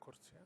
corsia.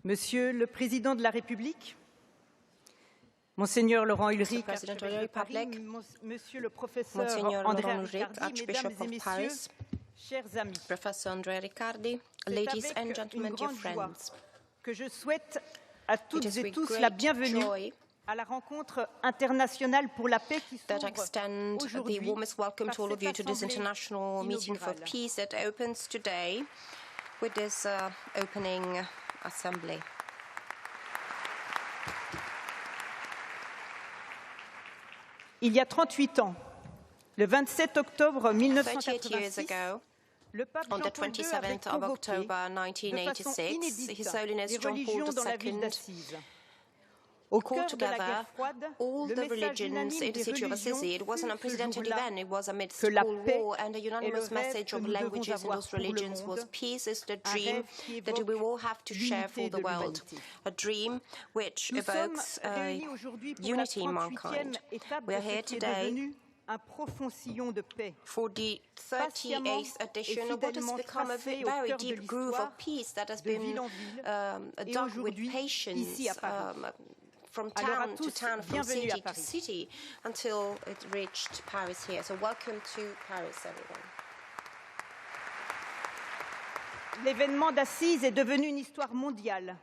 Monsieur le Président de la République, Monseigneur Laurent Ulrich, archevêque de Paris, Monsieur le professeur André Riccardi, mesdames et messieurs, chers amis, Professor Andrea Riccardi, ladies and gentlemen, dear friends, que je souhaite à toutes et tous la bienvenue à la rencontre internationale pour la paix qui that s'ouvre extend aujourd'hui the warmest welcome to all of you to this par cette international meeting for inaugurale. peace that opens today with this opening assembly. Il y a 38 ans, le 27 octobre 38 years 1986, ago, le pape on the Jean-Paul II avait 27th of convoqué October de façon 1986, inédite His Holiness les John Paul religions dans la ville II d'Assise. Au called cœur de la together guerre froide, all le the message religions unanime in the des city of religions Assisi. It was an fut ce unprecedented jour-là event. It was amidst que la Cold paix War, and the est le unanimous rêve message que of nous devons languages in avoir those pour le religions was monde, peace is the un dream rêve qui that we évoque all have to share for l'unité the de world. l'humanité. A dream which Nous sommes evokes réunis aujourd'hui pour la unity in 38e mankind. étape We de are ce here qui est today devenu un profond sillon de paix. for the Patiemment 38th edition et of what has fidèlement become a tracé au very cœur de deep groove l'histoire, of peace that has de ville been en ville, et dug with aujourd'hui, patience ici à Paris. from Alors à town to tous, town, from bienvenue à city to Paris. city, until it reached Paris here. So welcome to Paris, everyone. L'événement d'Assise est devenu une histoire mondiale.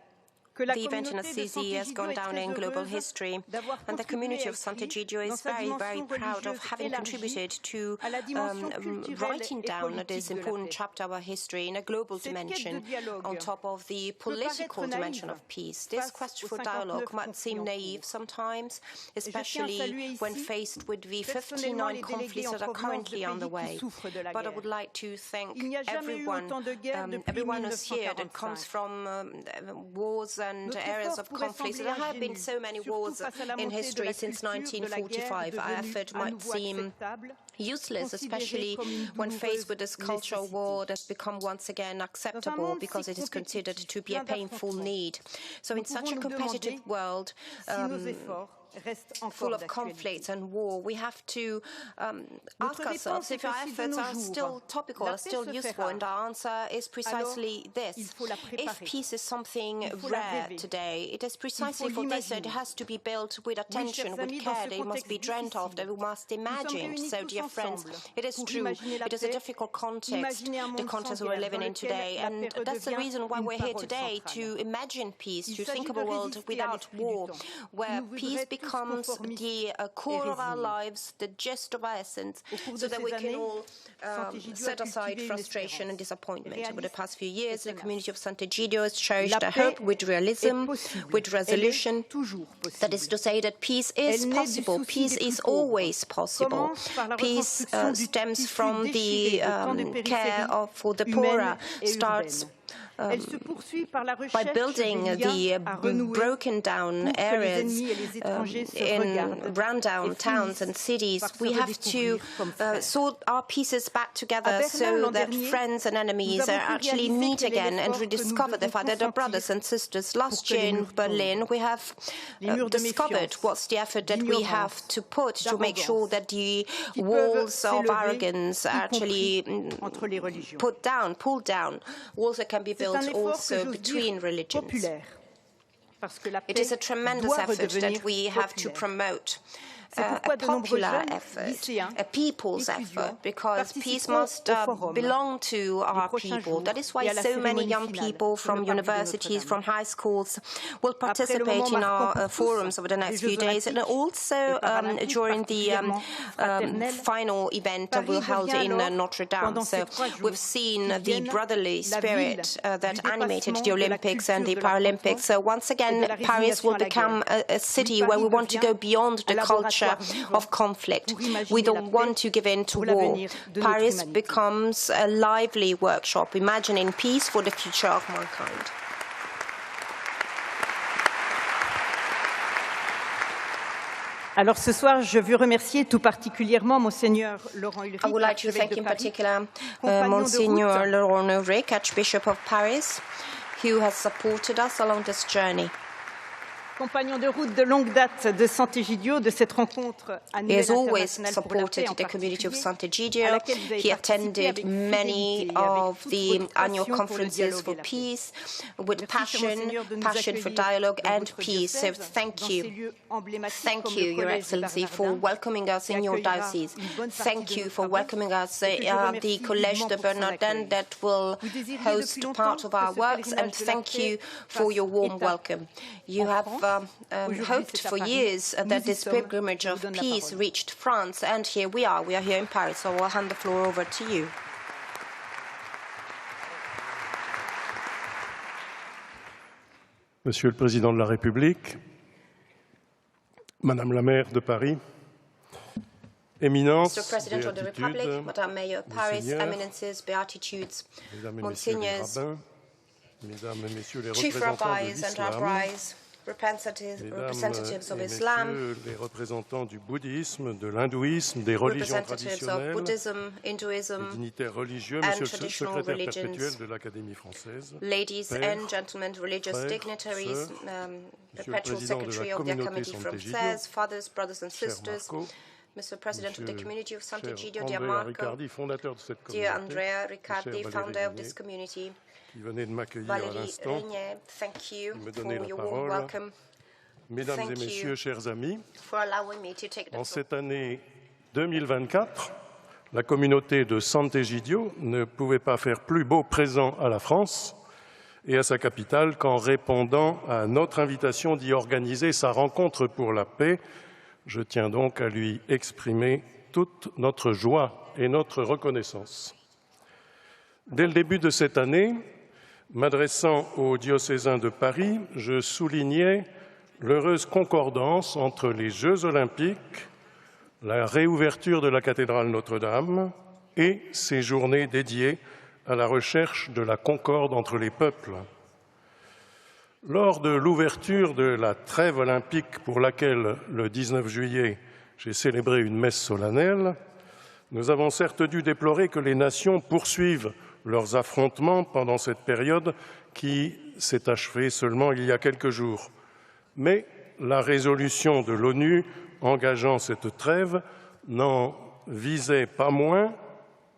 Que la The event in communauté de Assisi has Sant'Egidio gone est down très in global heureuse history, d'avoir and the contribué community à of écrire Sant'Egidio dans is sa very, very dimension proud of religieuse having élargie contributed to à la dimension culturelle writing et down this politique de la important paix. chapter of our history in a global Cette quête de dimension dialogue on top of the peut political paraître dimension naïve of peace. This face quest aux for 59 dialogue might conflits seem en naive cours. sometimes, Et je tiens à especially saluer when ici faced with the personnellement 59 les conflicts délégués en that are provenance de currently on the pays qui way. souffrent de la But I would guerre. like to thank Il n'y a jamais eu everyone, autant de guerres depuis everyone who's here that comes 1945. from wars and Notre areas effort of pourrait conflicts. sembler There have been ingénu, so many surtout wars face à la in montée de history la since culture de la guerre 1945. Our devenue effort à might nouveau seem acceptable, useless, considérée especially comme une when faced with this douloureuse cultural nécessité. war that's become once again Dans un acceptable monde because si it is considered compétitif, to be a plein painful d'affrontements, need. So in nous such a pouvons nous competitive demander world, si nos efforts restent full encore of conflicts d'actualité. and war, we have to ask Notre ourselves réponse est if our aussi de efforts nos are jours. still topical, La are paix still se fait useful, rare. and our answer is precisely Alors, il this. faut la If préparer. peace is something Il faut la rare rêver. today, it is Il precisely faut for this that it l'imaginer. has to be built with attention, chers with amis, dans care, ce that it must be contexte dreamt of, that we must nous sommes imagine. réunis So, tous dear friends, ensemble it is pour true, imaginer la it is a paix, difficult context, imaginer un the monde context sans we're guerre, living dans in lequel today, la and paix that's the redevient reason why une we're here parole today, centrale. to imagine peace, Il to s'agit think of de a world résister à without l'esprit du war, temps, where qui nous peace voudrait becomes the core of our lives, the gist of our essence, so that we can all set aside frustration and disappointment. Over the past few years, the community of Sant'Egidio has cherished a hope with realism, with resolution. That is to say that peace is possible. Peace is always possible. Peace stems from the care for the poorer, starts by building the broken down areas in rundown towns and cities. We have to sort our pieces back together so that friends and enemies actually meet again and rediscover the fact that they're brothers and sisters. Last year in Berlin, we have discovered what's the effort that we have to put to make sure that the walls of arrogance are actually pulled down, walls that can be built also between religions. It is a tremendous effort that we have to promote. A popular effort, a people's effort, because peace must belong to our people. That is why so many young people from universities, from high schools will participate in our forums over the next few days, and also during the final event that we'll hold in Notre Dame. So we've seen the brotherly spirit that animated the Olympics and the Paralympics. So once again, Paris will become a city where we want to go beyond the culture of conflict. We don't want to give in to war. Paris becomes a lively workshop, imagining peace for the future of mankind. Alors ce soir, je veux remercier tout particulièrement Monseigneur Laurent Ulrich, I would like to thank in particular Monseigneur Laurent Ulrich, Archbishop of Paris, who has supported us along this journey. Compagnon de route de longue date de Sant'Egidio, de cette rencontre annuelle internationale pour la paix, the community of Sant'Egidio. He attended many of the annual conferences for peace with passion for dialogue and peace. So thank you, Your Excellency, for welcoming us in your diocese. Thank you for welcoming us the Collège de Bernardin that will host part of our works, and thank you for your warm welcome. You have hoped for years that this pilgrimage of peace reached France, and here we are here in Paris, so I'll hand the floor over to you. Monsieur le Président de la République, Madame la maire de Paris, Éminence, Mr. President of the Republic, Madame Mayor of Paris, Eminences, Beatitudes, Monsignors, Mesdames et Messieurs les Chief représentants de Rabbis and l'islam, Rabbis, representatives of Islam, Messieurs les représentants du bouddhisme, de l'hindouisme, des religions representatives of traditionnelles, Buddhism, Hinduism, les dignitaires religieux, and Monsieur le traditional secrétaire religions, perpétuel de l'Académie française, ladies Père, and gentlemen, religious frères, dignitaries, sœurs, perpetual Président de la secretary of the communauté committee from Sant'Egidio, SES, fathers, brothers and cher sisters, Marco, Mr. President of the Monsieur community of Sant'Egidio, cher dear Andrea Marco, Riccardi, fondateur de cette dear communauté, Andrea cher Riccardi, Valérie founder of Régnier, this community, qui venait de m'accueillir à Valérie l'instant, Régnier, thank you me for donner la your warm parole. welcome. Mesdames Thank et Messieurs, you chers amis, for allowing me to take the en floor. cette année 2024, la communauté de Sant'Egidio ne pouvait pas faire plus beau présent à la France et à sa capitale qu'en répondant à notre invitation d'y organiser sa rencontre pour la paix. Je tiens donc à lui exprimer toute notre joie et notre reconnaissance. Dès le début de cette année, m'adressant aux diocésains de Paris, je soulignais l'heureuse concordance entre les Jeux olympiques, la réouverture de la cathédrale Notre-Dame et ces journées dédiées à la recherche de la concorde entre les peuples. Lors de l'ouverture de la trêve olympique pour laquelle, le 19 juillet, j'ai célébré une messe solennelle, nous avons certes dû déplorer que les nations poursuivent leurs affrontements pendant cette période qui s'est achevée seulement il y a quelques jours. Mais la résolution de l'ONU engageant cette trêve n'en visait pas moins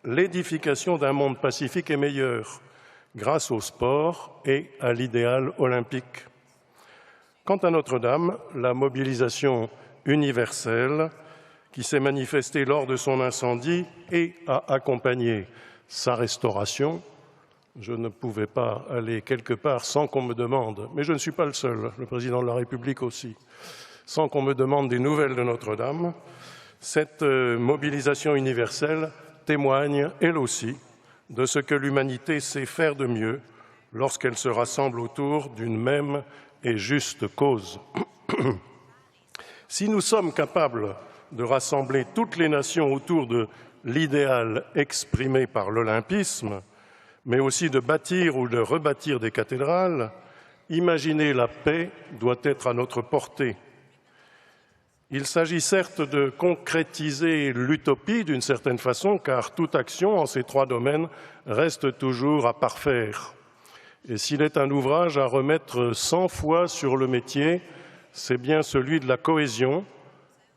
l'édification d'un monde pacifique et meilleur, grâce au sport et à l'idéal olympique. Quant à Notre-Dame, la mobilisation universelle qui s'est manifestée lors de son incendie et a accompagné sa restauration, je ne pouvais pas aller quelque part sans qu'on me demande, mais je ne suis pas le seul, le Président de la République aussi, sans qu'on me demande des nouvelles de Notre-Dame. Cette mobilisation universelle témoigne, elle aussi, de ce que l'humanité sait faire de mieux lorsqu'elle se rassemble autour d'une même et juste cause. Si nous sommes capables de rassembler toutes les nations autour de l'idéal exprimé par l'olympisme, mais aussi de bâtir ou de rebâtir des cathédrales, imaginer la paix doit être à notre portée. Il s'agit certes de concrétiser l'utopie d'une certaine façon, car toute action en ces trois domaines reste toujours à parfaire. Et s'il est un ouvrage à remettre 100 fois sur le métier, c'est bien celui de la cohésion,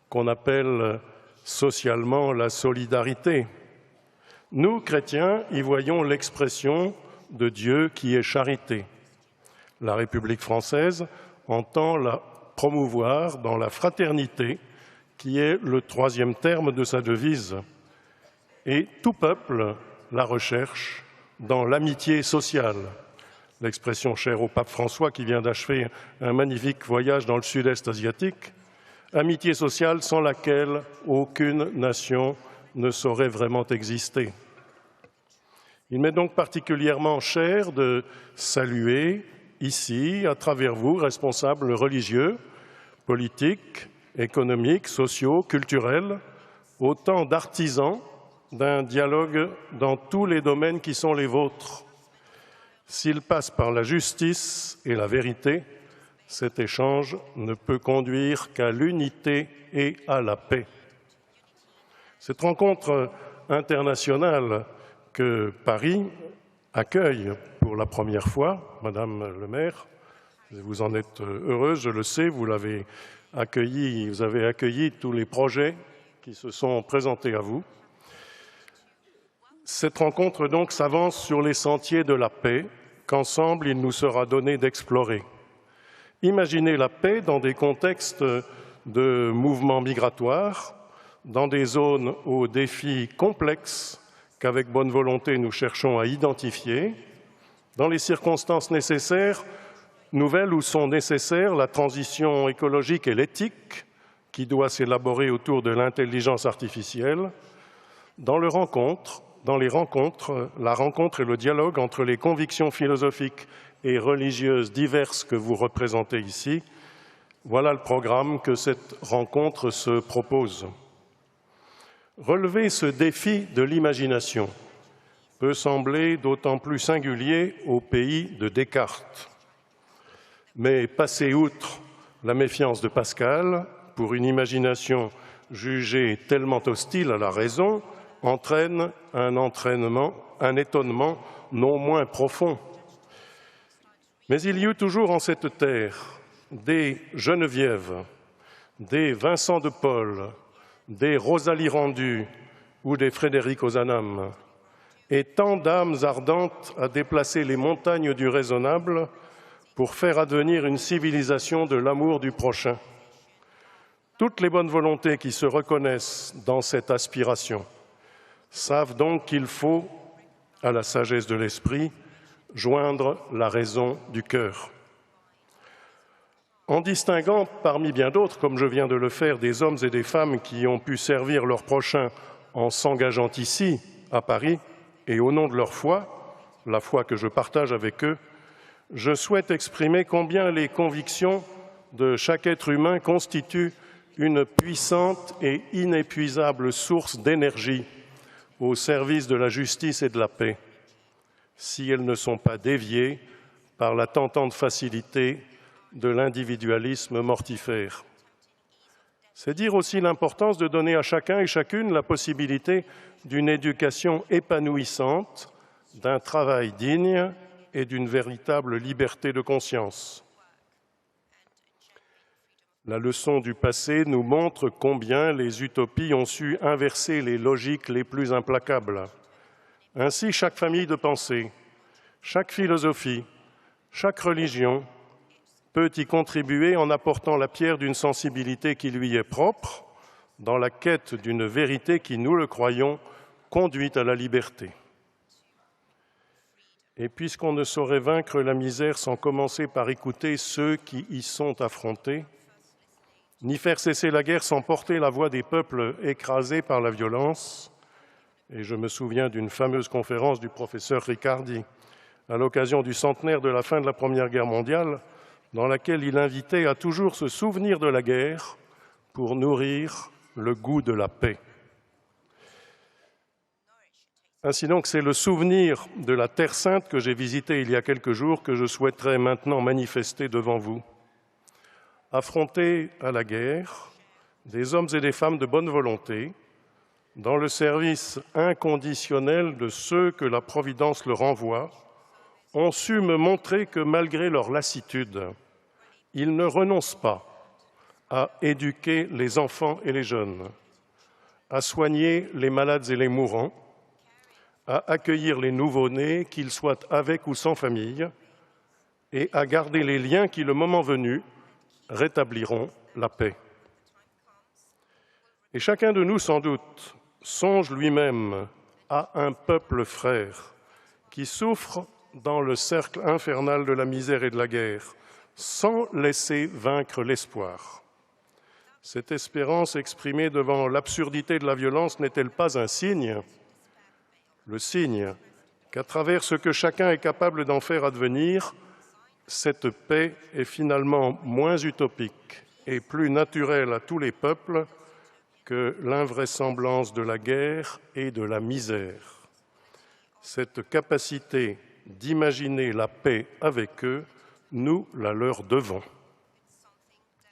qu'on appelle socialement la solidarité. Nous, chrétiens, y voyons l'expression de Dieu qui est charité. La République française entend la promouvoir dans la fraternité, qui est le troisième terme de sa devise. Et tout peuple la recherche dans l'amitié sociale. L'expression chère au pape François qui vient d'achever un magnifique voyage dans le sud-est asiatique, amitié sociale sans laquelle aucune nation ne saurait vraiment exister. Il m'est donc particulièrement cher de saluer ici, à travers vous, responsables religieux, politiques, économiques, sociaux, culturels, autant d'artisans d'un dialogue dans tous les domaines qui sont les vôtres. S'il passe par la justice et la vérité, cet échange ne peut conduire qu'à l'unité et à la paix. Cette rencontre internationale que Paris accueille pour la première fois, Madame le maire, vous en êtes heureuse, je le sais, vous avez accueilli tous les projets qui se sont présentés à vous. Cette rencontre donc s'avance sur les sentiers de la paix qu'ensemble il nous sera donné d'explorer. Imaginez la paix dans des contextes de mouvements migratoires, dans des zones aux défis complexes qu'avec bonne volonté nous cherchons à identifier, dans les circonstances nécessaires, nouvelles où sont nécessaires la transition écologique et l'éthique qui doit s'élaborer autour de l'intelligence artificielle, dans les rencontres, la rencontre et le dialogue entre les convictions philosophiques et religieuses diverses que vous représentez ici. Voilà le programme que cette rencontre se propose. Relever ce défi de l'imagination peut sembler d'autant plus singulier au pays de Descartes. Mais passer outre la méfiance de Pascal pour une imagination jugée tellement hostile à la raison entraîne un étonnement non moins profond. Mais il y eut toujours en cette terre des Geneviève, des Vincent de Paul, des Rosalie Rendu ou des Frédéric Ozanam, et tant d'âmes ardentes à déplacer les montagnes du raisonnable pour faire advenir une civilisation de l'amour du prochain. Toutes les bonnes volontés qui se reconnaissent dans cette aspiration savent donc qu'il faut, à la sagesse de l'esprit, joindre la raison du cœur. En distinguant parmi bien d'autres, comme je viens de le faire, des hommes et des femmes qui ont pu servir leur prochain en s'engageant ici, à Paris, et au nom de leur foi, la foi que je partage avec eux, je souhaite exprimer combien les convictions de chaque être humain constituent une puissante et inépuisable source d'énergie au service de la justice et de la paix, si elles ne sont pas déviées par la tentante facilité de l'individualisme mortifère. C'est dire aussi l'importance de donner à chacun et chacune la possibilité d'une éducation épanouissante, d'un travail digne et d'une véritable liberté de conscience. La leçon du passé nous montre combien les utopies ont su inverser les logiques les plus implacables. Ainsi, chaque famille de pensée, chaque philosophie, chaque religion peut y contribuer en apportant la pierre d'une sensibilité qui lui est propre, dans la quête d'une vérité qui, nous le croyons, conduit à la liberté. Et puisqu'on ne saurait vaincre la misère sans commencer par écouter ceux qui y sont affrontés, ni faire cesser la guerre sans porter la voix des peuples écrasés par la violence. Et je me souviens d'une fameuse conférence du professeur Riccardi à l'occasion du centenaire de la fin de la Première Guerre mondiale, dans laquelle il invitait à toujours se souvenir de la guerre pour nourrir le goût de la paix. Ainsi donc, c'est le souvenir de la Terre Sainte que j'ai visitée il y a quelques jours que je souhaiterais maintenant manifester devant vous. Affrontés à la guerre, des hommes et des femmes de bonne volonté, dans le service inconditionnel de ceux que la Providence leur envoie, ont su me montrer que malgré leur lassitude, ils ne renoncent pas à éduquer les enfants et les jeunes, à soigner les malades et les mourants, à accueillir les nouveau-nés, qu'ils soient avec ou sans famille, et à garder les liens qui, le moment venu, rétabliront la paix. Et chacun de nous, sans doute, songe lui-même à un peuple frère qui souffre dans le cercle infernal de la misère et de la guerre, sans laisser vaincre l'espoir. Cette espérance exprimée devant l'absurdité de la violence n'est-elle pas un signe? Le signe qu'à travers ce que chacun est capable d'en faire advenir, cette paix est finalement moins utopique et plus naturelle à tous les peuples que l'invraisemblance de la guerre et de la misère. Cette capacité d'imaginer la paix avec eux, nous la leur devons.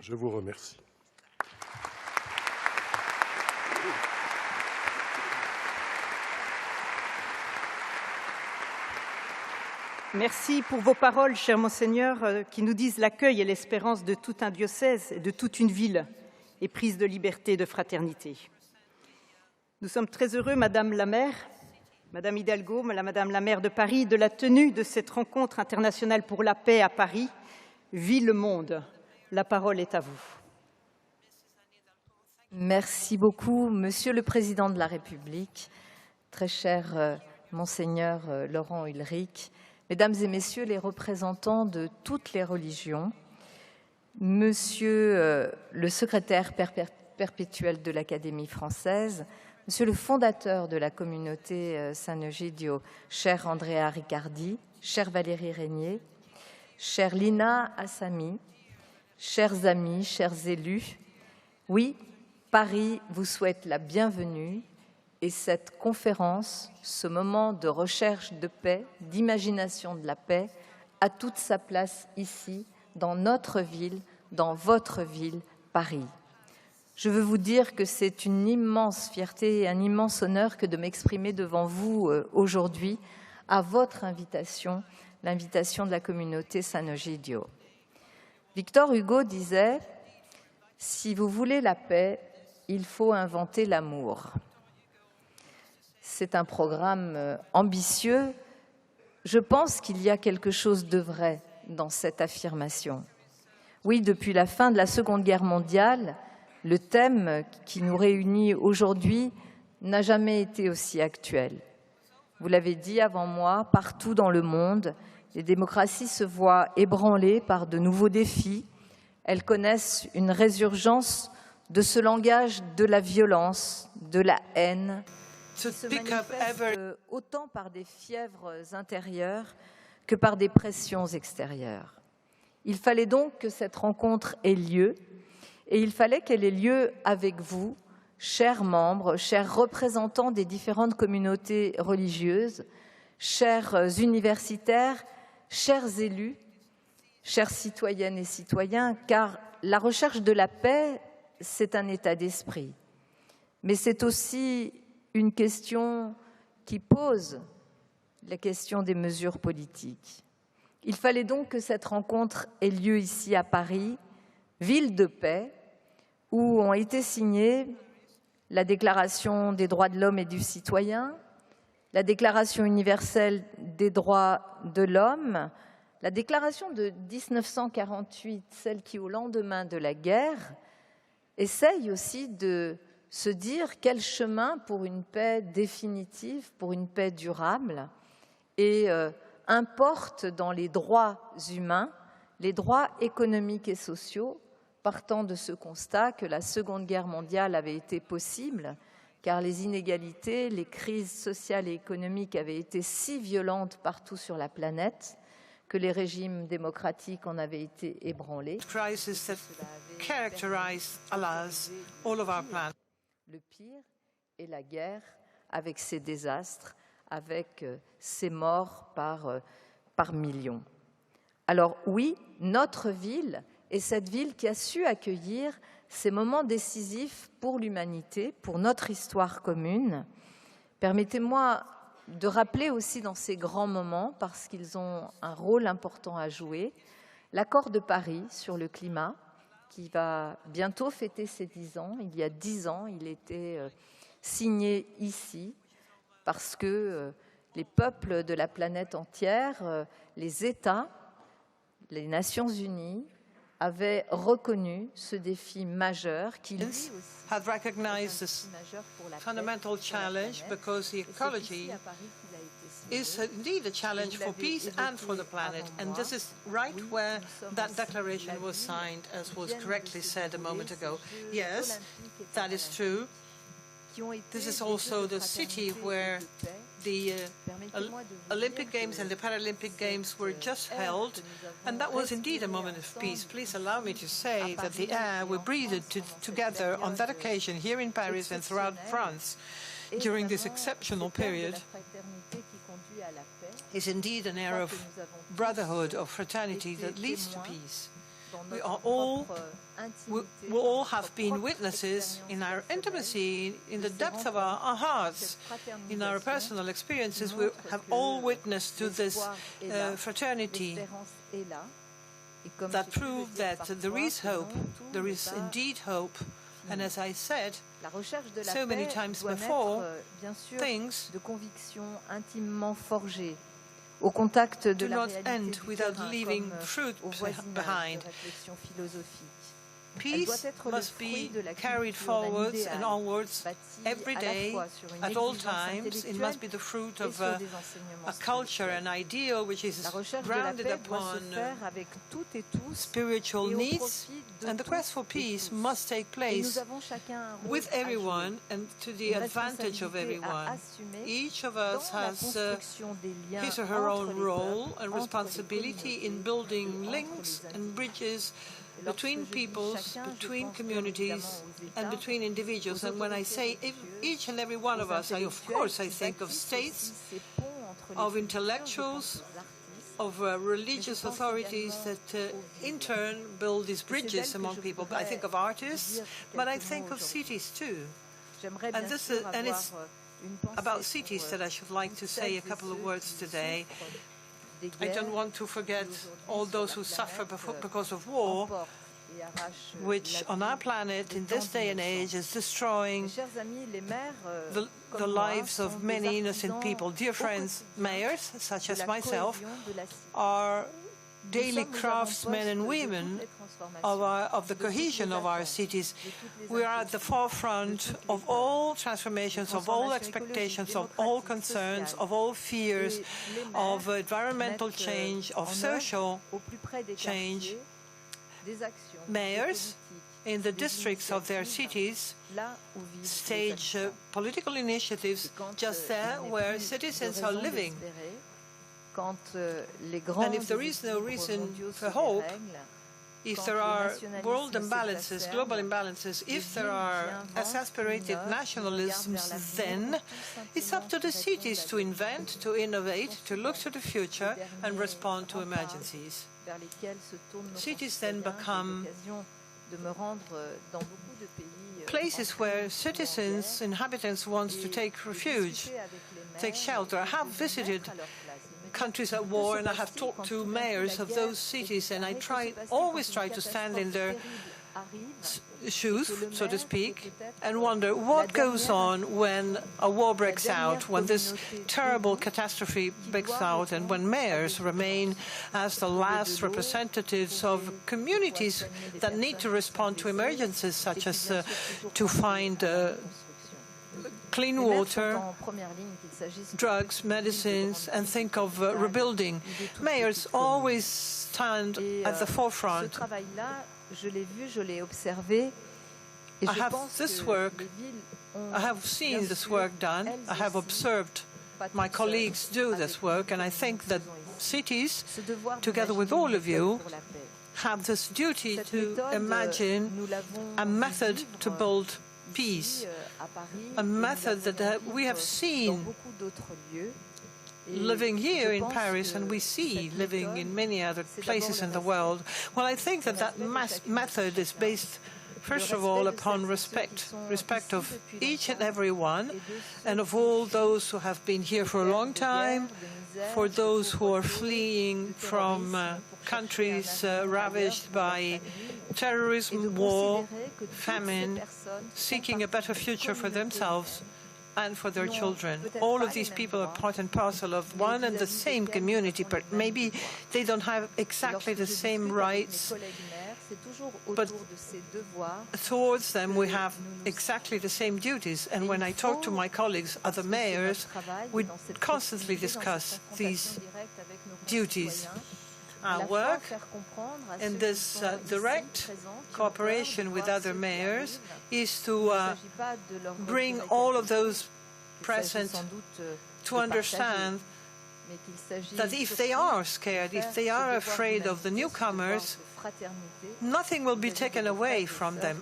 Je vous remercie. Merci pour vos paroles, cher Monseigneur, qui nous disent l'accueil et l'espérance de tout un diocèse et de toute une ville éprise de liberté et de fraternité. Nous sommes très heureux, Madame la maire, Madame Hidalgo, Madame la maire de Paris, de la tenue de cette rencontre internationale pour la paix à Paris. Vie le monde. La parole est à vous. Merci beaucoup, Monsieur le Président de la République, très cher Monseigneur Laurent Ulrich, Mesdames et Messieurs les représentants de toutes les religions, Monsieur le secrétaire perpétuel de l'Académie française, Monsieur le fondateur de la communauté Sant'Egidio, cher Andrea Riccardi, chère Valérie Régnier, chère Lina Assami, chers amis, chers élus, oui, Paris vous souhaite la bienvenue et cette conférence, ce moment de recherche de paix, d'imagination de la paix, a toute sa place ici, dans notre ville, dans votre ville, Paris. Je veux vous dire que c'est une immense fierté et un immense honneur que de m'exprimer devant vous aujourd'hui à votre invitation, l'invitation de la communauté Sant'Egidio. Victor Hugo disait « Si vous voulez la paix, il faut inventer l'amour ». C'est un programme ambitieux. Je pense qu'il y a quelque chose de vrai dans cette affirmation. Oui, depuis la fin de la Seconde Guerre mondiale, le thème qui nous réunit aujourd'hui n'a jamais été aussi actuel. Vous l'avez dit avant moi, partout dans le monde, les démocraties se voient ébranlées par de nouveaux défis. Elles connaissent une résurgence de ce langage de la violence, de la haine, qui se manifeste autant par des fièvres intérieures que par des pressions extérieures. Il fallait donc que cette rencontre ait lieu, et il fallait qu'elle ait lieu avec vous, chers membres, chers représentants des différentes communautés religieuses, chers universitaires, chers élus, chères citoyennes et citoyens, car la recherche de la paix, c'est un état d'esprit. Mais c'est aussi une question qui pose la question des mesures politiques. Il fallait donc que cette rencontre ait lieu ici à Paris, ville de paix, où ont été signées la Déclaration des droits de l'homme et du citoyen, la Déclaration universelle des droits de l'homme, la Déclaration de 1948, celle qui, au lendemain de la guerre, essaye aussi de se dire quel chemin pour une paix définitive, pour une paix durable, et importe dans les droits humains, les droits économiques et sociaux, partant de ce constat que la Seconde Guerre mondiale avait été possible, car les inégalités, les crises sociales et économiques avaient été si violentes partout sur la planète que les régimes démocratiques en avaient été ébranlés. Le pire est la guerre, avec ses désastres, avec ses morts par millions. Alors oui, notre ville est cette ville qui a su accueillir ces moments décisifs pour l'humanité, pour notre histoire commune. Permettez-moi de rappeler aussi dans ces grands moments, parce qu'ils ont un rôle important à jouer, l'accord de Paris sur le climat, qui va bientôt fêter ses 10 ans. Il y a 10 ans, il était signé ici, parce que les peuples de la planète entière, les États, les Nations Unies, avaient reconnu ce défi majeur qui have recognized this fundamental challenge because the ecology is indeed a challenge for peace and for the planet. And this is right where that declaration was signed, as was correctly said a moment ago. Yes, that is true. This is also the city where the Olympic Games and the Paralympic Games were just held, and that was indeed a moment of peace. Please allow me to say that the air we breathed together on that occasion here in Paris and throughout France during this exceptional period is indeed an air of brotherhood, of fraternity that leads to peace. We all have been witnesses in our intimacy, in the depth of our hearts, in our personal experiences. We have all witnessed to this fraternity that prove that there is hope, there is indeed hope. And as I said so many times before, things au contact de do not end without leaving fruit behind. Peace must be carried forwards and onwards every day, at all times. It must be the fruit of a culture, an ideal which is grounded upon spiritual needs. And the quest for peace must take place with everyone and to the advantage of everyone. Each of us has his or her own role and responsibility in building links and bridges between peoples, between communities, and between individuals. And when I say each and every one of us, of course I think of states, of intellectuals, of religious authorities that in turn build these bridges among people. But I think of artists, but I think of cities too. And it's about cities that I should like to say a couple of words today. I don't want to forget all those who suffer because of war, which on our planet in this day and age is destroying the lives of many innocent people. Dear friends, mayors, such as myself, are daily craftsmen and women of the cohesion of our cities. We are at the forefront of all transformations, of all expectations, of all concerns, of all fears, of environmental change, of social change. Mayors in the districts of their cities stage political initiatives just there where citizens are living. And if there is no reason for hope, if there are world imbalances, global imbalances, if there are exasperated nationalisms, then it's up to the cities to invent, to innovate, to look to the future and respond to emergencies. Cities then become places where citizens, inhabitants want to take refuge, take shelter. I have visited countries at war, and I have talked to mayors of those cities, and I always try to stand in their shoes, so to speak, and wonder what goes on when a war breaks out, when this terrible catastrophe breaks out, and when mayors remain as the last representatives of communities that need to respond to emergencies, such as to find clean water, drugs, medicines, and think of rebuilding. Mayors always stand at the forefront. I have seen this work done. I have observed my colleagues do this work, and I think that cities, together with all of you, have this duty to imagine a method to build peace, a method that we have seen living here in Paris, and we see living in many other places in the world. Well, I think that that method is based, first of all, upon respect of each and every one, and of all those who have been here for a long time, for those who are fleeing from countries ravaged by terrorism, war, famine, seeking a better future for themselves and for their children. All of these people are part and parcel of one and the same community, but maybe they don't have exactly the same rights, but towards them we have exactly the same duties. And when I talk to my colleagues, other mayors, we constantly discuss these duties. Our work in this direct cooperation with other mayors is to bring all of those present to understand that if they are scared, if they are afraid of the newcomers, nothing will be taken away from them.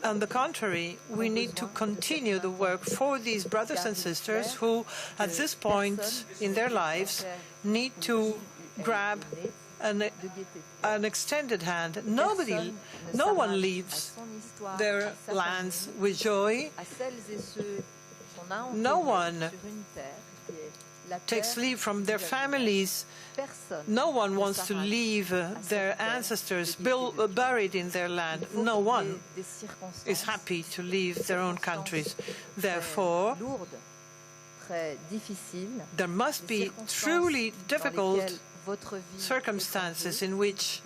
On the contrary, we need to continue the work for these brothers and sisters who, at this point in their lives, need to grab an extended hand. No one leaves their lands with joy. No one takes leave from their families. No one wants to leave their ancestors buried in their land. No one is happy to leave their own countries. Therefore, there must be truly difficult circumstances in which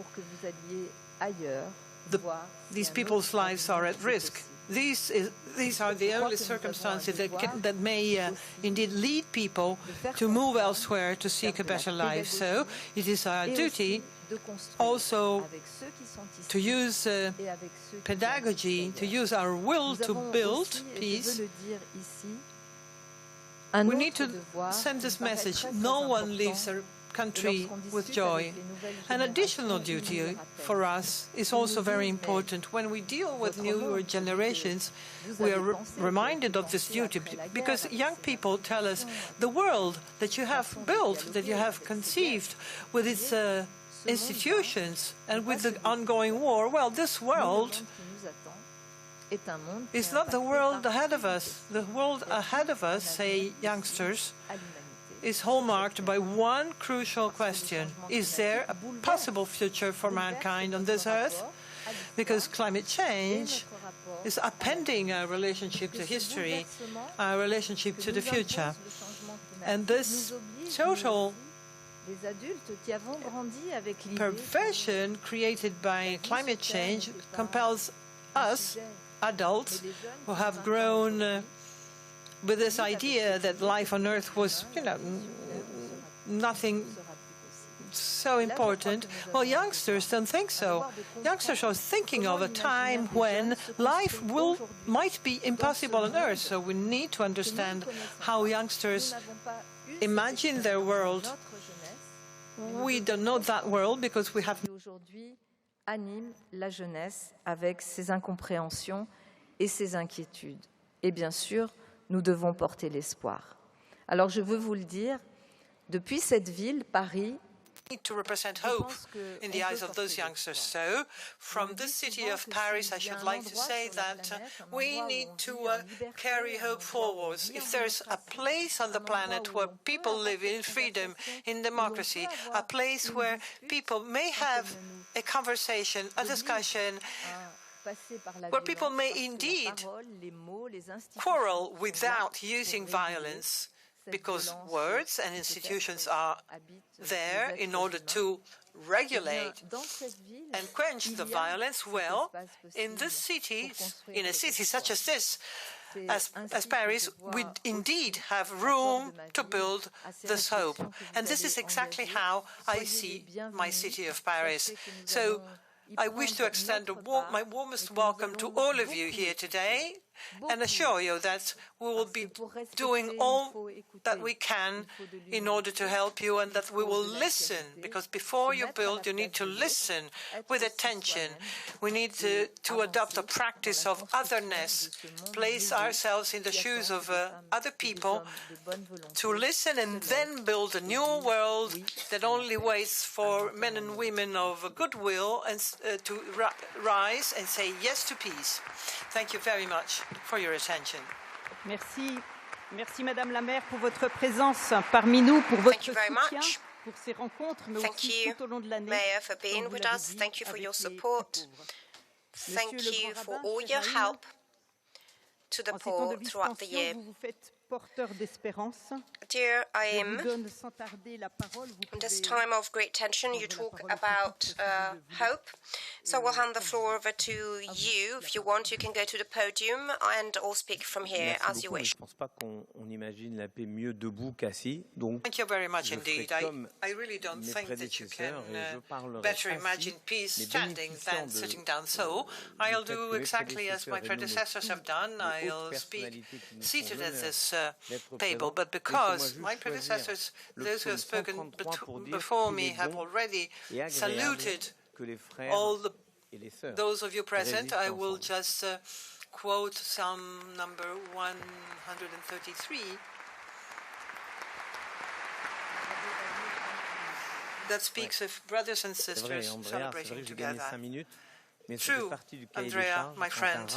these people's lives are at risk. These are the only circumstances that may indeed lead people to move elsewhere to seek a better life. So it is our duty also to use pedagogy, to use our will to build peace. We need to send this message: no one leaves a country with joy. An additional duty for us is also very important. When we deal with newer generations, we are reminded of this duty, because young people tell us the world that you have built, that you have conceived with its institutions and with the ongoing war, well, this world is not the world ahead of us. The world ahead of us, say youngsters, is hallmarked by one crucial question: is there a possible future for mankind on this earth? Because climate change is upending our relationship to history, our relationship to the future. And this total perversion created by climate change compels us, adults, who have grown with this idea that life on Earth was, nothing so important. Well, youngsters don't think so. Youngsters are thinking of a time when life might be impossible on Earth. So we need to understand how youngsters imagine their world. We don't know that world because we have. Aujourd'hui, anime la jeunesse avec ses incompréhensions et ses inquiétudes. Et bien sûr, nous devons porter l'espoir. Alors je veux vous le dire, depuis cette ville, Paris, to represent hope in the eyes of those youngsters. So, from the city of Paris, I should like to say that we need to carry hope forwards. If there's a place on the planet where people live in freedom, in democracy, a place where people may have a conversation, a discussion, where people may indeed quarrel without using violence, because words and institutions are there in order to regulate and quench the violence. Well, in this city, in a city such as this, as Paris, we indeed have room to build this hope. And this is exactly how I see my city of Paris. So I wish to extend my warmest welcome to all of you here today and assure you that we will be doing all that we can in order to help you, and that we will listen, because before you build, you need to listen with attention. We need to adopt a practice of otherness, place ourselves in the shoes of other people, to listen and then build a new world that only waits for men and women of goodwill and to rise and say yes to peace. Thank you very much for your attention. Merci. Merci Madame la maire pour votre présence parmi nous, pour votre soutien, pour ces rencontres, mais aussi tout au long de l'année. Mayor, for being with us. Thank you for your support. Thank you for all your help to the poor throughout the year. Porteur d'espérance. Dear Aim, in this time of great tension, you talk about hope. So we'll hand the floor over to you. If you want, you can go to the podium and all speak from here as you wish. Thank you very much indeed. I really don't think that you can better imagine peace standing than sitting down. So I'll do exactly as my predecessors have done. I'll speak seated at this table, but because my predecessors, those who have spoken before me, have already saluted all those of you present, I will just quote Psalm number 133 that speaks of brothers and sisters celebrating together. True, Andrea, my friend,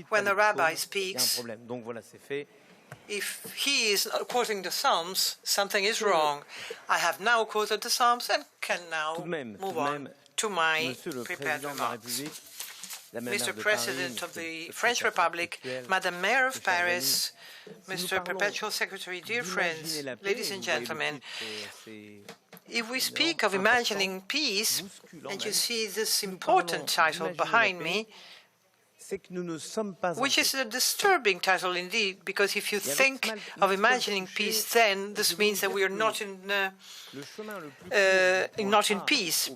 when the rabbi speaks, if he is quoting the Psalms, something is wrong. I have now quoted the Psalms and can now move on to my prepared remarks. Mr. President of the French Republic, Madam Mayor of Paris, Mr. Perpetual Secretary, dear friends, ladies and gentlemen, if we speak of imagining peace, and you see this important title behind me, which is a disturbing title indeed, because if you think of imagining peace, then this means that we are not in peace.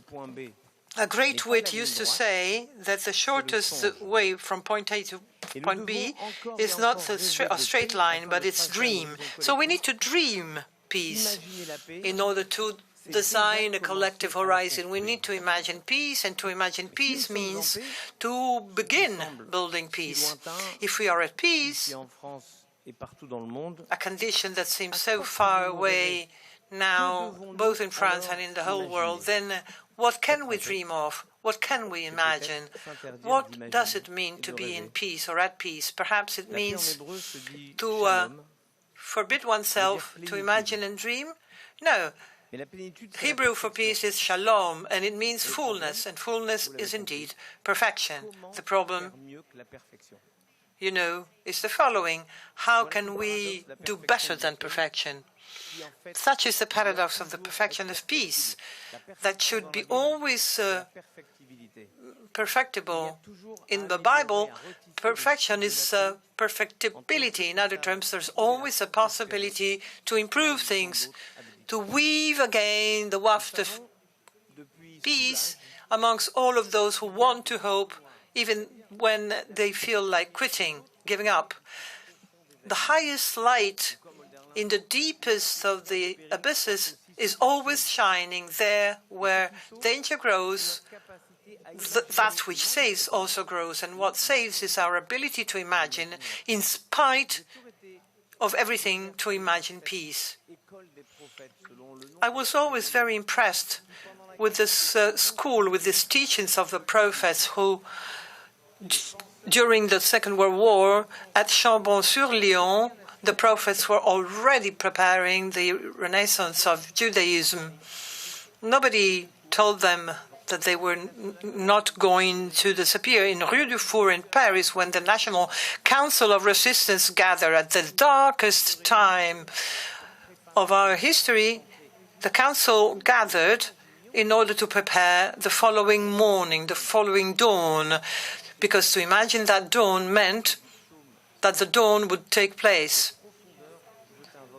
A great wit used to say that the shortest way from point A to point B is not a straight line, but it's dream. So we need to dream peace in order to design a collective horizon. We need to imagine peace, and to imagine peace means to begin building peace. If we are at peace, a condition that seems so far away now, both in France and in the whole world, then what can we dream of? What can we imagine? What does it mean to be in peace or at peace? Perhaps it means to forbid oneself to imagine and dream? No. Hebrew for peace is shalom, and it means fullness, and fullness is indeed perfection. The problem, you know, is the following: how can we do better than perfection? Such is the paradox of the perfection of peace, that should be always perfectible. In the Bible, perfection is perfectibility. In other terms, there's always a possibility to improve things, to weave again the waft of peace amongst all of those who want to hope, even when they feel like quitting, giving up. The highest light in the deepest of the abysses is always shining there where danger grows. That which saves also grows, and what saves is our ability to imagine, in spite of everything, to imagine peace. I was always very impressed with this school, with these teachings of the prophets who, during the Second World War, at Chambon-sur-Lyon, the prophets were already preparing the renaissance of Judaism. Nobody told them that they were not going to disappear. In Rue du Four in Paris, when the National Council of Resistance gathered at the darkest time of our history, the council gathered in order to prepare the following morning, the following dawn, because to imagine that dawn meant that the dawn would take place.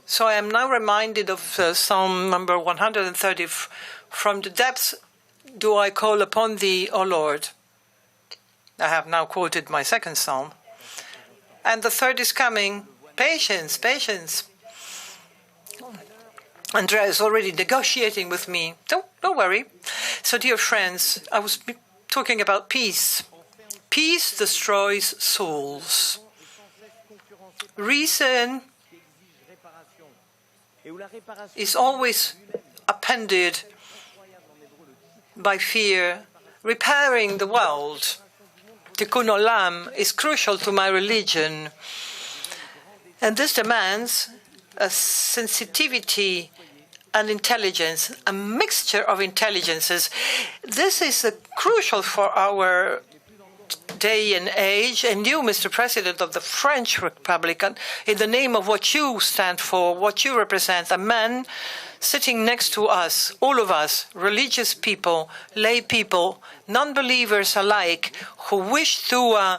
So I am now reminded of Psalm number 130, from the depths do I call upon thee, O Lord. I have now quoted my second psalm. And the third is coming. Patience, patience. Andrea is already negotiating with me. Don't worry. So, dear friends, I was talking about peace. Peace destroys souls. Reason is always appended by fear. Repairing the world, tikkun olam, is crucial to my religion. And this demands a sensitivity and intelligence, a mixture of intelligences. This is crucial for our day and age. And you, Mr. President of the French Republic, in the name of what you stand for, what you represent, a man sitting next to us, all of us, religious people, lay people, non-believers alike, who wish to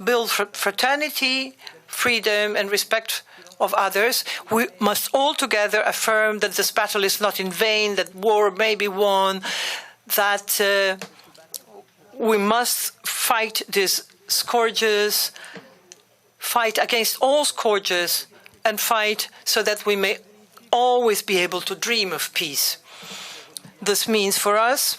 build fraternity, freedom, and respect of others, we must all together affirm that this battle is not in vain, that war may be won, that we must fight these scourges, fight against all scourges, and fight so that we may always be able to dream of peace. This means for us,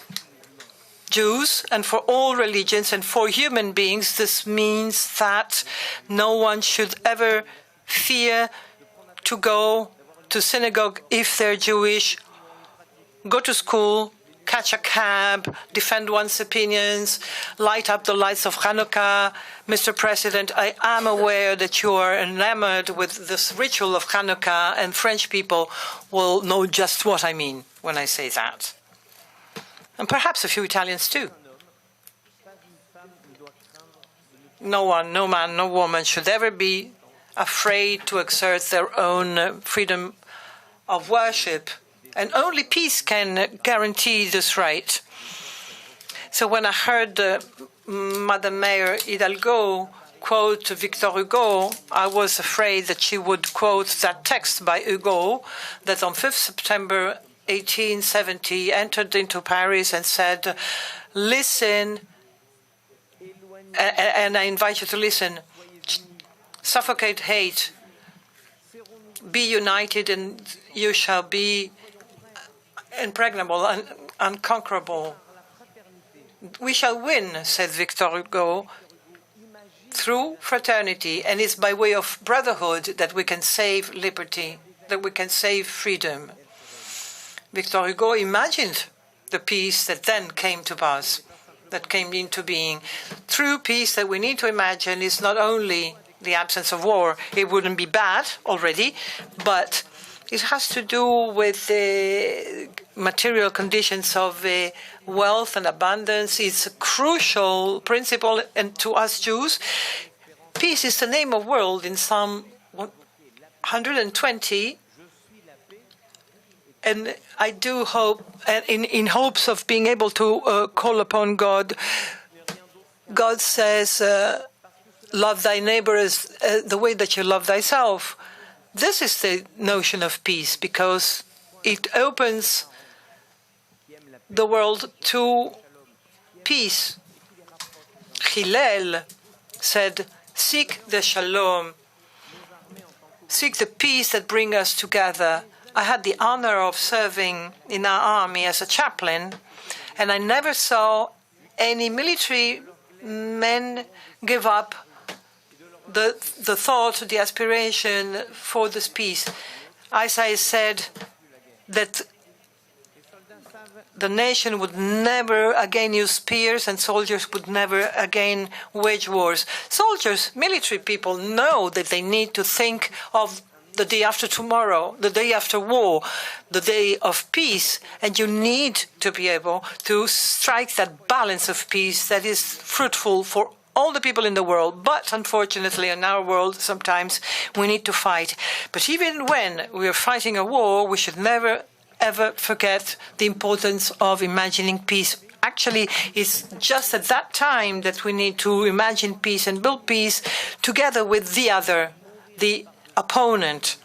Jews, and for all religions and for human beings, this means that no one should ever fear to go to synagogue if they're Jewish, go to school, catch a cab, defend one's opinions, light up the lights of Hanukkah. Mr. President, I am aware that you are enamored with this ritual of Hanukkah, and French people will know just what I mean when I say that. And perhaps a few Italians too. No one, no man, no woman should ever be afraid to exert their own freedom of worship. And only peace can guarantee this right. So when I heard Madame Mayor Hidalgo quote Victor Hugo, I was afraid that she would quote that text by Hugo that on 5th September 1870 entered into Paris and said, listen, and I invite you to listen, suffocate hate, be united and you shall be impregnable and unconquerable. We shall win, said Victor Hugo, through fraternity, and it's by way of brotherhood that we can save liberty, that we can save freedom. Victor Hugo imagined the peace that then came to pass, that came into being. True peace that we need to imagine is not only the absence of war. It wouldn't be bad already, but it has to do with the material conditions of wealth and abundance. It's a crucial principle, and to us Jews, peace is the name of world in Psalm 120. And I do hope, in hopes of being able to call upon God, God says, love thy neighbor as the way that you love thyself. This is the notion of peace, because it opens the world to peace. Hillel said, seek the shalom, seek the peace that brings us together. I had the honor of serving in our army as a chaplain, and I never saw any military men give up the thought, the aspiration for this peace. Isaiah said that the nation would never again use spears and soldiers would never again wage wars. Soldiers, military people know that they need to think of the day after tomorrow, the day after war, the day of peace, and you need to be able to strike that balance of peace that is fruitful for all the people in the world. But unfortunately, in our world, sometimes we need to fight. But even when we are fighting a war, we should never ever forget the importance of imagining peace. Actually, it's just at that time that we need to imagine peace and build peace together with the other, the opponent.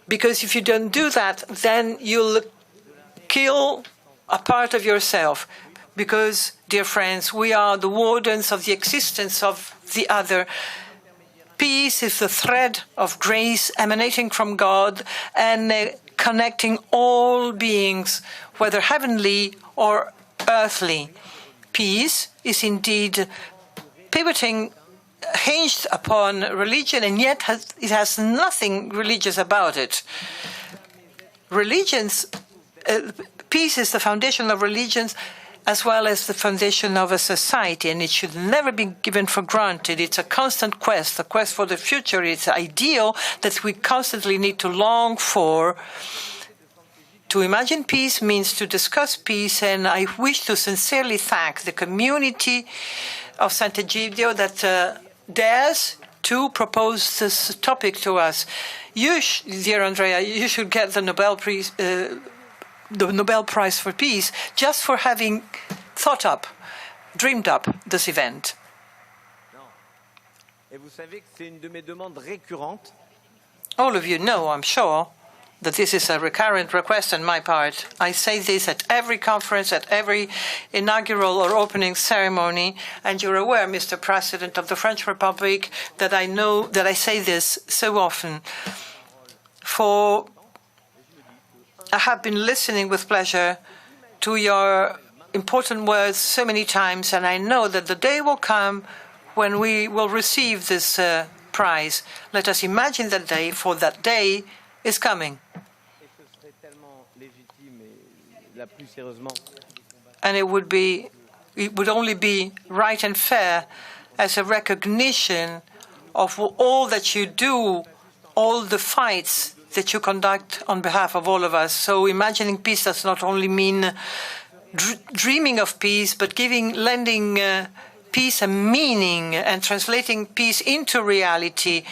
Because if you don't do that, then you'll kill a part of yourself. Because, dear friends, we are the wardens of the existence of the other. Peace is the thread of grace emanating from God and connecting all beings, whether heavenly or earthly. Peace is indeed pivoting, hinged upon religion, and yet it has nothing religious about it. Peace is the foundation of religions as well as the foundation of a society, and it should never be given for granted. It's a constant quest, a quest for the future. It's an ideal that we constantly need to long for. To imagine peace means to discuss peace, and I wish to sincerely thank the community of Sant'Egidio that dares to propose this topic to us. You, dear Andrea, you should get the Nobel Prize for Peace just for having thought up, dreamed up this event. All of you know, I'm sure, that this is a recurrent request on my part. I say this at every conference, at every inaugural or opening ceremony, and you're aware, Mr. President of the French Republic, that I know that I say this so often. For I have been listening with pleasure to your important words so many times, and I know that the day will come when we will receive this prize. Let us imagine that day, for that day is coming. And it would only be right and fair as a recognition of all that you do, all the fights that you conduct on behalf of all of us. So imagining peace does not only mean dreaming of peace, but lending peace a meaning and translating peace into reality.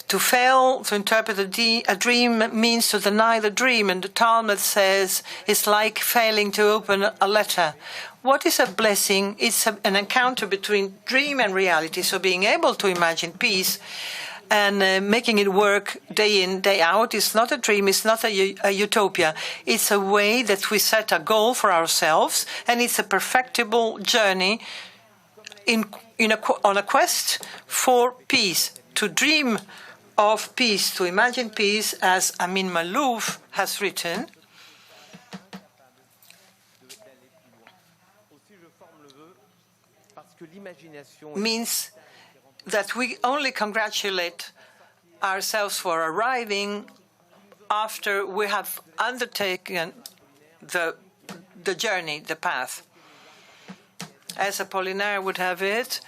To fail to interpret a dream means to deny the dream, and the Talmud says it's like failing to open a letter. What is a blessing? It's an encounter between dream and reality. So being able to imagine peace and making it work day in, day out is not a dream, it's not a utopia. It's a way that we set a goal for ourselves, and it's a perfectible journey on a quest for peace. To dream of peace, to imagine peace, as Amin Malouf has written, means that we only congratulate ourselves for arriving after we have undertaken the journey, the path. As Apollinaire would have it,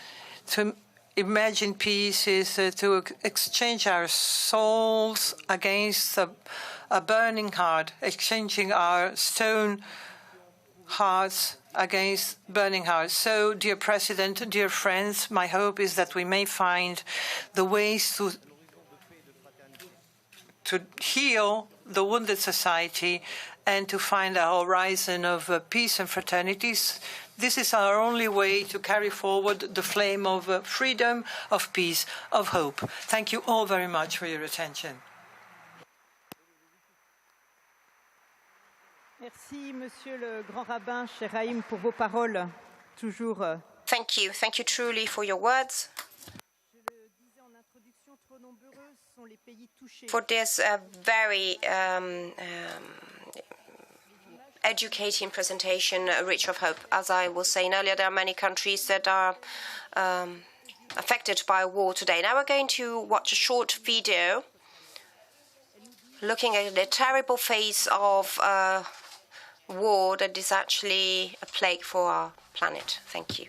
to imagine peace is to exchange our souls against a burning heart, exchanging our stone hearts against burning hearts. So, dear President, dear friends, my hope is that we may find the ways to heal the wounded society and to find a horizon of peace and fraternities. This is our only way to carry forward the flame of freedom, of peace, of hope. Thank you all very much for your attention. Merci, Monsieur le Grand Rabbin, cher Haïm, pour vos paroles. Toujours. Thank you truly for your words. For this very educating presentation, rich of hope. As I was saying earlier, there are many countries that are affected by war today. Now we're going to watch a short video looking at the terrible face of war that is actually a plague for our planet. Thank you.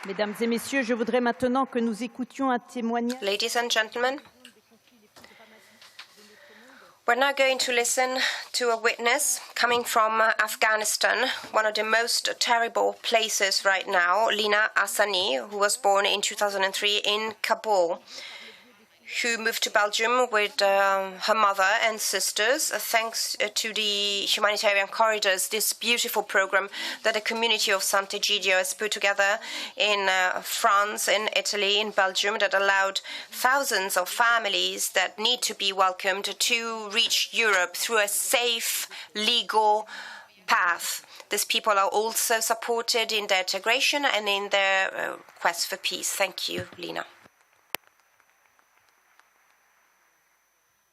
Mesdames et messieurs, je voudrais maintenant que nous écoutions un témoignage. Ladies and gentlemen, we're now going to listen to a witness coming from Afghanistan, one of the most terrible places right now, Lina Hassani, who was born in 2003 in Kabul, who moved to Belgium with her mother and sisters, thanks to the humanitarian corridors, this beautiful program that the community of Sant'Egidio has put together in France, in Italy, in Belgium, that allowed thousands of families that need to be welcomed to reach Europe through a safe, legal path. These people are also supported in their integration and in their quest for peace. Thank you, Lina.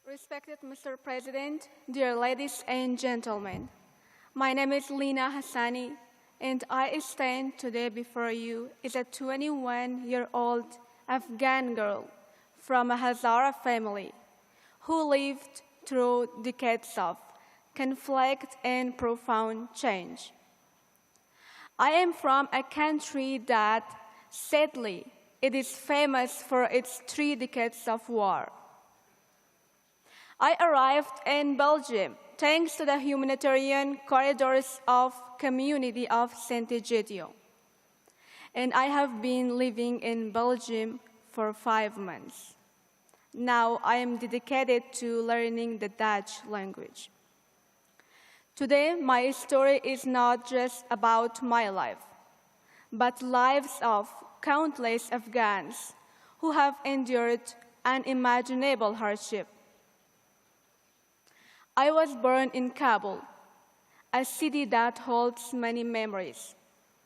Respected Mr. President, dear ladies and gentlemen, my name is Lina Hassani, and I stand today before you as a 21-year-old Afghan girl from a Hazara family who lived through decades of conflict and profound change. I am from a country that, sadly, it is famous for its 3 decades of war. I arrived in Belgium thanks to the humanitarian corridors of community of Sant'Egidio. And I have been living in Belgium for 5 months. Now I am dedicated to learning the Dutch language. Today, my story is not just about my life, but lives of countless Afghans who have endured unimaginable hardship. I was born in Kabul, a city that holds many memories,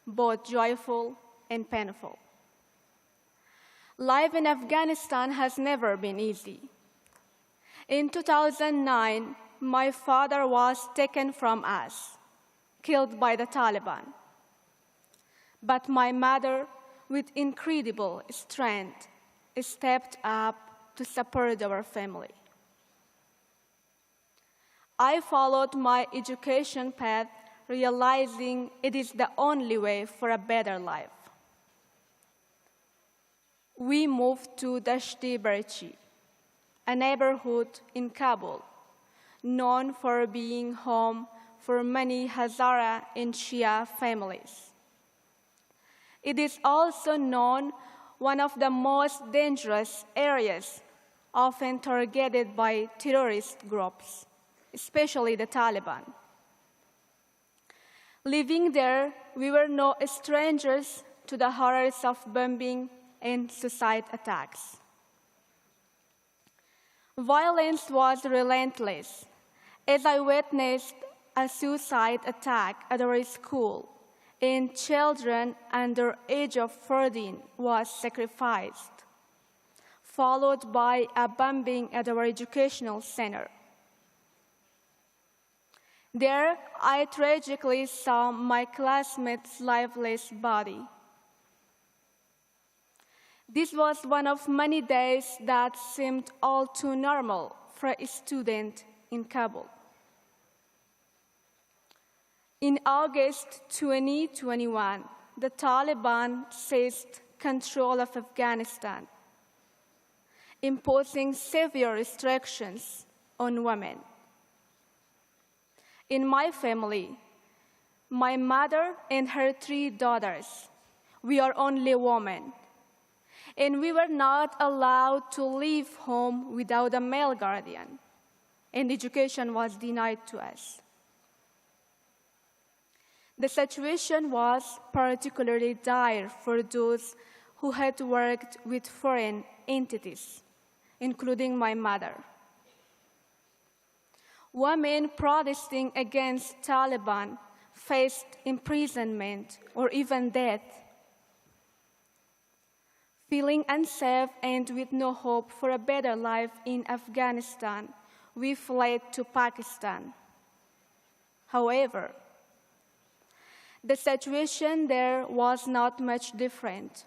both joyful and painful. Life in Afghanistan has never been easy. In 2009, my father was taken from us, killed by the Taliban. But my mother, with incredible strength, stepped up to support our family. I followed my education path, realizing it is the only way for a better life. We moved to Dashti Barchi, a neighborhood in Kabul, known for being home for many Hazara and Shia families. It is also known one of the most dangerous areas, often targeted by terrorist groups, especially the Taliban. Living there, we were no strangers to the horrors of bombing and suicide attacks. Violence was relentless, as I witnessed a suicide attack at our school, and children under age of 14 was sacrificed, followed by a bombing at our educational center. There, I tragically saw my classmate's lifeless body. This was one of many days that seemed all too normal for a student in Kabul. In August 2021, the Taliban seized control of Afghanistan, imposing severe restrictions on women. In my family, my mother and her 3 daughters, we are only women, and we were not allowed to leave home without a male guardian, and education was denied to us. The situation was particularly dire for those who had worked with foreign entities, including my mother. Women protesting against Taliban faced imprisonment or even death. Feeling unsafe and with no hope for a better life in Afghanistan, we fled to Pakistan. However, the situation there was not much different.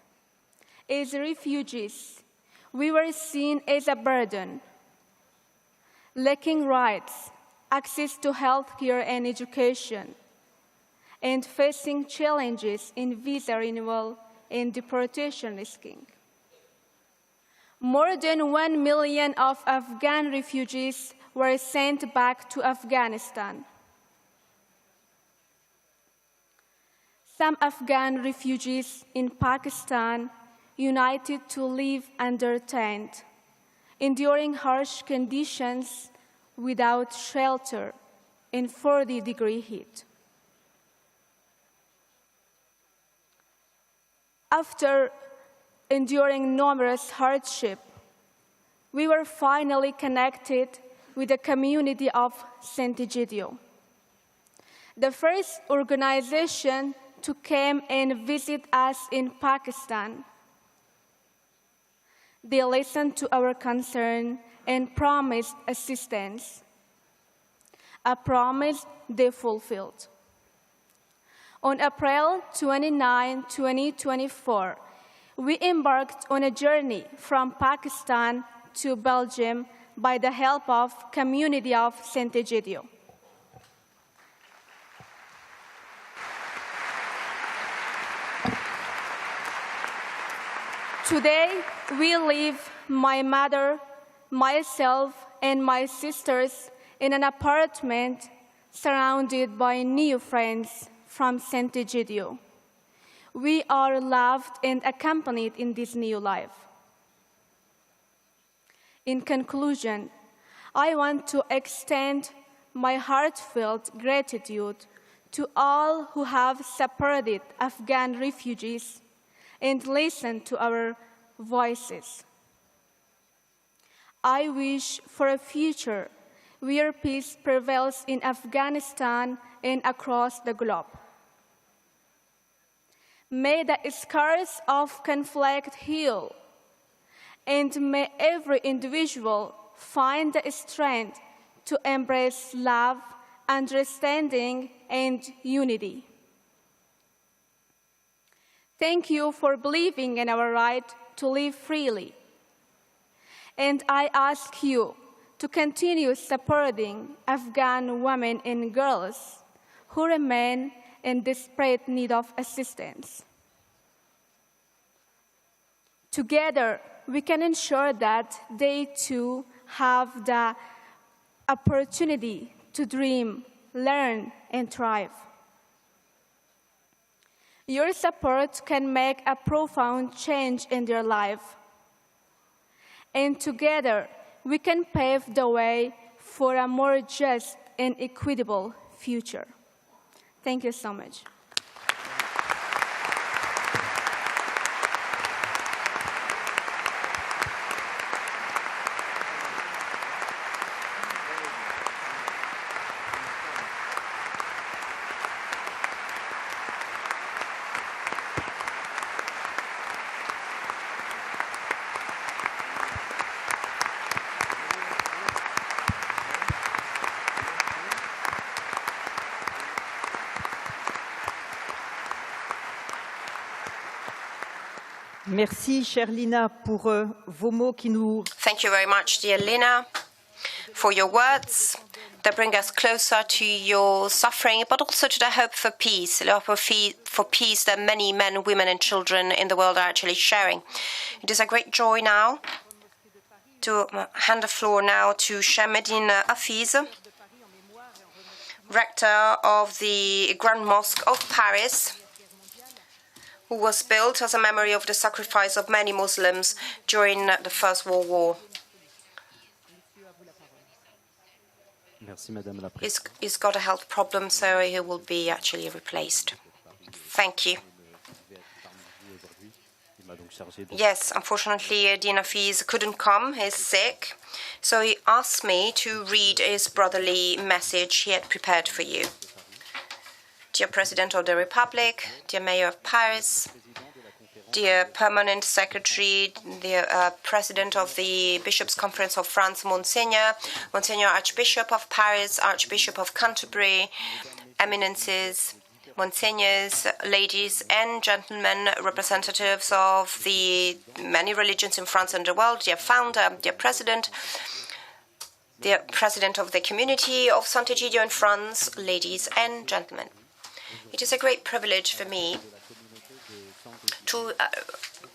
As refugees, we were seen as a burden, lacking rights, access to health care and education, and facing challenges in visa renewal and deportation risking. More than 1 million of Afghan refugees were sent back to Afghanistan. Some Afghan refugees in Pakistan united to live under tent, enduring harsh conditions without shelter in 40-degree heat. After enduring numerous hardships, we were finally connected with the community of Sant'Egidio, the first organization to come and visit us in Pakistan. They listened to our concern and promised assistance, a promise they fulfilled. On April 29, 2024, we embarked on a journey from Pakistan to Belgium by the help of community of Sant'Egidio. Today, we live, my mother, myself, and my sisters in an apartment surrounded by new friends from Sant'Egidio. We are loved and accompanied in this new life. In conclusion, I want to extend my heartfelt gratitude to all who have supported Afghan refugees and listened to our voices. I wish for a future where peace prevails in Afghanistan and across the globe. May the scars of conflict heal, and may every individual find the strength to embrace love, understanding, and unity. Thank you for believing in our right to live freely. And I ask you to continue supporting Afghan women and girls who remain in desperate need of assistance. Together, we can ensure that they too have the opportunity to dream, learn, and thrive. Your support can make a profound change in their life. And together, we can pave the way for a more just and equitable future. Thank you so much. Merci, chère Lina, pour vos mots qui nous... Thank you very much, dear Lina, for your words that bring us closer to your suffering, but also to the hope for peace, the hope for peace that many men, women, and children in the world are actually sharing. It is a great joy now to hand the floor now to Shahmeddin Hafiz, rector of the Grand Mosque of Paris, who was built as a memory of the sacrifice of many Muslims during the First World War. He's got a health problem, so he will be actually replaced. Thank you. Yes, unfortunately, Dean Hafiz couldn't come. He's sick. So he asked me to read his brotherly message he had prepared for you. Dear President of the Republic, dear Mayor of Paris, dear Permanent Secretary, dear President of the Bishops' Conference of France, Monseigneur Archbishop of Paris, Archbishop of Canterbury, Eminences, Monsignors, ladies and gentlemen, representatives of the many religions in France and the world, dear Founder, dear President of the community of Sant'Egidio in France, ladies and gentlemen. It is a great privilege for me to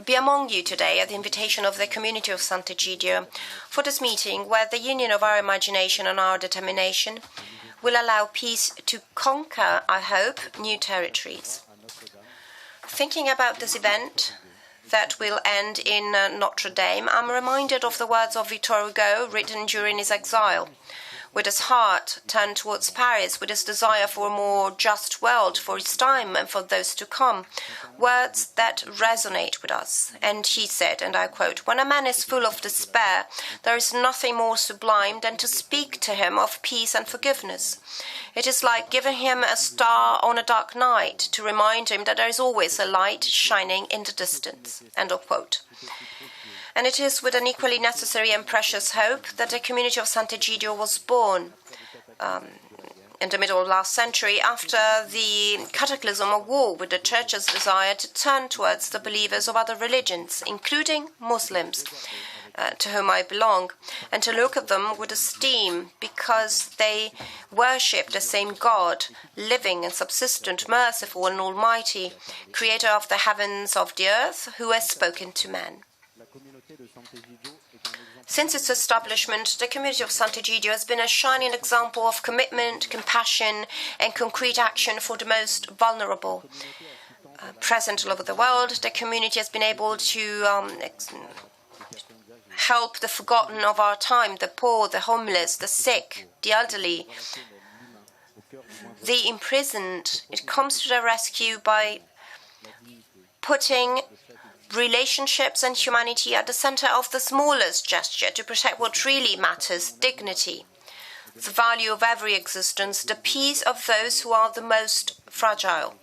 be among you today at the invitation of the community of Sant'Egidio for this meeting where the union of our imagination and our determination will allow peace to conquer, I hope, new territories. Thinking about this event that will end in Notre Dame, I'm reminded of the words of Victor Hugo written during his exile. With his heart turned towards Paris, with his desire for a more just world for his time and for those to come, words that resonate with us. And he said, and I quote, "When a man is full of despair, there is nothing more sublime than to speak to him of peace and forgiveness. It is like giving him a star on a dark night to remind him that there is always a light shining in the distance." End of quote. And it is with an equally necessary and precious hope that the community of Sant'Egidio was born in the middle of last century after the cataclysm of war with the Church's desire to turn towards the believers of other religions, including Muslims, to whom I belong, and to look at them with esteem because they worship the same God, living and subsistent, merciful and almighty, creator of the heavens, of the earth, who has spoken to man. Since its establishment, the community of Sant'Egidio has been a shining example of commitment, compassion, and concrete action for the most vulnerable. Present all over the world, the community has been able to help the forgotten of our time, the poor, the homeless, the sick, the elderly, the imprisoned. It comes to their rescue by putting relationships and humanity at the center of the smallest gesture to protect what really matters, dignity, the value of every existence, the peace of those who are the most fragile.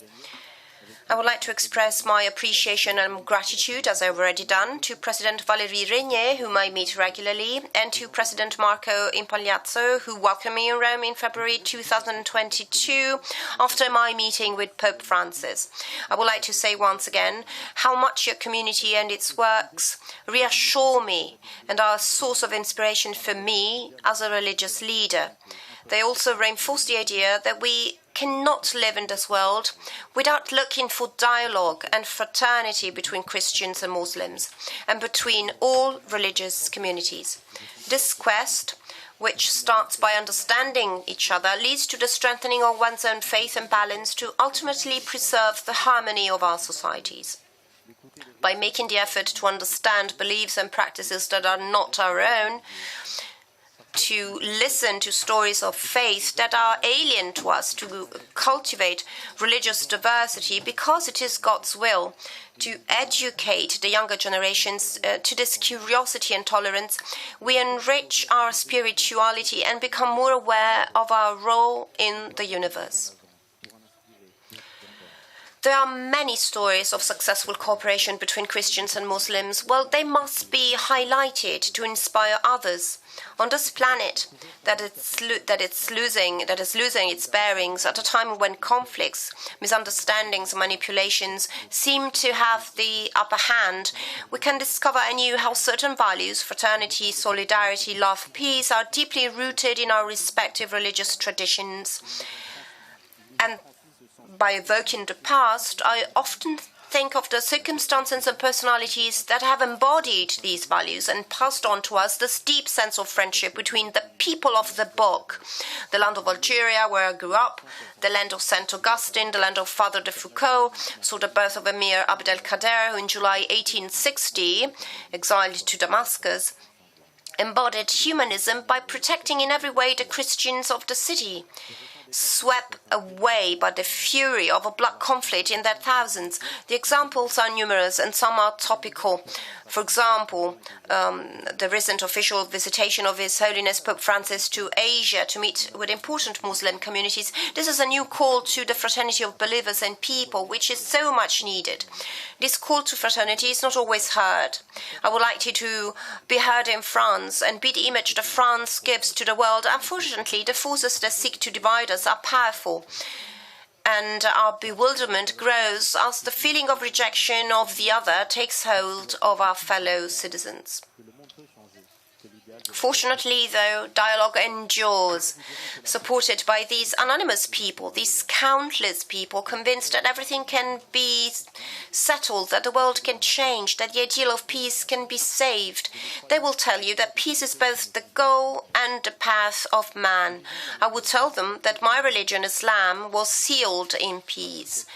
I would like to express my appreciation and gratitude, as I've already done, to President Valérie Régnier, whom I meet regularly, and to President Marco Impagliazzo, who welcomed me in Rome in February 2022 after my meeting with Pope Francis. I would like to say once again how much your community and its works reassure me and are a source of inspiration for me as a religious leader. They also reinforce the idea that we cannot live in this world without looking for dialogue and fraternity between Christians and Muslims and between all religious communities. This quest, which starts by understanding each other, leads to the strengthening of one's own faith and balance to ultimately preserve the harmony of our societies. By making the effort to understand beliefs and practices that are not our own, to listen to stories of faith that are alien to us, to cultivate religious diversity because it is God's will, to educate the younger generations to this curiosity and tolerance, we enrich our spirituality and become more aware of our role in the universe. There are many stories of successful cooperation between Christians and Muslims. Well, they must be highlighted to inspire others. On this planet that is losing its bearings at a time when conflicts, misunderstandings, and manipulations seem to have the upper hand, we can discover anew how certain values, fraternity, solidarity, love, peace, are deeply rooted in our respective religious traditions. And by evoking the past, I often think of the circumstances and personalities that have embodied these values and passed on to us this deep sense of friendship between the people of the book, the land of Algeria, where I grew up, the land of Saint Augustine, the land of Father de Foucault, saw the birth of Emir Abd el-Kader, who in July 1860, exiled to Damascus, embodied humanism by protecting in every way the Christians of the city, swept away by the fury of a blood conflict in their thousands. The examples are numerous and some are topical. For example, the recent official visitation of His Holiness Pope Francis to Asia to meet with important Muslim communities. This is a new call to the fraternity of believers and people, which is so much needed. This call to fraternity is not always heard. I would like it to be heard in France and be the image that France gives to the world. Unfortunately, the forces that seek to divide us are powerful, and our bewilderment grows as the feeling of rejection of the other takes hold of our fellow citizens. Fortunately, though, dialogue endures, supported by these anonymous people, these countless people convinced that everything can be settled, that the world can change, that the ideal of peace can be saved. They will tell you that peace is both the goal and the path of man. I would tell them that my religion, Islam, was sealed in peace.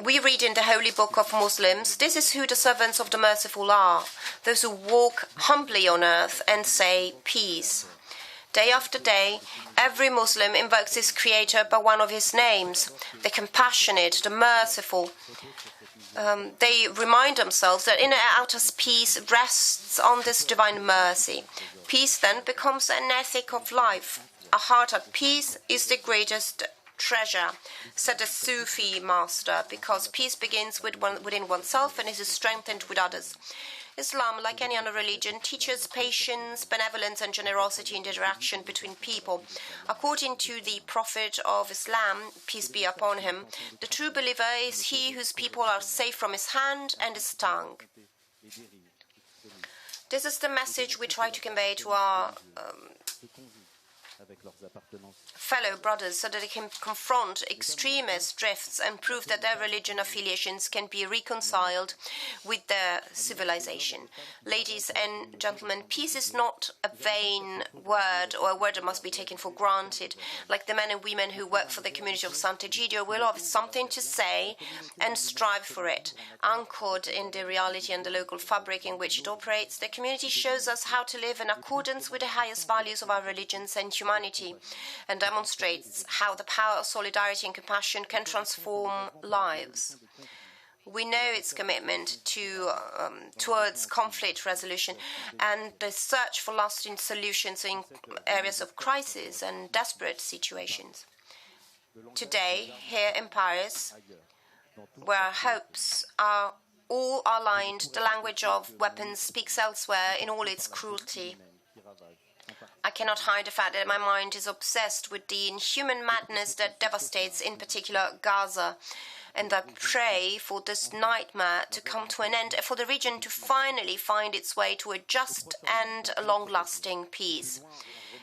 We read in the holy book of Muslims, this is who the servants of the merciful are, those who walk humbly on earth and say peace. Day after day, every Muslim invokes his creator by one of his names, the compassionate, the merciful. They remind themselves that inner and outer peace rests on this divine mercy. Peace then becomes an ethic of life. A heart at peace is the greatest treasure, said a Sufi master, because peace begins within oneself and is strengthened with others. Islam, like any other religion, teaches patience, benevolence, and generosity in the interaction between people. According to the Prophet of Islam, peace be upon him, the true believer is he whose people are safe from his hand and his tongue. This is the message we try to convey to our fellow brothers so that they can confront extremist drifts and prove that their religion affiliations can be reconciled with their civilization. Ladies and gentlemen, peace is not a vain word or a word that must be taken for granted. Like the men and women who work for the community of Sant'Egidio, we'll have something to say and strive for it. Anchored in the reality and the local fabric in which it operates, the community shows us how to live in accordance with the highest values of our religions and humanity, and demonstrates how the power of solidarity and compassion can transform lives. We know its commitment towards conflict resolution and the search for lasting solutions in areas of crisis and desperate situations. Today, here in Paris, where our hopes are all aligned, the language of weapons speaks elsewhere in all its cruelty. I cannot hide the fact that my mind is obsessed with the inhuman madness that devastates, in particular, Gaza. And I pray for this nightmare to come to an end and for the region to finally find its way to a just and long-lasting peace.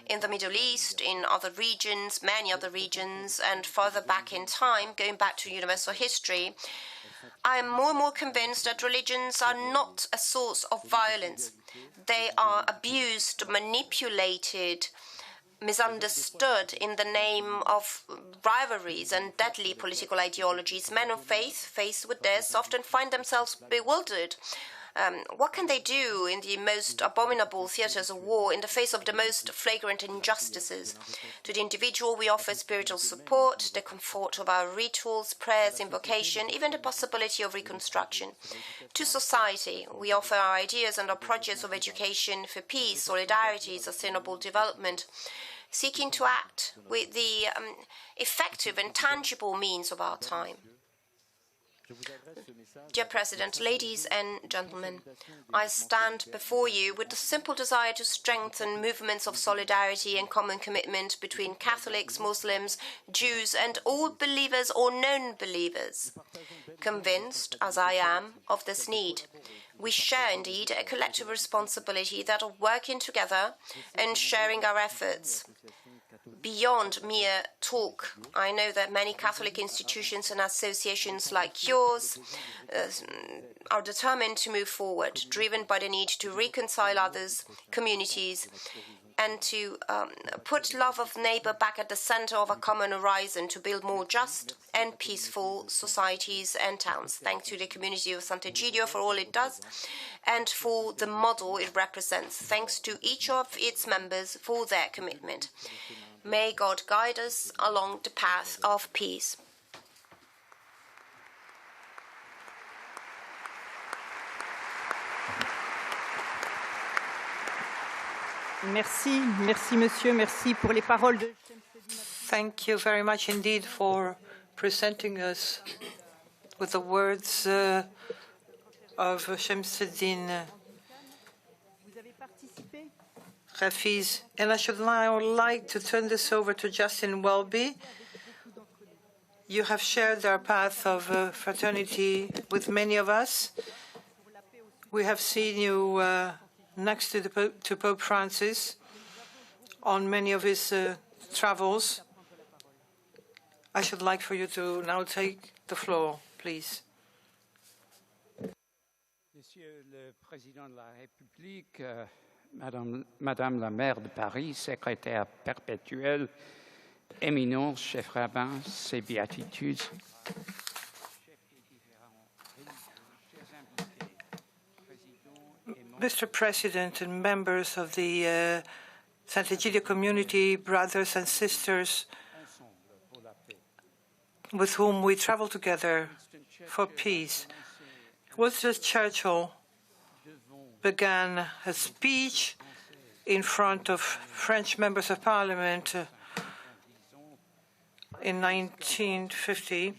In the Middle East, in other regions, many other regions, and further back in time, going back to universal history, I am more and more convinced that religions are not a source of violence. They are abused, manipulated, misunderstood in the name of rivalries and deadly political ideologies. Men of faith, faced with this, often find themselves bewildered. What can they do in the most abominable theatres of war in the face of the most flagrant injustices? To the individual, we offer spiritual support, the comfort of our rituals, prayers, invocation, even the possibility of reconstruction. To society, we offer our ideas and our projects of education for peace, solidarity, sustainable development, seeking to act with the effective and tangible means of our time. Dear President, ladies and gentlemen, I stand before you with the simple desire to strengthen movements of solidarity and common commitment between Catholics, Muslims, Jews, and all believers or non-believers. Convinced, as I am, of this need, we share indeed a collective responsibility that of working together and sharing our efforts. Beyond mere talk, I know that many Catholic institutions and associations like yours are determined to move forward, driven by the need to reconcile others, communities, and to put love of neighbor back at the center of a common horizon to build more just and peaceful societies and towns. Thanks to the community of Sant'Egidio for all it does and for the model it represents. Thanks to each of its members for their commitment. May God guide us along the path of peace. Merci, merci monsieur, merci pour les paroles de... Thank you very much indeed for presenting us with the words of Shamsuddin Hafiz. And I should now like to turn this over to Justin Welby. You have shared our path of fraternity with many of us. We have seen you next to Pope Francis on many of his travels. I should like for you to now take the floor, please. Monsieur le Président de la République, Madame la maire de Paris, secrétaire perpétuel, éminent chef rabbin, ses béatitudes, Mr. President and members of the Sant'Egidio community, brothers and sisters with whom we travel together for peace. Winston Churchill began a speech in front of French members of parliament in 1950.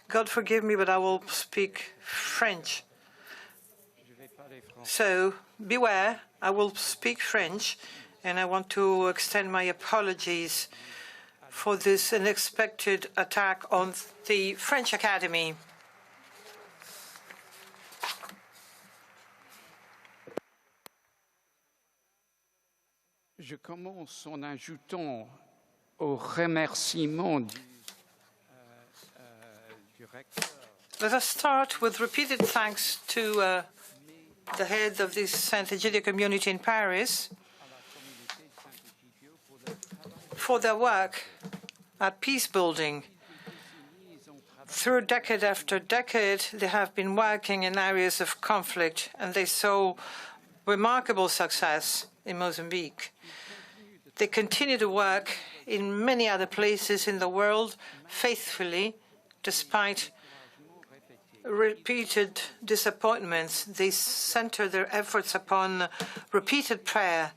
God forgive me, but I will speak French. So beware, I will speak French, and I want to extend my apologies for this unexpected attack on the French Academy. Je commence en ajoutant au remerciement du recteur. Let us start with repeated thanks to the head of this Sant'Egidio community in Paris for their work at peace building. Through decade after decade, they have been working in areas of conflict, and they saw remarkable success in Mozambique. They continue to work in many other places in the world faithfully, despite repeated disappointments. They center their efforts upon repeated prayer,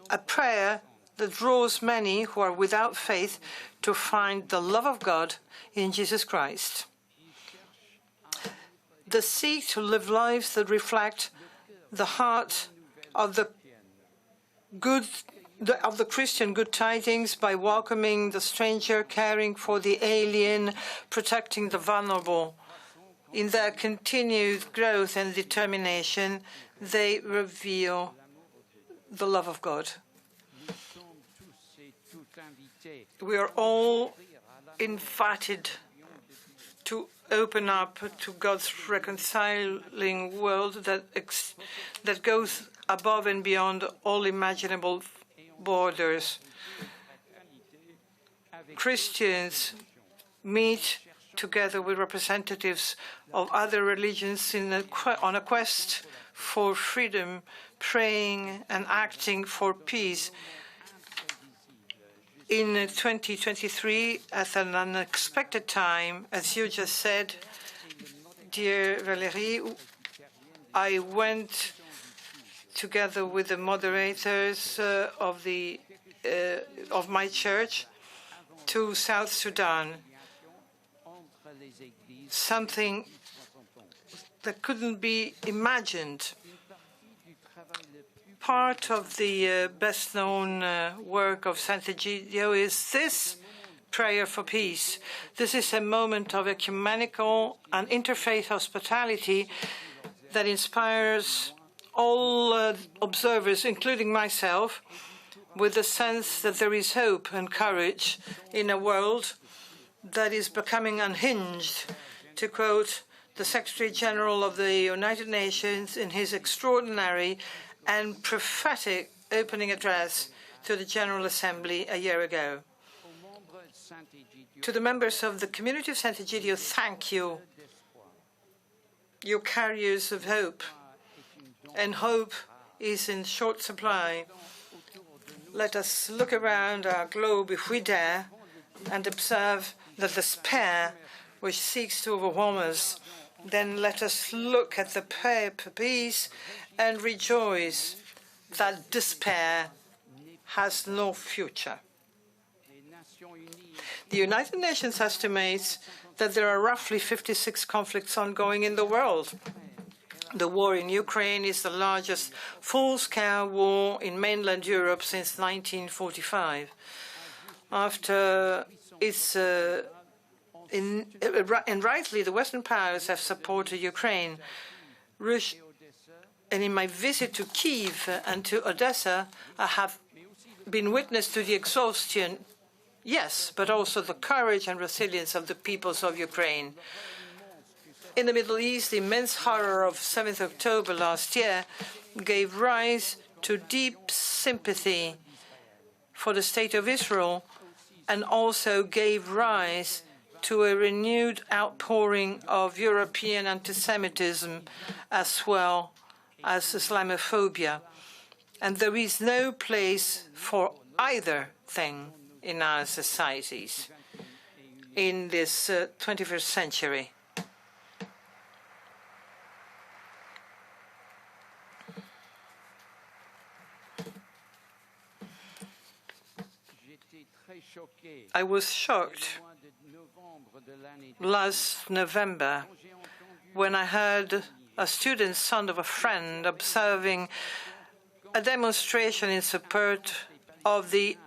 a prayer that draws many who are without faith to find the love of God in Jesus Christ. They seek to live lives that reflect the heart of the Christian good tidings by welcoming the stranger, caring for the alien, protecting the vulnerable. In their continued growth and determination, they reveal the love of God. We are all invited to open up to God's reconciling world that goes above and beyond all imaginable borders. Christians meet together with representatives of other religions on a quest for freedom, praying and acting for peace. In 2023, at an unexpected time, as you just said, dear Valérie, I went together with the moderators of my church to South Sudan, something that couldn't be imagined. Part of the best-known work of Sant'Egidio is this prayer for peace. This is a moment of ecumenical and interfaith hospitality that inspires all observers, including myself, with the sense that there is hope and courage in a world that is becoming unhinged, to quote the Secretary General of the United Nations in his extraordinary and prophetic opening address to the General Assembly a year ago. To the members of the community of Sant'Egidio, thank you. You're carriers of hope, and hope is in short supply. Let us look around our globe, if we dare, and observe the despair which seeks to overwhelm us. Then let us look at the prayer for peace and rejoice that despair has no future. The United Nations estimates that there are roughly 56 conflicts ongoing in the world. The war in Ukraine is the largest full-scale war in mainland Europe since 1945. After its and rightly, the Western powers have supported Ukraine. And in my visit to Kyiv and to Odessa, I have been witness to the exhaustion, yes, but also the courage and resilience of the peoples of Ukraine. In the Middle East, the immense horror of 7th October last year gave rise to deep sympathy for the State of Israel and also gave rise to a renewed outpouring of European anti-Semitism as well as Islamophobia. And there is no place for either thing in our societies in this 21st century. I was shocked last November when I heard a student son of a friend observing a demonstration in support of the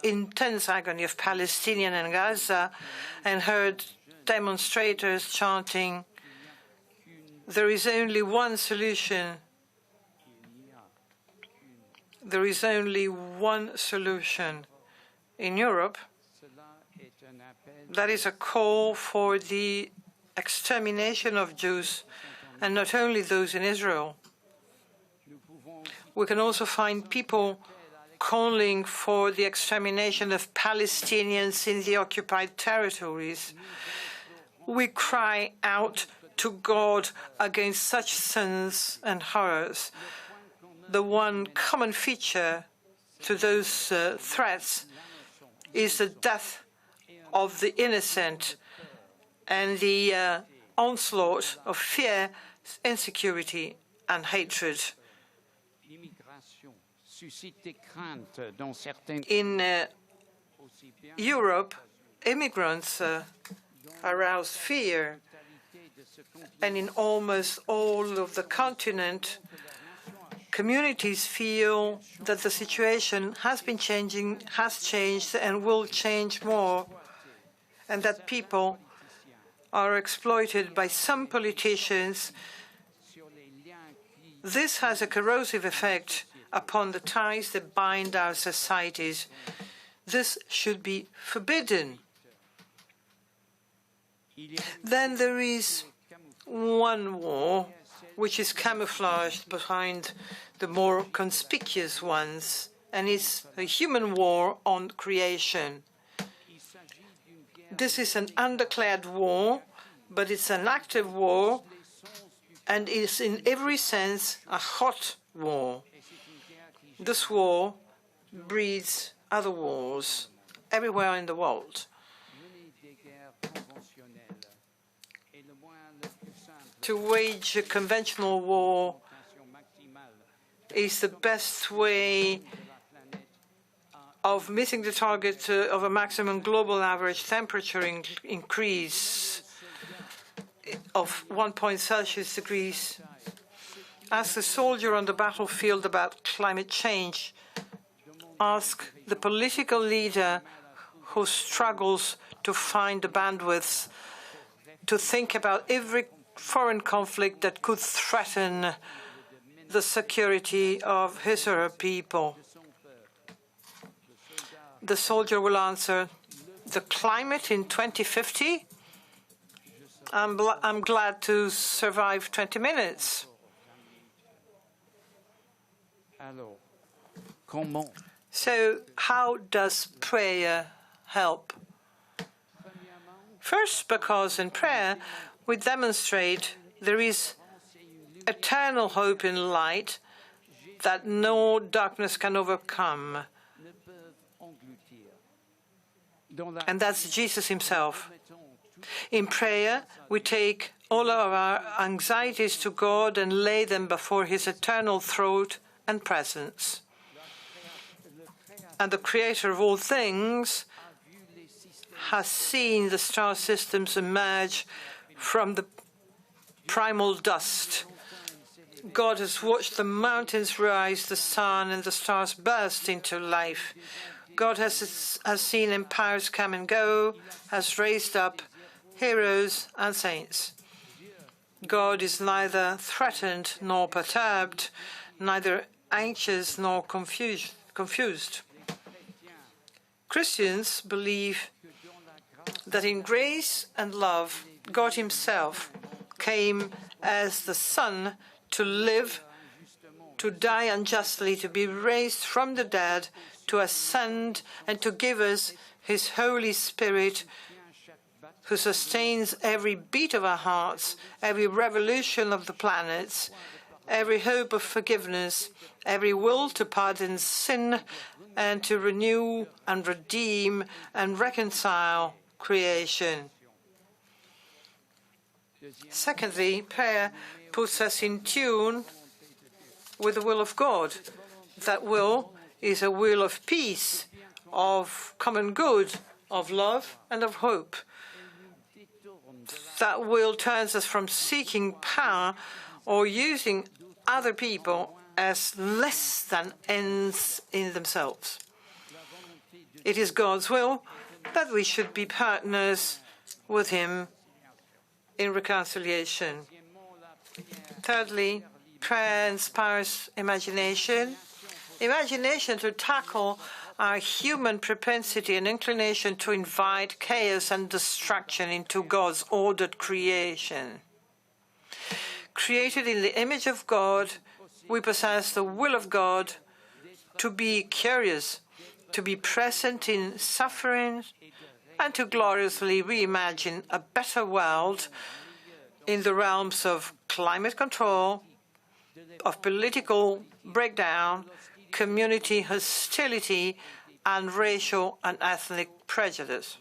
intense agony of Palestinians in Gaza and heard demonstrators chanting, "There is only one solution. There is only one solution." In Europe, that is a call for the extermination of Jews, and not only those in Israel. We can also find people calling for the extermination of Palestinians in the occupied territories. We cry out to God against such sins and horrors. The one common feature to those threats is the death of the innocent and the onslaught of fear, insecurity, and hatred. In Europe, immigrants arouse fear, and in almost all of the continent, communities feel that the situation has changed, and will change more, and that people are exploited by some politicians. This has a corrosive effect upon the ties that bind our societies. This should be forbidden. Then there is one war which is camouflaged behind the more conspicuous ones, and it's a human war on creation. This is an undeclared war, but it's an active war, and is in every sense a hot war. This war breeds other wars everywhere in the world. To wage a conventional war is the best way of missing the target of a maximum global average temperature increase of 1 degrees. Ask the soldier on the battlefield about climate change. Ask the political leader who struggles to find the bandwidth to think about every foreign conflict that could threaten the security of his or her people. The soldier will answer, the climate in 2050? I'm glad to survive 20 minutes. So how does prayer help? First, because in prayer we demonstrate there is eternal hope in light that no darkness can overcome. And that's Jesus himself. In prayer, we take all of our anxieties to God and lay them before his eternal throne and presence. And the creator of all things has seen the star systems emerge from the primal dust. God has watched the mountains rise, the sun and the stars burst into life. God has seen empires come and go, has raised up heroes and saints. God is neither threatened nor perturbed, neither anxious nor confused. Christians believe that in grace and love, God himself came as the Son to live, to die unjustly, to be raised from the dead, to ascend, and to give us his Holy Spirit, who sustains every beat of our hearts, every revolution of the planets, every hope of forgiveness, every will to pardon sin, and to renew and redeem and reconcile creation. Secondly, prayer puts us in tune with the will of God. That will is a will of peace, of common good, of love and of hope. That will turns us from seeking power or using other people as less than ends in themselves. It is God's will that we should be partners with him in reconciliation. Thirdly, prayer inspires imagination. Imagination to tackle our human propensity and inclination to invite chaos and destruction into God's ordered creation. Created in the image of God, we possess the will of God to be curious, to be present in suffering, and to gloriously reimagine a better world in the realms of climate control, of political breakdown, community hostility, and racial and ethnic prejudice.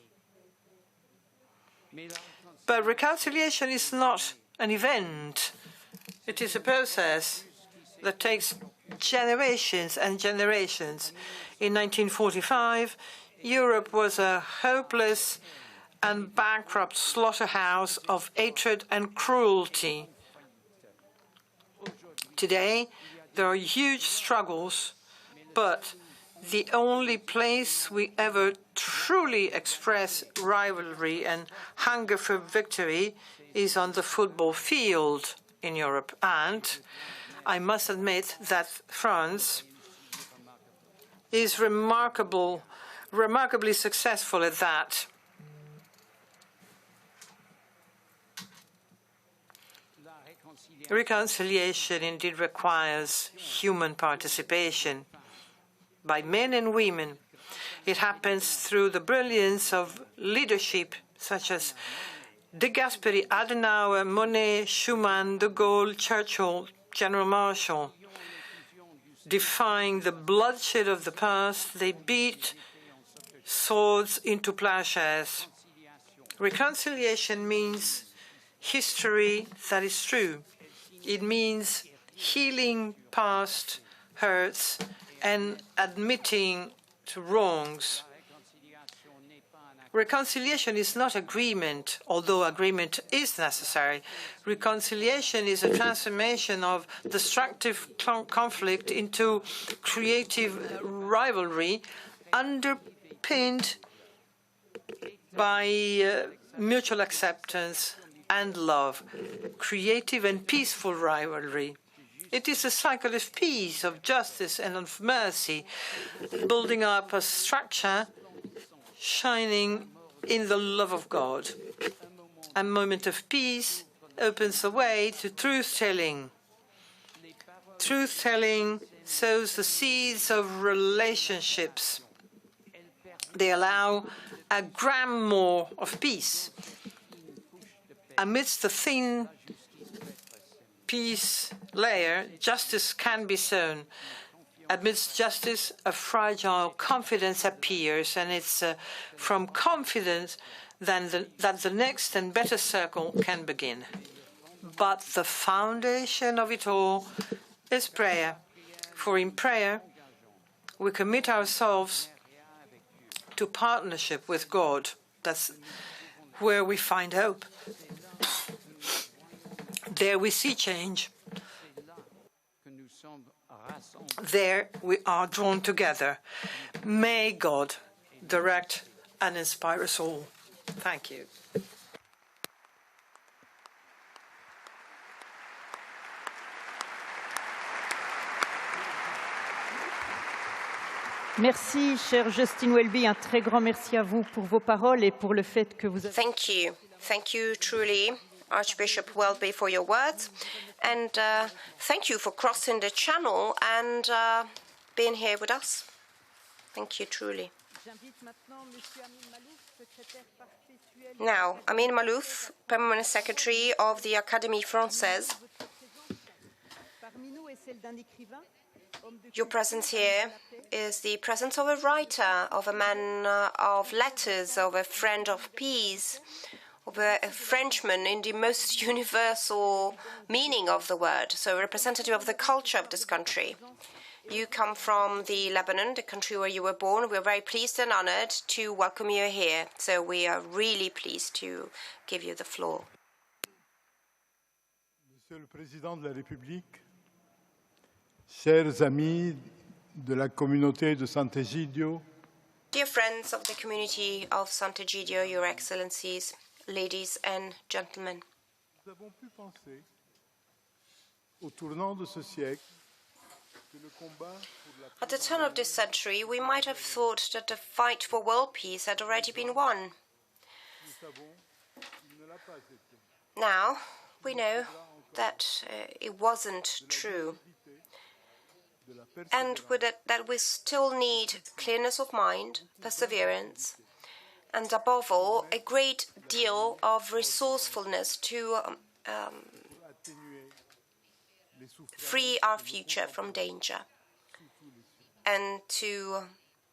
But reconciliation is not an event. It is a process that takes generations and generations. In 1945, Europe was a hopeless and bankrupt slaughterhouse of hatred and cruelty. Today, there are huge struggles, but the only place we ever truly express rivalry and hunger for victory is on the football field in Europe. And I must admit that France is remarkably successful at that. Reconciliation indeed requires human participation by men and women. It happens through the brilliance of leadership such as De Gasperi, Adenauer, Monnet, Schuman, De Gaulle, Churchill, General Marshall. Defying the bloodshed of the past, they beat swords into plowshares. Reconciliation means history that is true. It means healing past hurts and admitting to wrongs. Reconciliation is not agreement, although agreement is necessary. Reconciliation is a transformation of destructive conflict into creative rivalry underpinned by mutual acceptance and love, creative and peaceful rivalry. It is a cycle of peace, of justice, and of mercy, building up a structure shining in the love of God. A moment of peace opens the way to truth-telling. Truth-telling sows the seeds of relationships. They allow a gram more of peace. Amidst the thin peace layer, justice can be sown. Amidst justice, a fragile confidence appears, and it's from confidence that the next and better circle can begin. But the foundation of it all is prayer. For in prayer, we commit ourselves to partnership with God. That's where we find hope. There we see change. There we are drawn together. May God direct and inspire us all. Thank you. Merci, cher Justin Welby. Un très grand merci à vous pour vos paroles et pour le fait que vous avez... Thank you. Thank you truly Archbishop Welby, for your words. And thank you for crossing the channel and being here with us. Thank you, truly. Now, Amin Malouf, Permanent Secretary of the Académie Française. Your presence here is the presence of a writer, of a man of letters, of a friend of peace, of a Frenchman in the most universal meaning of the word, so a representative of the culture of this country. You come from the Lebanon, the country where you were born. We're very pleased and honored to welcome you here. So we are really pleased to give you the floor. Monsieur le Président de la République, chers amis de la communauté de Sant'Egidio, dear friends of the community of Sant'Egidio, Your Excellencies, ladies and gentlemen, nous avons pu penser, au tournant de ce siècle, at the turn of this century, we might have thought that the fight for world peace had already been won. Now, we know that it wasn't true, and with it, that we still need clearness of mind, perseverance, and above all, a great deal of resourcefulness to free our future from danger and to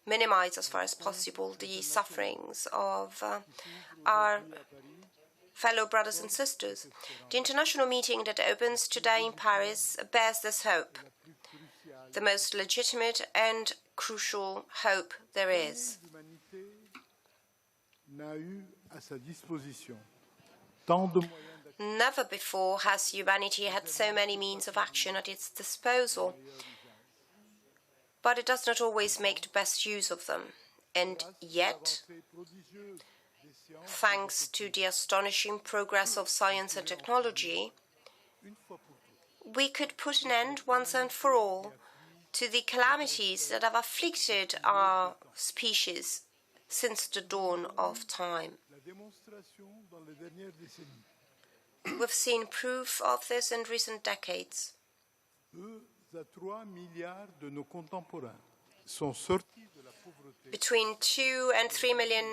minimize as far as possible the sufferings of our fellow brothers and sisters. The international meeting that opens today in Paris bears this hope, the most legitimate and crucial hope there is. Never before has humanity had so many means of action at its disposal, but it does not always make the best use of them. And yet, thanks to the astonishing progress of science and technology, we could put an end once and for all to the calamities that have afflicted our species since the dawn of time. We've seen proof of this in recent decades. Between 2 and 3 million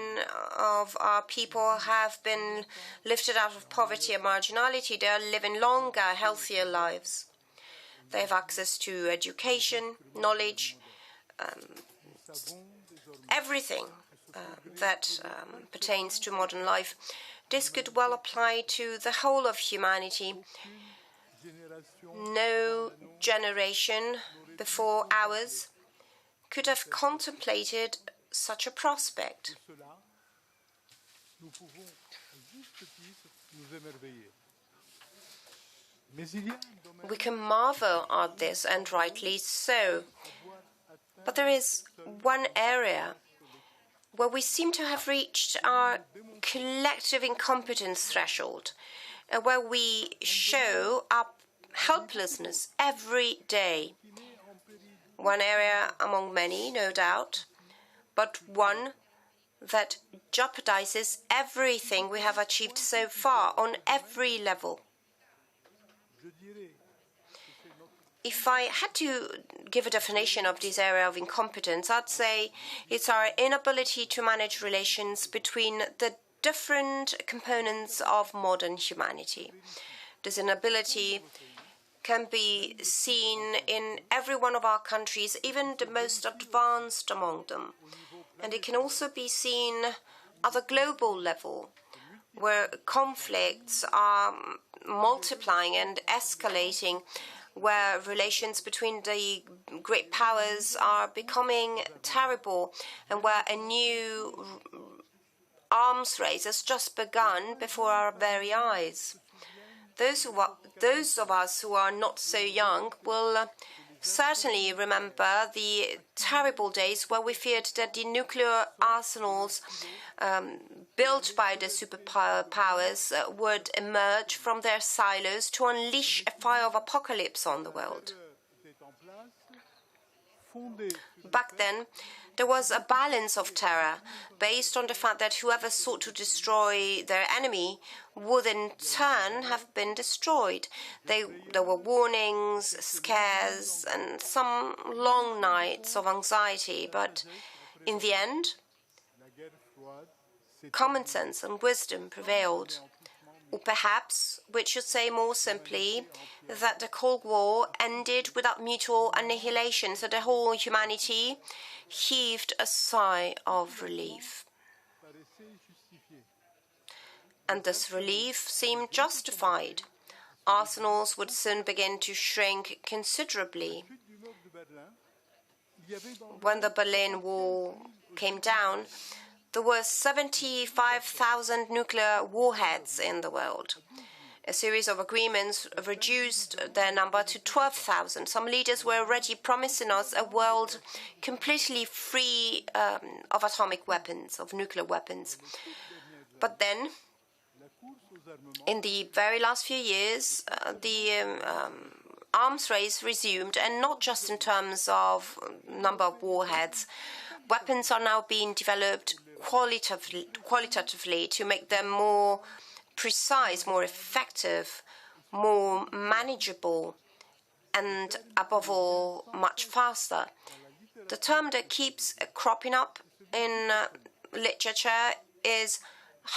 of our people have been lifted out of poverty and marginality. They are living longer, healthier lives. They have access to education, knowledge, everything that pertains to modern life. This could well apply to the whole of humanity. No generation before ours could have contemplated such a prospect. We can marvel at this, and rightly so. But there is one area where we seem to have reached our collective incompetence threshold, and where we show our helplessness every day. One area among many, no doubt, but one that jeopardizes everything we have achieved so far on every level. If I had to give a definition of this area of incompetence, I'd say it's our inability to manage relations between the different components of modern humanity. This inability can be seen in every one of our countries, even the most advanced among them. And it can also be seen at a global level, where conflicts are multiplying and escalating, where relations between the great powers are becoming terrible, and where a new arms race has just begun before our very eyes. Those of us who are not so young will certainly remember the terrible days where we feared that the nuclear arsenals built by the superpowers would emerge from their silos to unleash a fire of apocalypse on the world. Back then, there was a balance of terror based on the fact that whoever sought to destroy their enemy would in turn have been destroyed. There were warnings, scares, and some long nights of anxiety, but in the end, common sense and wisdom prevailed. Or perhaps, we should say more simply, that the Cold War ended without mutual annihilation, so the whole humanity heaved a sigh of relief. And this relief seemed justified. Arsenals would soon begin to shrink considerably. When the Berlin Wall came down, there were 75,000 nuclear warheads in the world. A series of agreements reduced their number to 12,000. Some leaders were already promising us a world completely free of atomic weapons, of nuclear weapons. But then, in the very last few years, the arms race resumed, and not just in terms of number of warheads. Weapons are now being developed qualitatively to make them more precise, more effective, more manageable, and above all, much faster. The term that keeps cropping up in literature is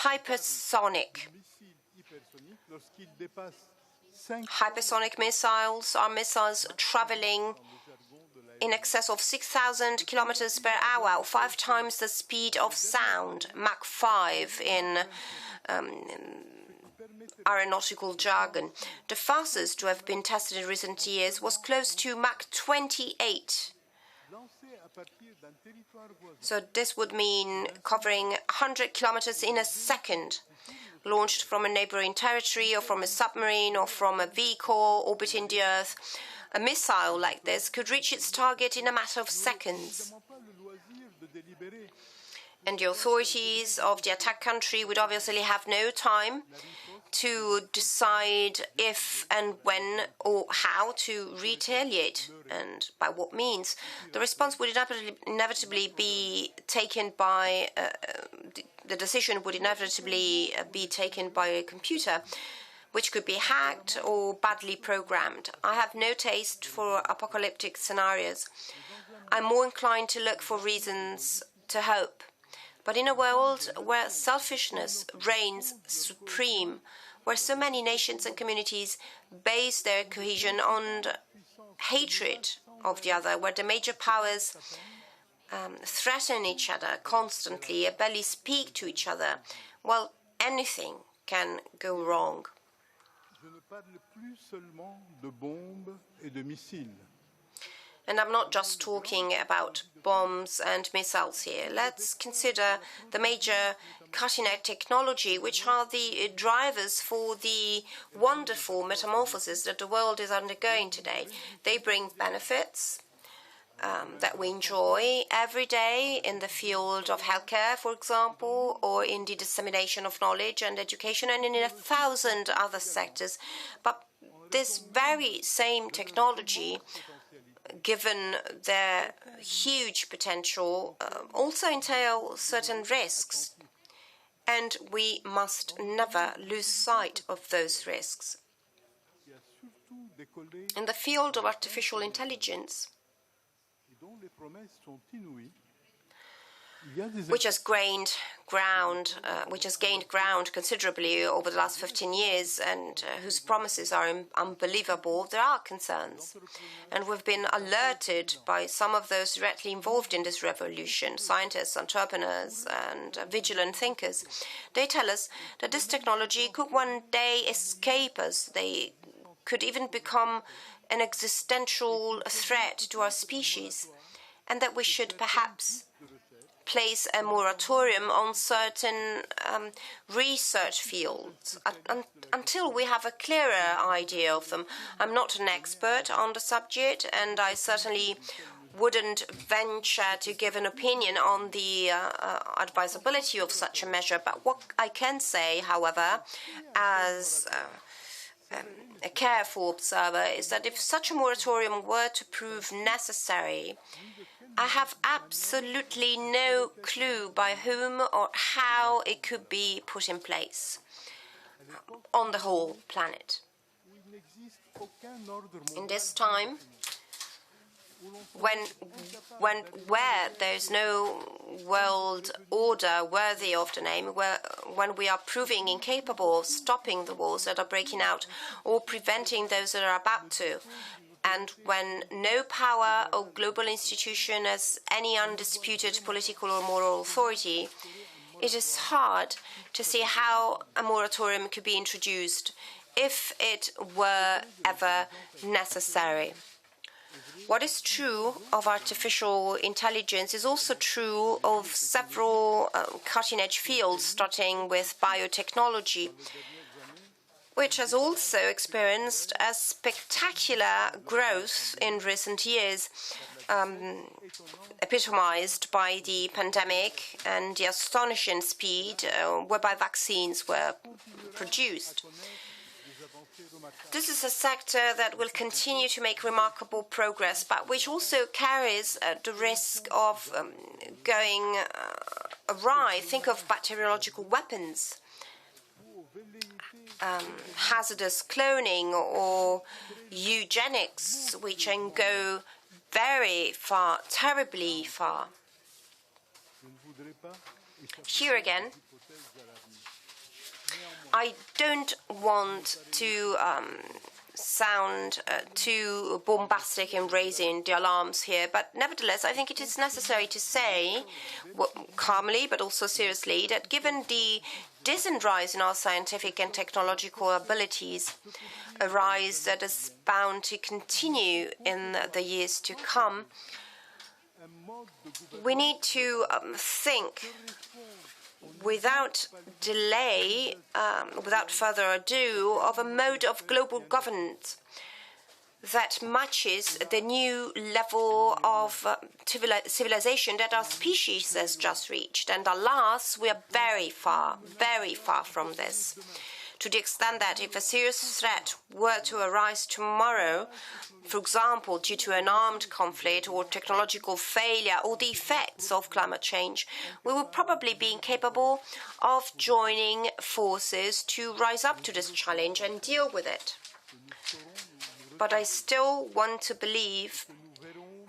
hypersonic. Hypersonic missiles are missiles traveling in excess of 6,000 kilometers per hour, or 5 times the speed of sound, Mach 5 in aeronautical jargon. The fastest to have been tested in recent years was close to Mach 28. So this would mean covering 100 kilometers in a second, launched from a neighboring territory or from a submarine or from a vehicle orbiting the Earth. A missile like this could reach its target in a matter of seconds. And the authorities of the attack country would obviously have no time to decide if and when or how to retaliate and by what means. The response would inevitably be taken by, the decision would inevitably be taken by a computer, which could be hacked or badly programmed. I have no taste for apocalyptic scenarios. I'm more inclined to look for reasons to hope. But in a world where selfishness reigns supreme, where so many nations and communities base their cohesion on hatred of the other, where the major powers threaten each other constantly, barely speak to each other, well, anything can go wrong. And I'm not just talking about bombs and missiles here. Let's consider the major cutting-edge technology, which are the drivers for the wonderful metamorphosis that the world is undergoing today. They bring benefits that we enjoy every day in the field of healthcare, for example, or in the dissemination of knowledge and education, and in 1,000 other sectors. But this very same technology, given their huge potential, also entail certain risks, and we must never lose sight of those risks. In the field of artificial intelligence, which has gained ground considerably over the last 15 years and whose promises are unbelievable, there are concerns. And we've been alerted by some of those directly involved in this revolution, scientists, entrepreneurs, and vigilant thinkers. They tell us that this technology could one day escape us. They could even become an existential threat to our species, and that we should perhaps place a moratorium on certain research fields until we have a clearer idea of them. I'm not an expert on the subject, and I certainly wouldn't venture to give an opinion on the advisability of such a measure. But what I can say, however, as a careful observer, is that if such a moratorium were to prove necessary, I have absolutely no clue by whom or how it could be put in place on the whole planet. In this time, where there's no world order worthy of the name, when we are proving incapable of stopping the wars that are breaking out or preventing those that are about to, and when no power or global institution has any undisputed political or moral authority, it is hard to see how a moratorium could be introduced if it were ever necessary. What is true of artificial intelligence is also true of several cutting-edge fields, starting with biotechnology, which has also experienced a spectacular growth in recent years, epitomized by the pandemic and the astonishing speed whereby vaccines were produced. This is a sector that will continue to make remarkable progress, but which also carries the risk of going awry. Think of bacteriological weapons, hazardous cloning, or eugenics, which can go very far, terribly far. Here again, I don't want to sound too bombastic in raising the alarms here, but nevertheless, I think it is necessary to say, calmly but also seriously, that given the decent rise in our scientific and technological abilities, a rise that is bound to continue in the years to come, we need to think without delay, without further ado, of a mode of global governance that matches the new level of civilization that our species has just reached. And alas, we are very far from this. To the extent that if a serious threat were to arise tomorrow, for example, due to an armed conflict or technological failure or the effects of climate change, we will probably be incapable of joining forces to rise up to this challenge and deal with it. But I still want to believe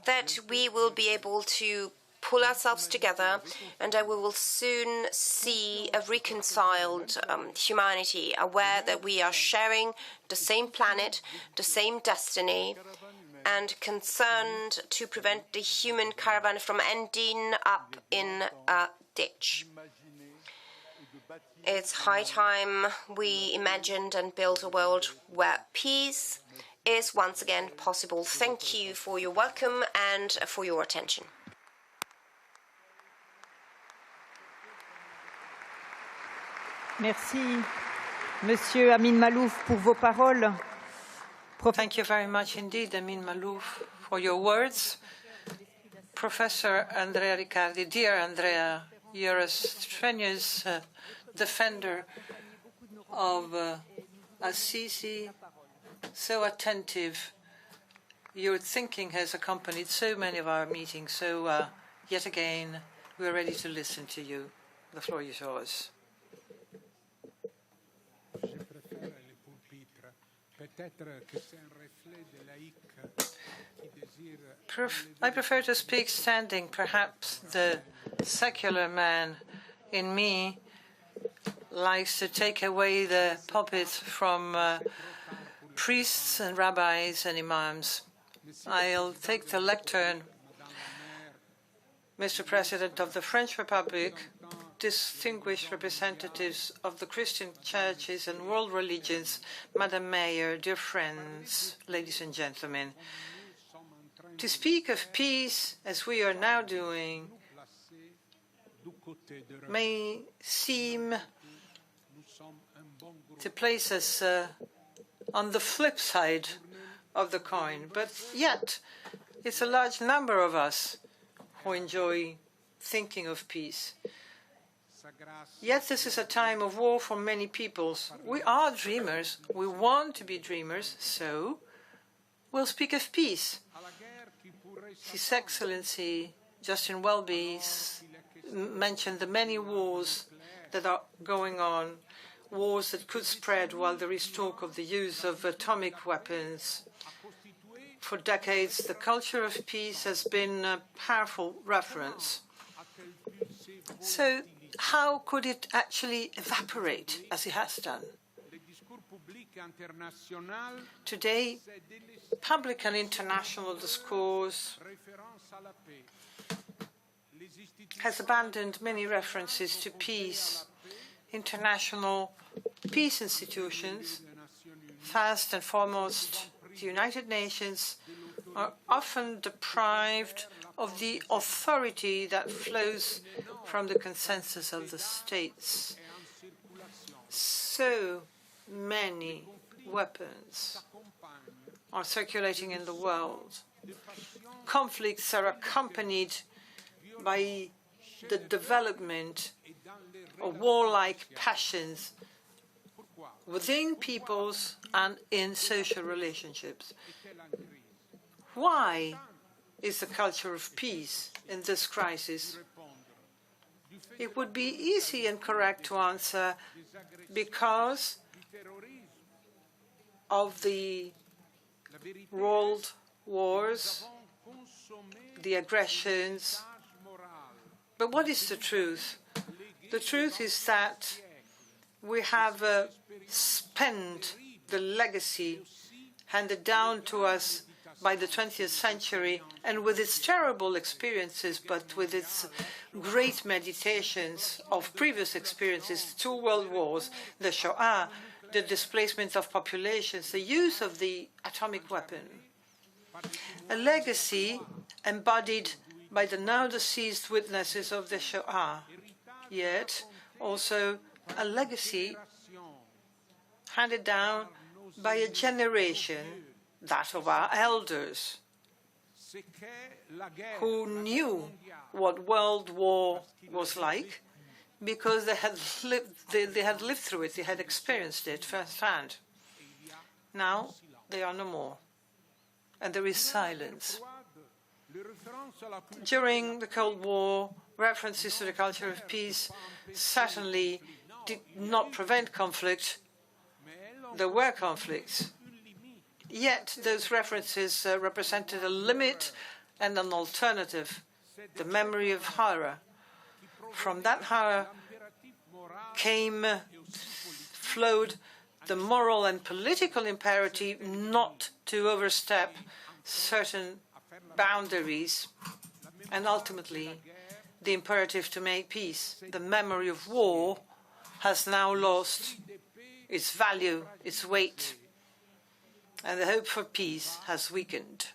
that we will be able to pull ourselves together, and that we will soon see a reconciled humanity, aware that we are sharing the same planet, the same destiny, and concerned to prevent the human caravan from ending up in a ditch. It's high time we imagined and built a world where peace is once again possible. Thank you for your welcome and for your attention. Merci, Monsieur Amin Malouf, pour vos paroles. Thank you very much indeed, Amin Malouf, for your words. Professor Andrea Riccardi, dear Andrea, you're a strenuous defender of Assisi, so attentive. Your thinking has accompanied so many of our meetings, so yet again, we're ready to listen to you. The floor is yours. I prefer to speak standing. Perhaps the secular man in me likes to take away the pulpit from priests and rabbis and imams. I'll take the lectern. Mr. President of the French Republic, distinguished representatives of the Christian churches and world religions, Madam Mayor, dear friends, ladies and gentlemen, to speak of peace, as we are now doing, may seem to place us on the flip side of the coin, but yet it's a large number of us who enjoy thinking of peace. Yet this is a time of war for many peoples. We are dreamers. We want to be dreamers, so we'll speak of peace. His Excellency Justin Welby mentioned the many wars that are going on, wars that could spread while there is talk of the use of atomic weapons. For decades, the culture of peace has been a powerful reference. So how could it actually evaporate as it has done? Today, public and international discourse has abandoned many references to peace. International peace institutions, first and foremost the United Nations, are often deprived of the authority that flows from the consensus of the states. So many weapons are circulating in the world. Conflicts are accompanied by the development of warlike passions within peoples and in social relationships. Why is the culture of peace in this crisis? It would be easy and correct to answer because of the world wars, the aggressions. But what is the truth? The truth is that we have spent the legacy handed down to us by the 20th century, and with its terrible experiences, but with its great meditations of previous experiences, 2 world wars, the Shoah, the displacement of populations, the use of the atomic weapon. A legacy embodied by the now deceased witnesses of the Shoah, yet also a legacy handed down by a generation, that of our elders, who knew what World War was like because they had lived through it, they had experienced it firsthand. Now they are no more, and there is silence. During the Cold War, references to the culture of peace certainly did not prevent conflict. There were conflicts. Yet those references represented a limit and an alternative, the memory of horror. From that horror flowed the moral and political imperative not to overstep certain boundaries, and ultimately the imperative to make peace. The memory of war has now lost its value, its weight, and the hope for peace has weakened.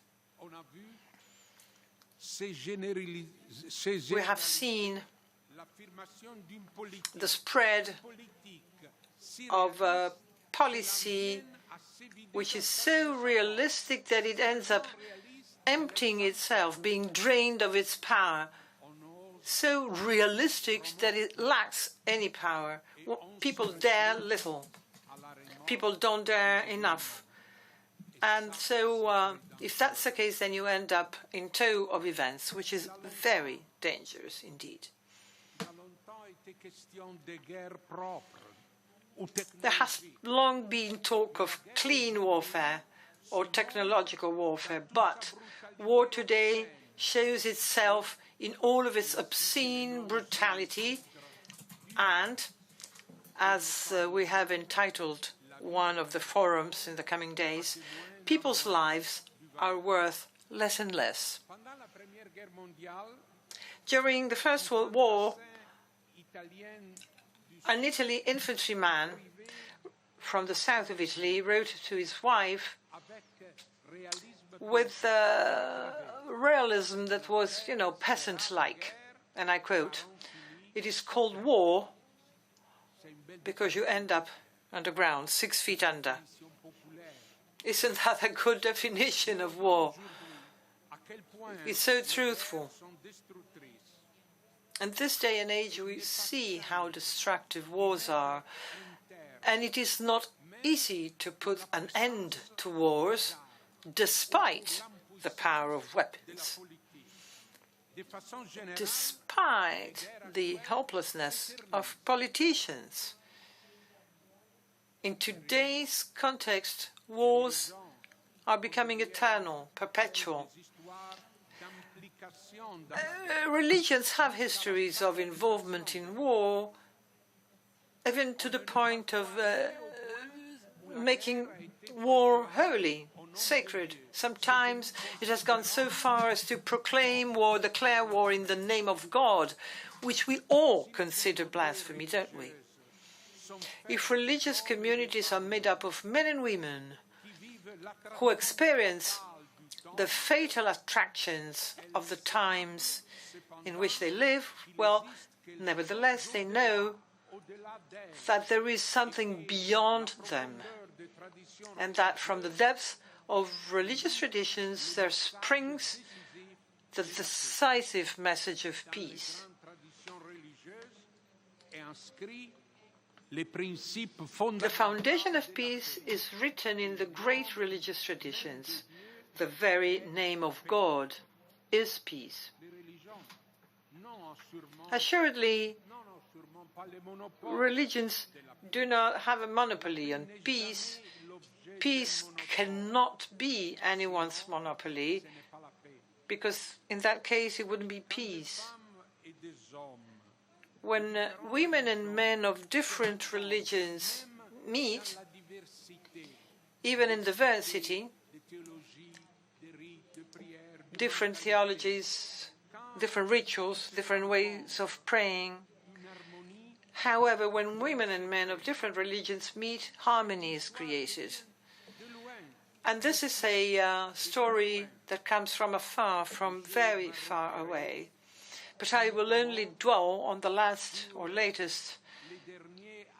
We have seen the spread of a policy which is so realistic that it ends up emptying itself, being drained of its power, so realistic that it lacks any power. People dare little. People don't dare enough. And so if that's the case, then you end up in tow of events, which is very dangerous indeed. There has long been talk of clean warfare or technological warfare, but war today shows itself in all of its obscene brutality, and as we have entitled one of the forums in the coming days, people's lives are worth less and less. During the First World War, an Italy infantryman from the south of Italy wrote to his wife with realism that was, peasant-like. And I quote, "It is called war because you end up underground, 6 feet under." Isn't that a good definition of war? It's so truthful. In this day and age, we see how destructive wars are, and it is not easy to put an end to wars, despite the power of weapons. Despite the helplessness of politicians, in today's context, wars are becoming eternal, perpetual. Religions have histories of involvement in war, even to the point of making war holy, sacred. Sometimes it has gone so far as to proclaim war, declare war in the name of God, which we all consider blasphemy, don't we? If religious communities are made up of men and women who experience the fatal attractions of the times in which they live, well, nevertheless, they know that there is something beyond them, and that from the depths of religious traditions there springs the decisive message of peace. The foundation of peace is written in the great religious traditions. The very name of God is peace. Assuredly, religions do not have a monopoly on peace. Peace cannot be anyone's monopoly, because in that case it wouldn't be peace. When women and men of different religions meet, even in diversity, different theologies, different rituals, different ways of praying. However, when women and men of different religions meet, harmony is created. And this is a story that comes from afar, from very far away. But I will only dwell on the last or latest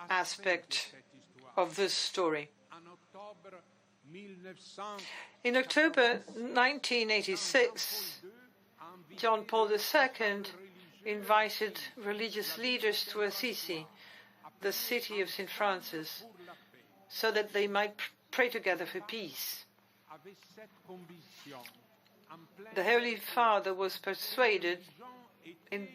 aspect of this story. In October 1986, John Paul II invited religious leaders to Assisi, the city of St. Francis, so that they might pray together for peace. The Holy Father was persuaded, in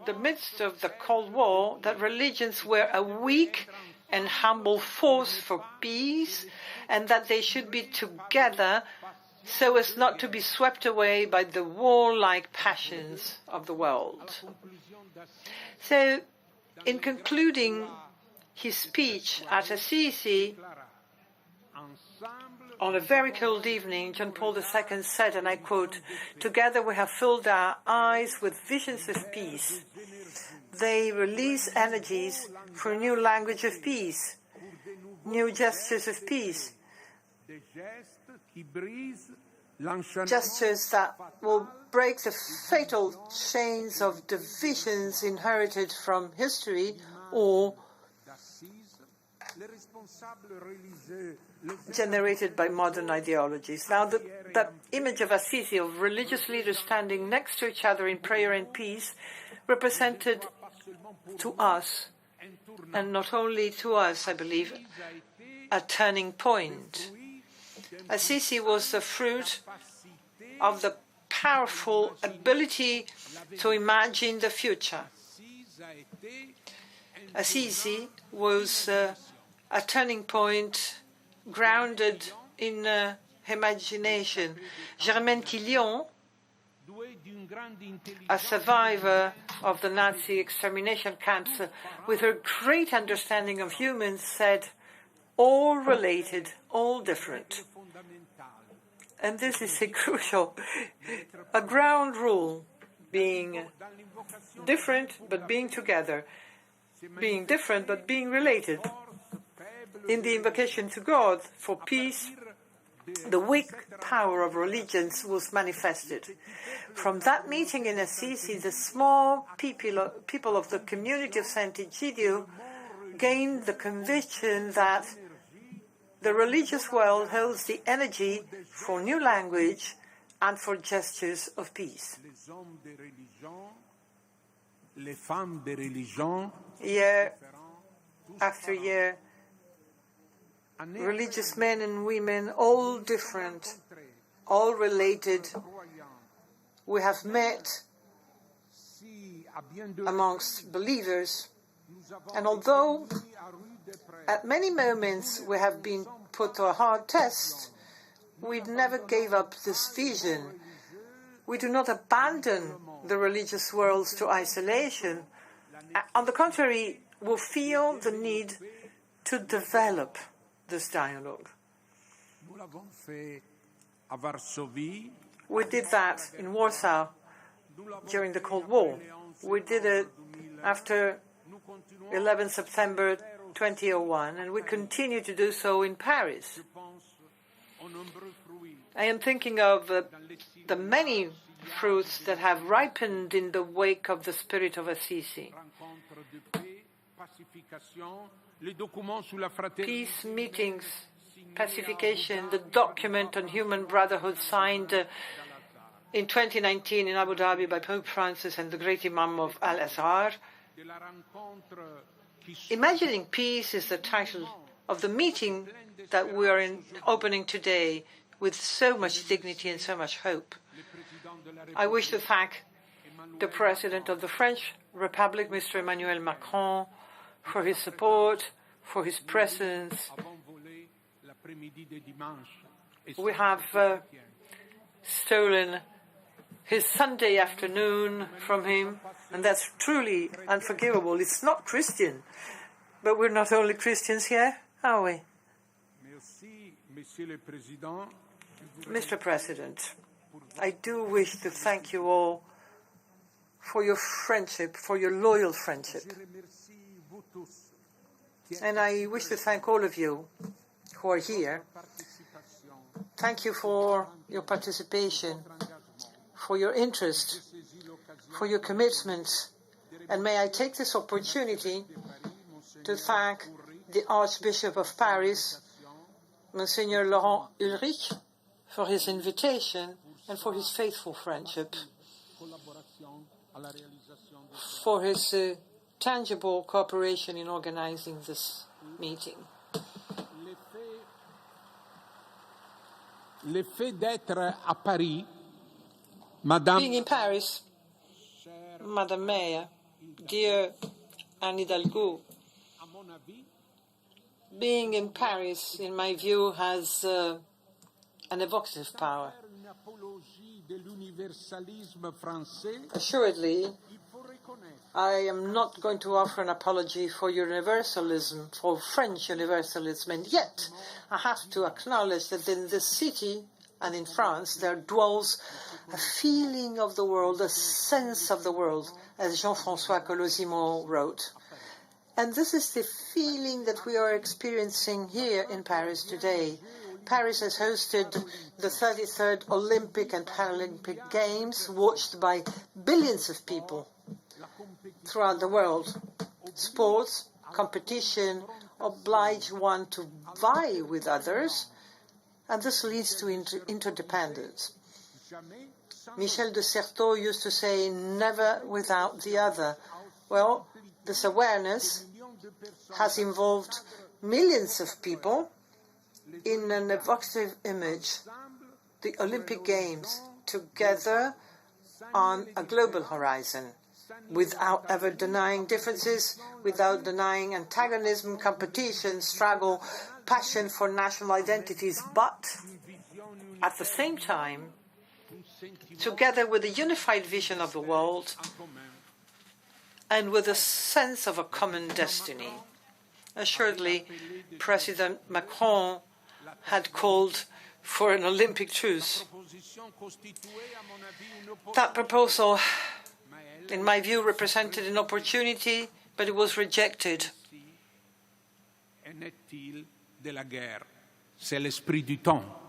the midst of the Cold War, that religions were a weak and humble force for peace, and that they should be together so as not to be swept away by the warlike passions of the world. So, in concluding his speech at Assisi, on a very cold evening, John Paul II said, and I quote, "Together we have filled our eyes with visions of peace. They release energies for a new language of peace, new gestures of peace, gestures that will break the fatal chains of divisions inherited from history or generated by modern ideologies." Now, that image of Assisi, of religious leaders standing next to each other in prayer and peace, represented to us, and not only to us, I believe, a turning point. Assisi was the fruit of the powerful ability to imagine the future. Assisi was a turning point grounded in imagination. Germaine Tillion, a survivor of the Nazi extermination camps, with her great understanding of humans, said, "All related, all different." And this is a crucial, a ground rule, being different but being together, being different but being related. In the invocation to God for peace, the weak power of religions was manifested. From that meeting in Assisi, the small people of the community of Sant'Egidio gained the conviction that the religious world holds the energy for new language and for gestures of peace. Year after year, religious men and women, all different, all related. We have met amongst believers, and although at many moments we have been put to a hard test, we never gave up this vision. We do not abandon the religious worlds to isolation. On the contrary, we feel the need to develop this dialogue. We did that in Warsaw during the Cold War. We did it after 11 September 2001, and we continue to do so in Paris. I am thinking of the many fruits that have ripened in the wake of the spirit of Assisi. Peace meetings, pacification, the document on human brotherhood signed in 2019 in Abu Dhabi by Pope Francis and the great Imam of Al-Azhar. Imagining Peace is the title of the meeting that we are opening today with so much dignity and so much hope. I wish to thank the President of the French Republic, Mr. Emmanuel Macron, for his support, for his presence. We have stolen his Sunday afternoon from him, and that's truly unforgivable. It's not Christian, but we're not only Christians here, are we? Mr. President, I do wish to thank you all for your friendship, for your loyal friendship. And I wish to thank all of you who are here. Thank you for your participation, for your interest, for your commitment. And may I take this opportunity to thank the Archbishop of Paris, Monsignor Laurent Ulrich, for his invitation and for his faithful friendship, for his tangible cooperation in organizing this meeting. Being in Paris, Madame Mayor, dear Anne Hidalgo, being in Paris, in my view, has an evocative power. Assuredly, I am not going to offer an apology for universalism, for French universalism, and yet I have to acknowledge that in this city and in France there dwells a feeling of the world, a sense of the world, as Jean-François Colosimo wrote. And this is the feeling that we are experiencing here in Paris today. Paris has hosted the 33rd Olympic and Paralympic Games, watched by billions of people throughout the world. Sports, competition, oblige one to vie with others, and this leads to interdependence. Michel de Certeau used to say, never without the other. Well, this awareness has involved millions of people in an evocative image, the Olympic Games, together on a global horizon, without ever denying differences, without denying antagonism, competition, struggle, passion for national identities, but at the same time, together with a unified vision of the world and with a sense of a common destiny. Assuredly, President Macron had called for an Olympic truce. That proposal, in my view, represented an opportunity, but it was rejected.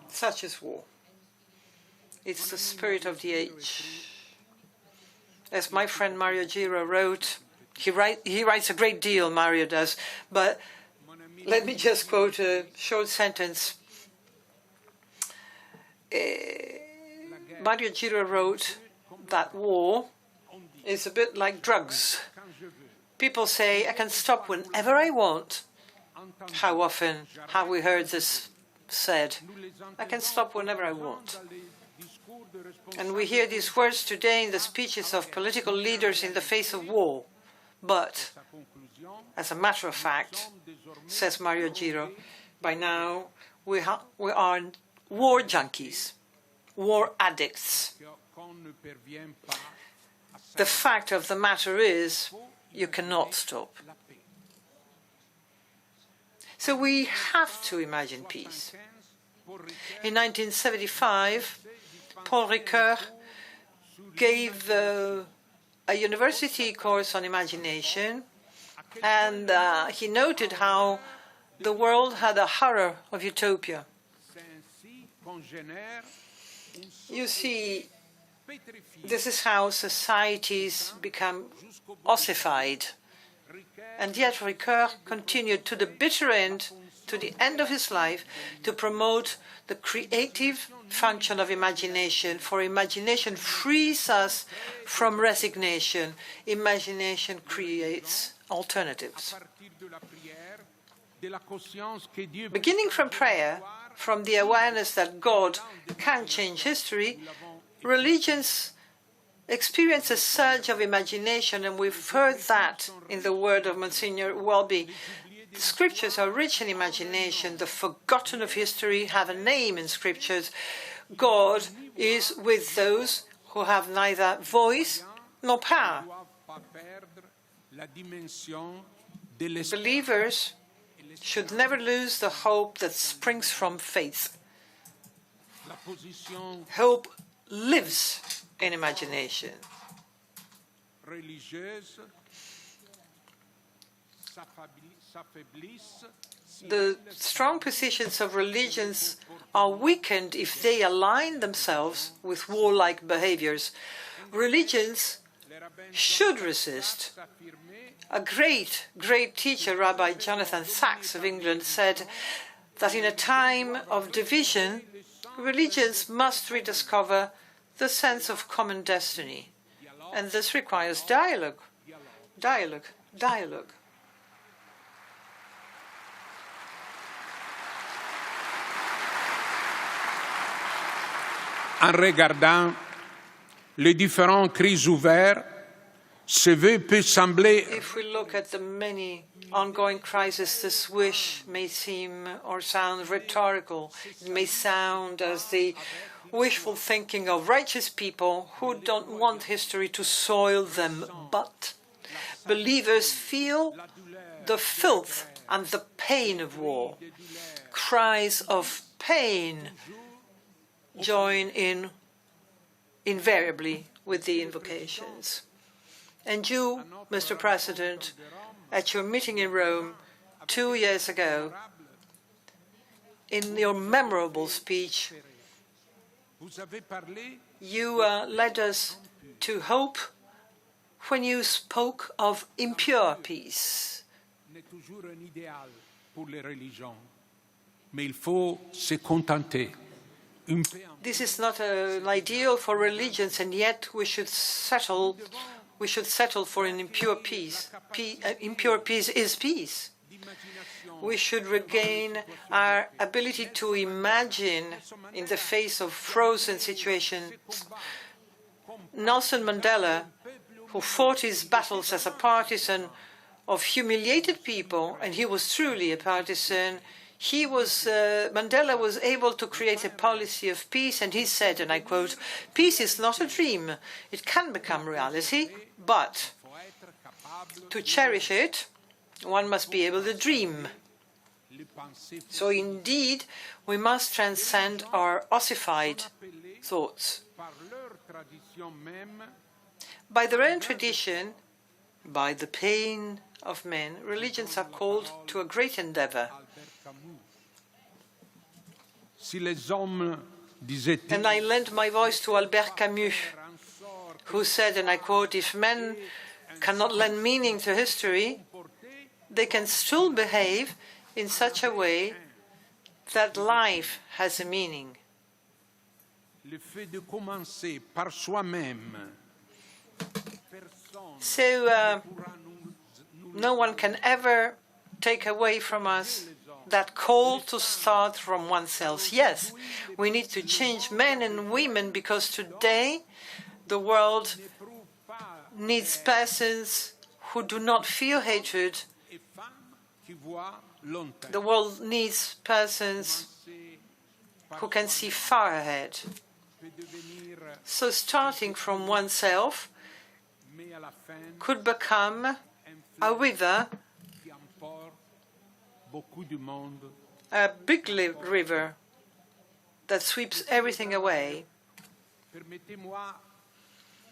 Such is war. It's the spirit of the age. As my friend Mario Giro wrote, he writes a great deal, Mario does, but let me just quote a short sentence. Mario Giro wrote that war is a bit like drugs. People say, I can stop whenever I want. How often have we heard this said, I can stop whenever I want. And we hear these words today in the speeches of political leaders in the face of war. But, as a matter of fact, says Mario Giro, by now we are war junkies, war addicts. The fact of the matter is, you cannot stop. So we have to imagine peace. In 1975, Paul Ricoeur gave a university course on imagination, and he noted how the world had a horror of utopia. You see, this is how societies become ossified. And yet Ricoeur continued to the bitter end, to the end of his life, to promote the creative function of imagination, for imagination frees us from resignation. Imagination creates alternatives. Beginning from prayer, from the awareness that God can change history, religions experience a surge of imagination, and we've heard that in the word of Monsignor Welby. The scriptures are rich in imagination. The forgotten of history have a name in scriptures. God is with those who have neither voice nor power. Believers should never lose the hope that springs from faith. Hope lives in imagination. The strong positions of religions are weakened if they align themselves with warlike behaviors. Religions should resist. A great teacher, Rabbi Jonathan Sacks of England, said that in a time of division, religions must rediscover the sense of common destiny. And this requires dialogue. En regardant les différentes crises ouvertes, ce vœu peut sembler. If we look at the many ongoing crises, this wish may seem or sound rhetorical. It may sound as the wishful thinking of righteous people who don't want history to soil them. But believers feel the filth and the pain of war. Cries of pain join in invariably with the invocations. And you, Mr. President, at your meeting in Rome 2 years ago, in your memorable speech, you led us to hope when you spoke of impure peace. This is not an ideal for religions, and yet we should settle for an impure peace. Impure peace is peace. We should regain our ability to imagine in the face of frozen situations. Nelson Mandela, who fought his battles as a partisan of humiliated people, and he was truly a partisan, Mandela was able to create a policy of peace, and he said, and I quote, "Peace is not a dream. It can become reality, but to cherish it, one must be able to dream." So indeed, we must transcend our ossified thoughts. By their own tradition, by the pain of men, religions are called to a great endeavor. And I lend my voice to Albert Camus, who said, and I quote, "If men cannot lend meaning to history, they can still behave in such a way that life has a meaning." So no one can ever take away from us that call to start from oneself. Yes, we need to change men and women because today the world needs persons who do not feel hatred. The world needs persons who can see far ahead. So starting from oneself could become a river, a big river that sweeps everything away.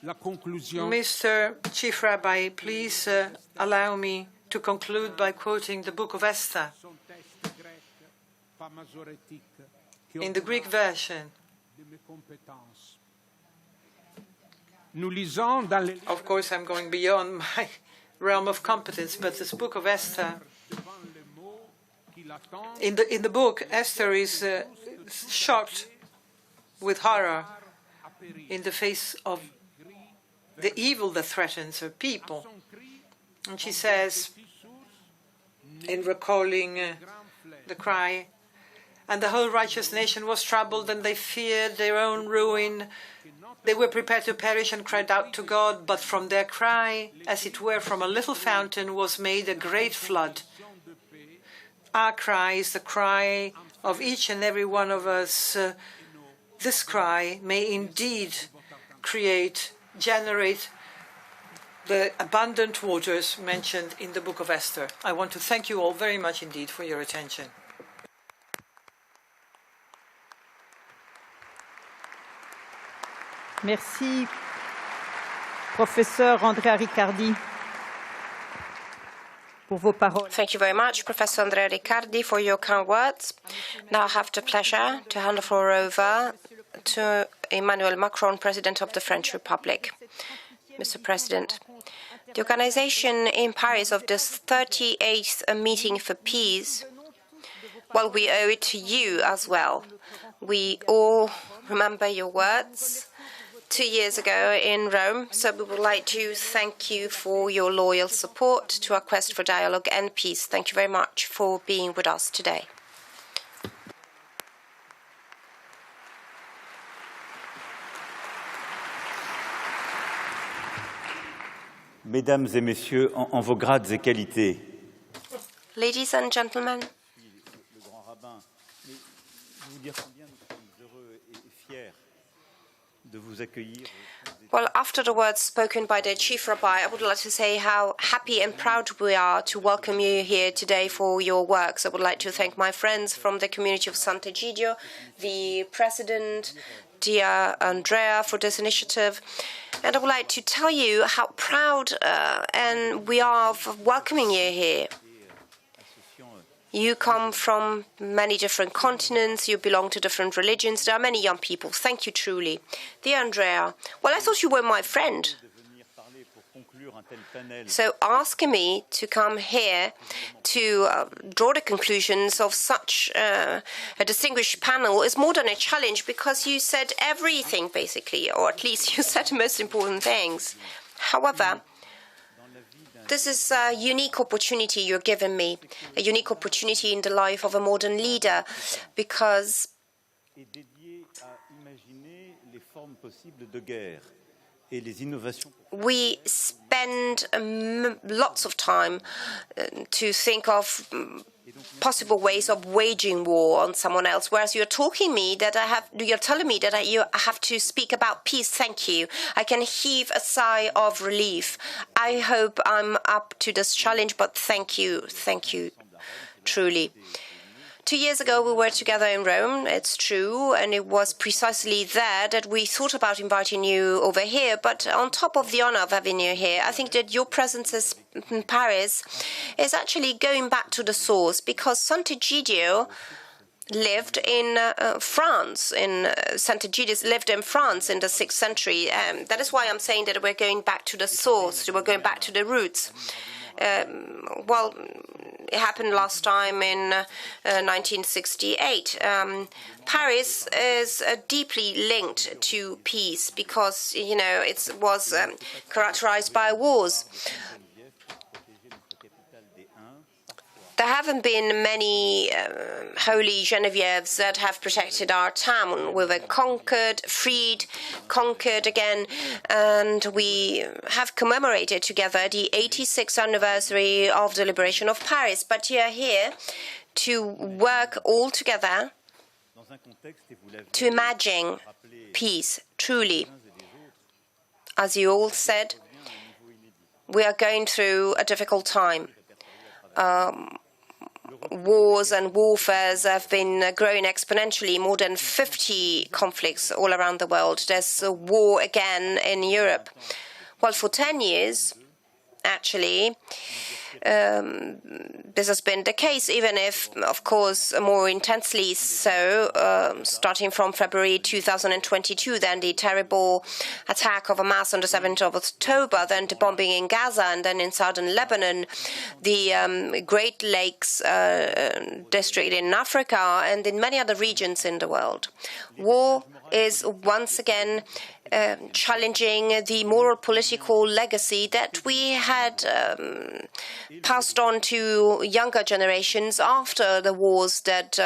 Mr. Chief Rabbi, please allow me to conclude by quoting the book of Esther in the Greek version. Of course, I'm going beyond my realm of competence, but this book of Esther, in the book, Esther is shocked with horror in the face of the evil that threatens her people. And she says, in recalling the cry, "And the whole righteous nation was troubled, and they feared their own ruin. They were prepared to perish and cried out to God, but from their cry, as it were from a little fountain, was made a great flood." Our cry is the cry of each and every one of us. This cry may indeed generate the abundant waters mentioned in the book of Esther. I want to thank you all very much indeed for your attention. Merci, Professeur Andrea Riccardi, pour vos paroles. Thank you very much, Professor Andrea Riccardi, for your kind words. Now I have the pleasure to hand the floor over to Emmanuel Macron, President of the French Republic. Mr. President, the organization in Paris of this 38th meeting for peace, well, we owe it to you as well. We all remember your words 2 years ago in Rome, so we would like to thank you for your loyal support to our quest for dialogue and peace. Thank you very much for being with us today. Mesdames et messieurs, en vos grades et qualités. Ladies and gentlemen, Le grand rabbin, mais vous dire combien nous sommes heureux et fiers de vous accueillir. well, after the words spoken by the Chief Rabbi, I would like to say how happy and proud we are to welcome you here today for your works. I would like to thank my friends from the community of Sant'Egidio, the President, dear Andrea, for this initiative. And I would like to tell you how proud and we are of welcoming you here. You come from many different continents, you belong to different religions, there are many young people. Thank you truly. Dear Andrea, well, I thought you were my friend. So asking me to come here to draw the conclusions of such a distinguished panel is more than a challenge, because you said everything, basically, or at least you said the most important things. However, this is a unique opportunity you're giving me, a unique opportunity in the life of a modern leader, because we spend lots of time to think of possible ways of waging war on someone else, whereas you're telling me that you have to speak about peace. Thank you. I can heave a sigh of relief. I hope I'm up to this challenge, but thank you, truly. 2 years ago, we were together in Rome, it's true, and it was precisely there that we thought about inviting you over here. But on top of the honor of having you here, I think that your presence in Paris is actually going back to the source, because Sant'Egidio lived in France. Sant'Egidio lived in France in the 6th century. That is why I'm saying that we're going back to the source, we're going back to the roots. Well, it happened last time in 1968. Paris is deeply linked to peace because, it was characterized by wars. there haven't been many holy Genevieves that have protected our town. We were conquered, freed, conquered again, and we have commemorated together the 86th anniversary of the liberation of Paris. But you are here to work all together to imagine peace, truly. As you all said, we are going through a difficult time. Wars and warfares have been growing exponentially, more than 50 conflicts all around the world. There's a war again in Europe. Well, for 10 years, actually, this has been the case, even if, of course, more intensely so, starting from February 2022, then the terrible attack of Hamas on the 7th of October, then the bombing in Gaza, and then in southern Lebanon, the Great Lakes district in Africa, and in many other regions in the world. War is once again challenging the moral political legacy that we had passed on to younger generations after the wars that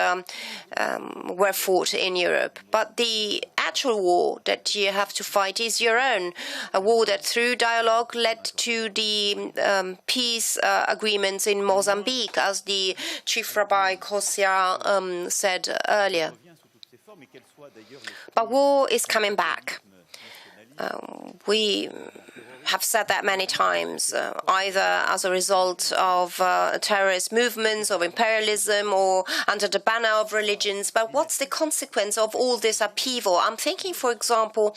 were fought in Europe. But the actual war that you have to fight is your own, a war that through dialogue led to the peace agreements in Mozambique, as the Chief Rabbi Kosia said earlier. But war is coming back. We have said that many times, either as a result of terrorist movements, of imperialism, or under the banner of religions. But what's the consequence of all this upheaval? I'm thinking, for example,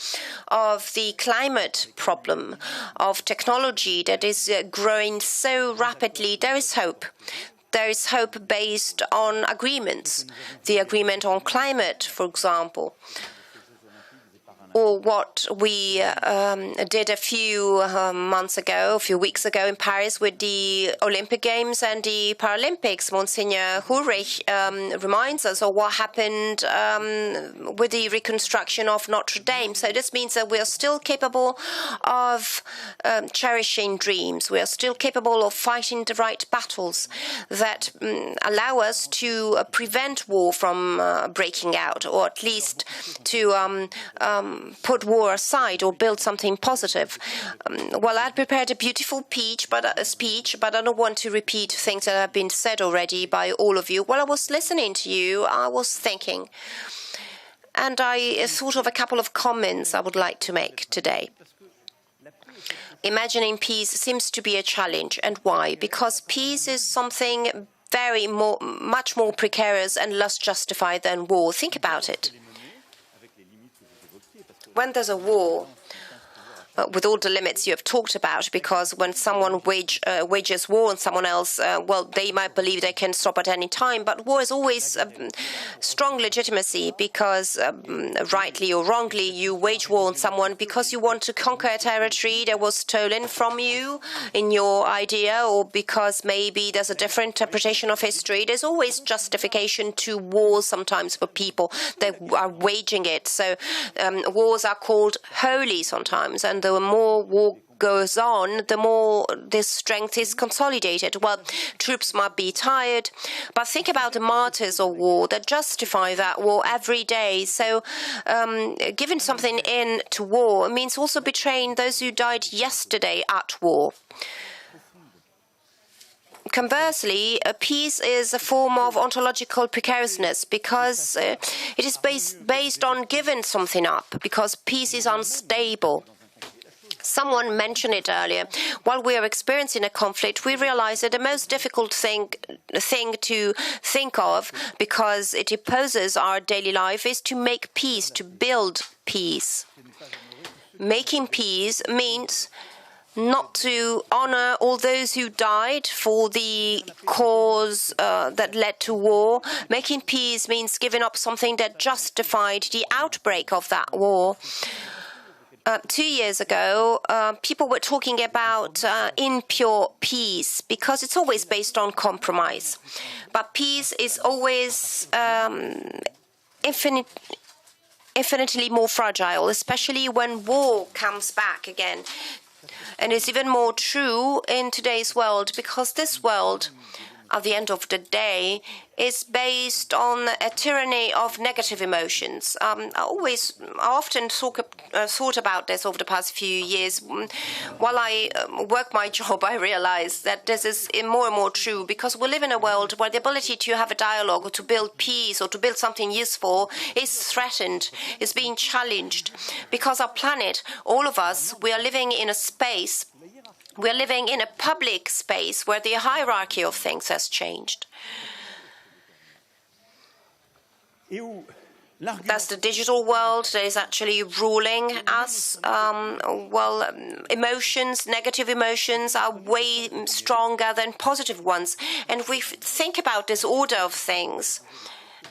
of the climate problem, of technology that is growing so rapidly. There is hope. There is hope based on agreements. The agreement on climate, for example, or what we did a few weeks ago in Paris with the Olympic Games and the Paralympics. Monsignor Ulrich reminds us of what happened with the reconstruction of Notre Dame. So this means that we are still capable of cherishing dreams. We are still capable of fighting the right battles that allow us to prevent war from breaking out, or at least to put war aside or build something positive. Well, I prepared a beautiful speech, but I don't want to repeat things that have been said already by all of you. While I was listening to you, I was thinking, and I thought of a couple of comments I would like to make today. Imagining peace seems to be a challenge. And why? Because peace is something much more precarious and less justified than war. Think about it. When there's a war, with all the limits you have talked about, because when someone wages war on someone else, they might believe they can stop at any time, but war is always strong legitimacy, because rightly or wrongly you wage war on someone because you want to conquer a territory that was stolen from you in your idea, or because maybe there's a different interpretation of history. There's always justification to war sometimes for people that are waging it. So wars are called holy sometimes, and the more war goes on, the more this strength is consolidated. Well, troops might be tired, but think about the martyrs of war that justify that war every day. So giving something in to war means also betraying those who died yesterday at war. Conversely, peace is a form of ontological precariousness, because it is based on giving something up, because peace is unstable. Someone mentioned it earlier. While we are experiencing a conflict, we realize that the most difficult thing to think of, because it opposes our daily life, is to make peace, to build peace. Making peace means not to honor all those who died for the cause that led to war. Making peace means giving up something that justified the outbreak of that war. 2 years ago, people were talking about impure peace, because it's always based on compromise. But peace is always infinitely more fragile, especially when war comes back again. And it's even more true in today's world, because this world at the end of the day, is based on a tyranny of negative emotions. I often thought about this over the past few years. While I work my job, I realize that this is more and more true, because we live in a world where the ability to have a dialogue or to build peace or to build something useful is threatened, is being challenged, because our planet, all of us, we are living in a space, we're living in a public space where the hierarchy of things has changed. That's the digital world that is actually ruling us. Emotions, negative emotions are way stronger than positive ones. And we think about this order of things.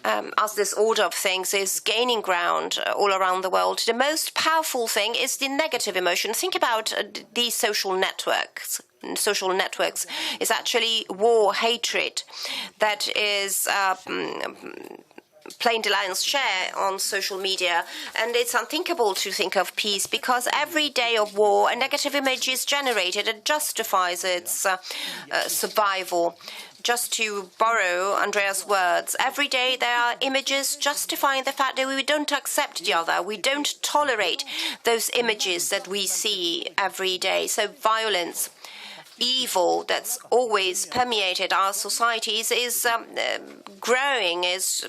As this order of things is gaining ground all around the world, the most powerful thing is the negative emotion. Think about these social networks. Social networks is actually war, hatred that is plain the lion's share on social media, and it's unthinkable to think of peace, because every day of war a negative image is generated and justifies its survival. Just to borrow Andrea's words, every day there are images justifying the fact that we don't accept the other. We don't tolerate those images that we see every day. So violence, evil that's always permeated our societies is growing, is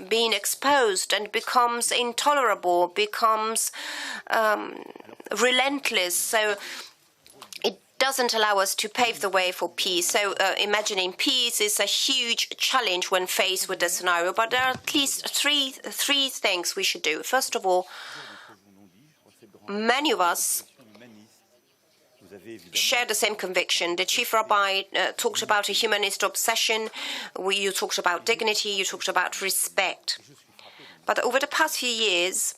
being exposed, and becomes intolerable, becomes relentless. So doesn't allow us to pave the way for peace. So imagining peace is a huge challenge when faced with this scenario. But there are at least three things we should do. First of all, many of us share the same conviction. The chief rabbi talked about a humanist obsession. You talked about dignity. You talked about respect. But over the past few years,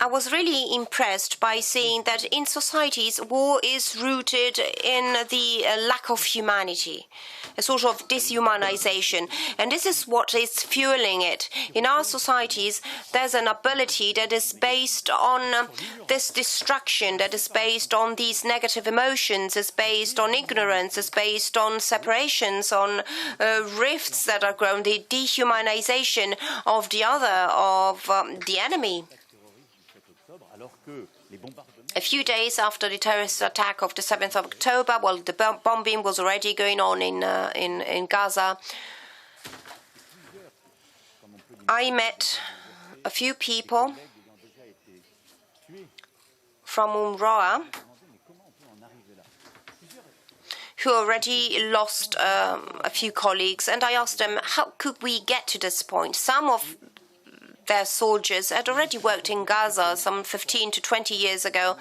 I was really impressed by seeing that in societies, war is rooted in the lack of humanity, a sort of dehumanization. And this is what is fueling it. In our societies, there's an ability that is based on this destruction, that is based on these negative emotions, is based on ignorance, is based on separations, on rifts that are grown, the dehumanization of the other, of the enemy. A few days after the terrorist attack of the 7th of October, well, the bombing was already going on in Gaza. I met a few people from UNRWA who already lost a few colleagues, and I asked them, how could we get to this point? Some of their soldiers had already worked in Gaza some 15 to 20 years ago,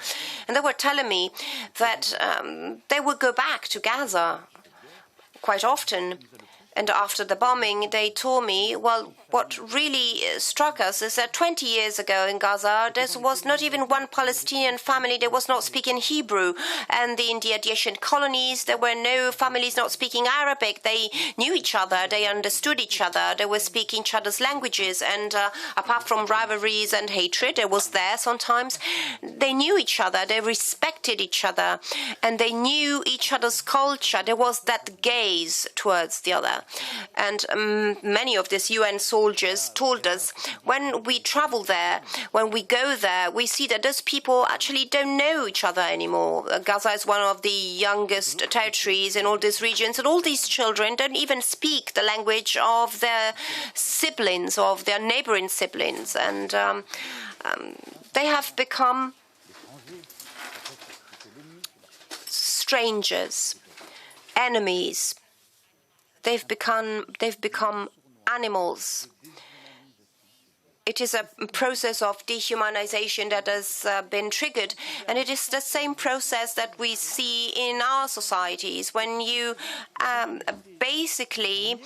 and they were telling me that they would go back to Gaza quite often. And after the bombing, they told me, well, what really struck us is that 20 years ago in Gaza, there was not even one Palestinian family that was not speaking Hebrew. And in the adjacent colonies, there were no families not speaking Arabic. They knew each other. They understood each other. They were speaking each other's languages. And apart from rivalries and hatred, it was there sometimes, they knew each other. They respected each other. And they knew each other's culture. There was that gaze towards the other. And many of these UN soldiers told us, when we travel there, when we go there, we see that those people actually don't know each other anymore. Gaza is one of the youngest territories in all these regions, and all these children don't even speak the language of their siblings, of their neighboring siblings. And they have become strangers, enemies. They've become animals. It is a process of dehumanization that has been triggered, and it is the same process that we see in our societies when you basically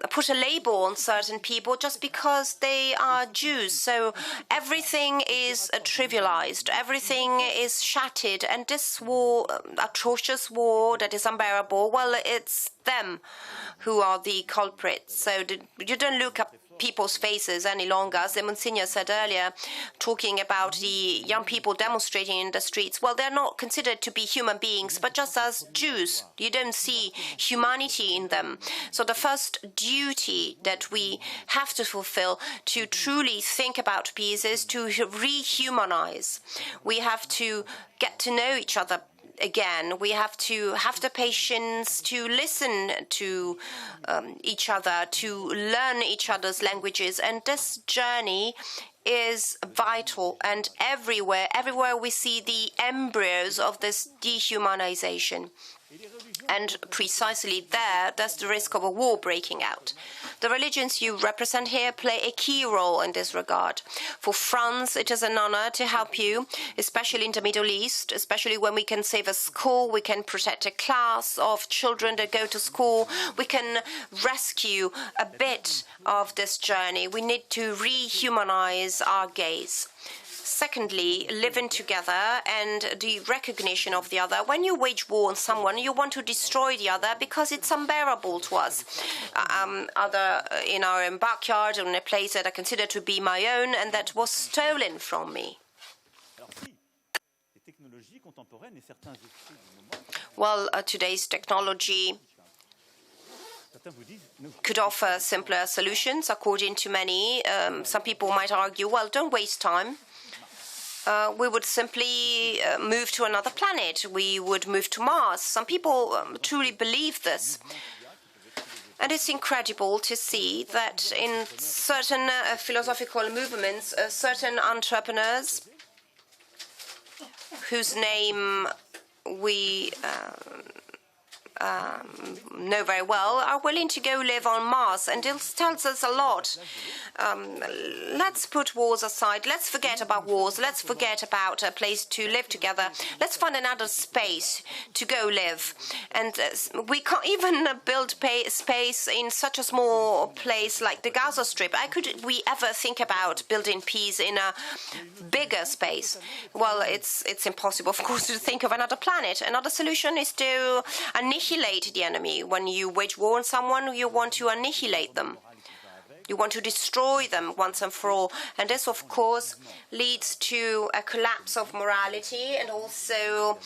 put a label on certain people just because they are Jews. So everything is trivialized, everything is shattered, and this war, atrocious war that is unbearable, well, it's them who are the culprits. So you don't look at people's faces any longer. As the Monsignor said earlier, talking about the young people demonstrating in the streets, well, they're not considered to be human beings, but just as Jews. You don't see humanity in them. So the first duty that we have to fulfill to truly think about peace is to rehumanize. We have to get to know each other again. We have to have the patience to listen to each other, to learn each other's languages. And this journey is vital. And everywhere we see the embryos of this dehumanization. And precisely there's the risk of a war breaking out. The religions you represent here play a key role in this regard. For France, it is an honor to help you, especially in the Middle East, especially when we can save a school, we can protect a class of children that go to school, we can rescue a bit of this journey. We need to rehumanize our gaze. Secondly, living together and the recognition of the other. When you wage war on someone, you want to destroy the other because it's unbearable to us. Other in our own backyard, in a place that I consider to be my own and that was stolen from me. Well, today's technology could offer simpler solutions, according to many. Some people might argue, well, don't waste time. We would simply move to another planet. We would move to Mars. Some people truly believe this. And it's incredible to see that in certain philosophical movements, certain entrepreneurs whose name we know very well are willing to go live on Mars, and it tells us a lot. Let's put wars aside. Let's forget about wars. Let's forget about a place to live together. Let's find another space to go live. And we can't even build space in such a small place like the Gaza Strip. How could we ever think about building peace in a bigger space? Well, it's impossible, of course, to think of another planet. Another solution is to annihilate the enemy. When you wage war on someone, you want to annihilate them. You want to destroy them once and for all. And this, of course, leads to a collapse of morality and also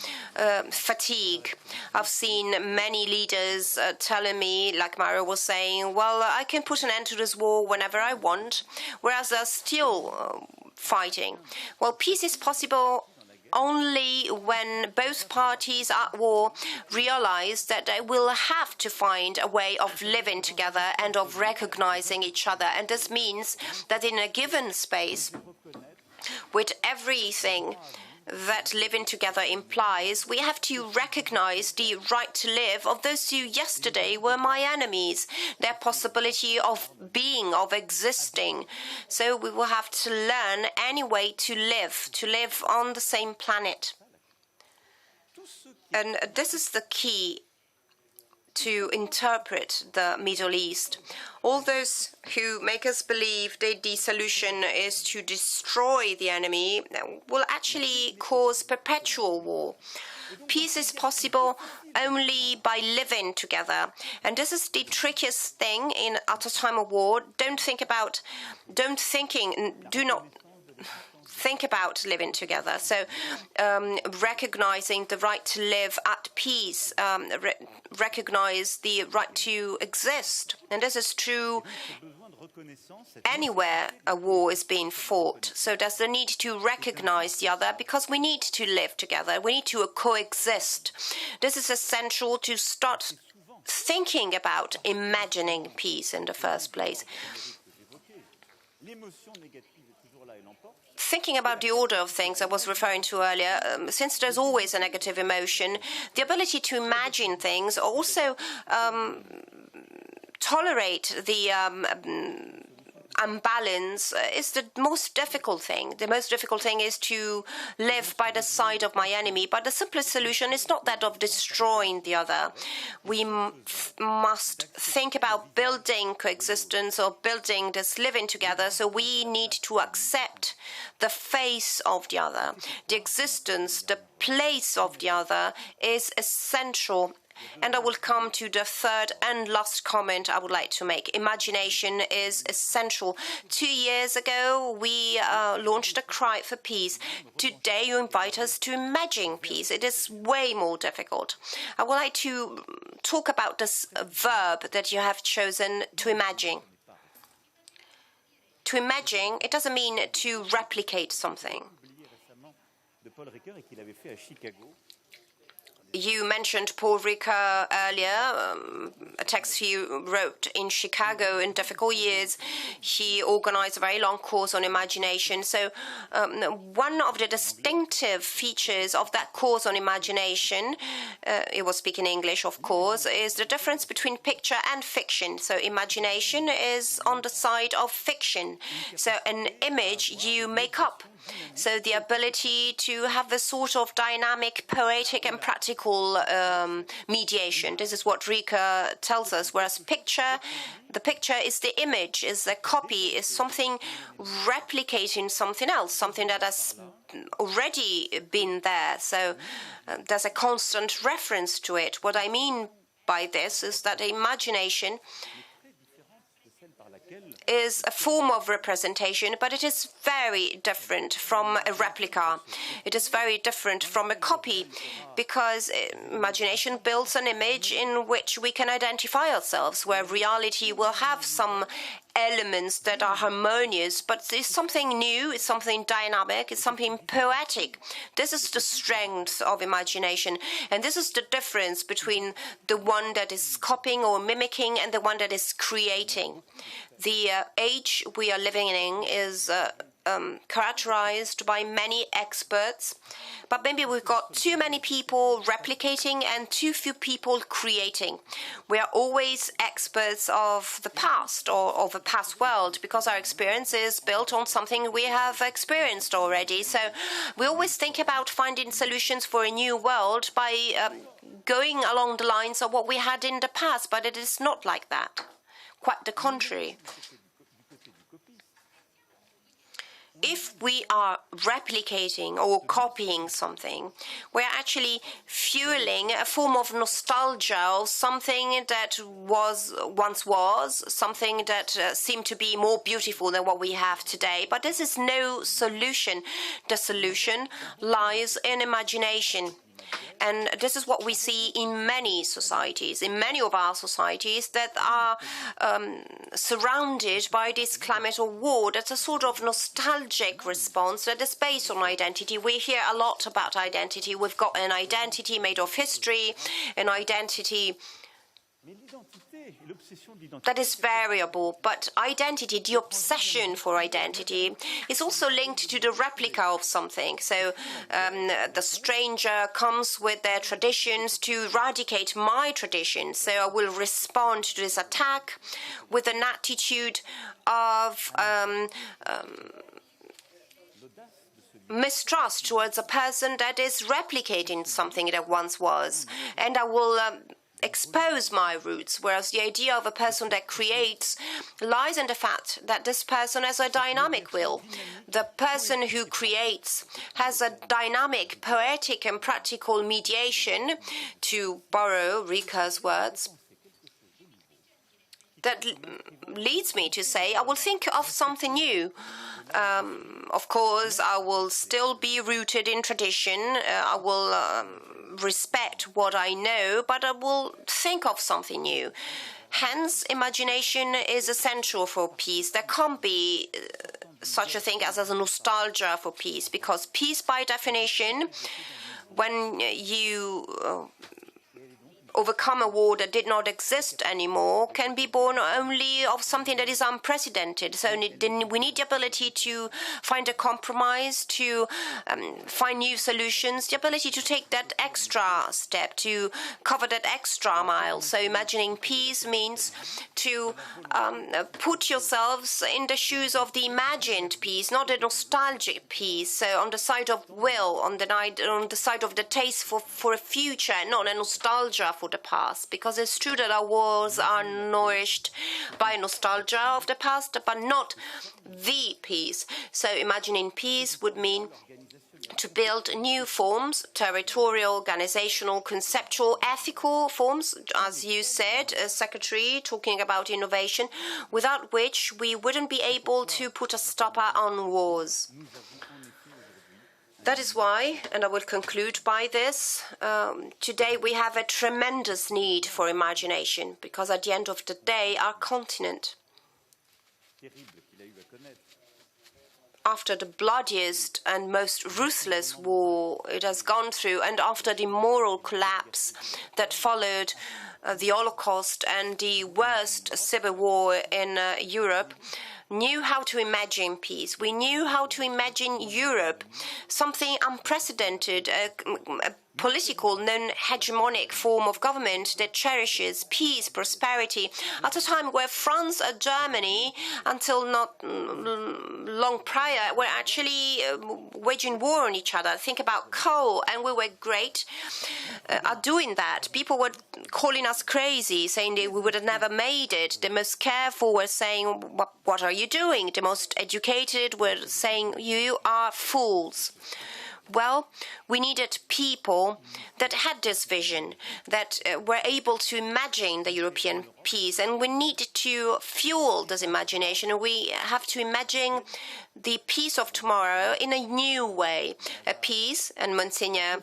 fatigue. I've seen many leaders telling me, like Mario was saying, well, I can put an end to this war whenever I want, whereas they're still fighting. Well, peace is possible only when both parties at war realize that they will have to find a way of living together and of recognizing each other. And this means that in a given space, with everything that living together implies, we have to recognize the right to live of those who yesterday were my enemies, their possibility of being, of existing. So we will have to learn any way to live on the same planet. And this is the key to interpret the Middle East. All those who make us believe that the solution is to destroy the enemy will actually cause perpetual war. Peace is possible only by living together. And this is the trickiest thing at a time of war. Do not think about living together. So recognizing the right to live at peace, recognize the right to exist. And this is true anywhere a war is being fought. So there's the need to recognize the other because we need to live together. We need to coexist. This is essential to start thinking about imagining peace in the first place. Thinking about the order of things I was referring to earlier, since there's always a negative emotion, the ability to imagine things, also tolerate the imbalance is the most difficult thing. The most difficult thing is to live by the side of my enemy. But the simplest solution is not that of destroying the other. We must think about building coexistence or building this living together. So we need to accept the face of the other. The existence, the place of the other is essential And I will come to the third and last comment I would like to make. Imagination is essential. 2 years ago, we launched a cry for peace. Today, you invite us to imagine peace. It is way more difficult. I would like to talk about this verb that you have chosen, to imagine. To imagine, it doesn't mean to replicate something. You mentioned Paul Ricoeur earlier, a text he wrote in Chicago in difficult years. He organized a very long course on imagination. So one of the distinctive features of that course on imagination, he was speaking English, of course, is the difference between picture and fiction. So imagination is on the side of fiction. So an image you make up. So the ability to have this sort of dynamic, poetic and practical mediation. This is what Ricoeur tells us. Whereas the picture is the image, is a copy, is something replicating something else, something that has already been there. So there's a constant reference to it. What I mean by this is that imagination is a form of representation, but it is very different from a replica. It is very different from a copy, because imagination builds an image in which we can identify ourselves, where reality will have some elements that are harmonious, but it's something new, it's something dynamic, it's something poetic. This is the strength of imagination, and this is the difference between the one that is copying or mimicking and the one that is creating. The age we are living in is characterized by many experts, but maybe we've got too many people replicating and too few people creating. We are always experts of the past or of the past world because our experience is built on something we have experienced already. So we always think about finding solutions for a new world by going along the lines of what we had in the past, but it is not like that. Quite the contrary. If we are replicating or copying something, we're actually fueling a form of nostalgia of something that once was, something that seemed to be more beautiful than what we have today. But this is no solution. The solution lies in imagination. And this is what we see in many societies, in many of our societies that are surrounded by this climate of war. That's a sort of nostalgic response that is based on identity. We hear a lot about identity. We've got an identity made of history, an identity that is variable, but identity, the obsession for identity, is also linked to the replica of something. So the stranger comes with their traditions to eradicate my traditions. So I will respond to this attack with an attitude of mistrust towards a person that is replicating something that once was. And I will expose my roots, whereas the idea of a person that creates lies in the fact that this person has a dynamic will. The person who creates has a dynamic, poetic and practical mediation, to borrow Ricoeur's words, that leads me to say I will think of something new. Of course, I will still be rooted in tradition. I will respect what I know, but I will think of something new. Hence, imagination is essential for peace. There can't be such a thing as a nostalgia for peace, because peace, by definition, when you overcome a war that did not exist anymore, can be born only of something that is unprecedented. So we need the ability to find a compromise, to find new solutions, the ability to take that extra step, to cover that extra mile. So imagining peace means to put yourselves in the shoes of the imagined peace, not a nostalgic peace. So on the side of will, on the side of the taste for a future, not a nostalgia for the past, because it's true that our wars are nourished by nostalgia of the past, but not the peace. So imagining peace would mean to build new forms, territorial, organizational, conceptual, ethical forms, as you said, Secretary, talking about innovation, without which we wouldn't be able to put a stopper on wars. That is why, and I will conclude by this, today we have a tremendous need for imagination, because at the end of the day, our continent, after the bloodiest and most ruthless war it has gone through, and after the moral collapse that followed the Holocaust and the worst civil war in Europe, knew how to imagine peace. We knew how to imagine Europe, something unprecedented, a political, non-hegemonic form of government that cherishes peace, prosperity, at a time where France and Germany, until not long prior, were actually waging war on each other. Think about coal, and we were great at doing that. People were calling us crazy, saying that we would have never made it. The most careful were saying, what are you doing? The most educated were saying, you are fools. Well, we needed people that had this vision, that were able to imagine the European peace, and we need to fuel this imagination, and we have to imagine the peace of tomorrow in a new way. A peace, and Monsignor,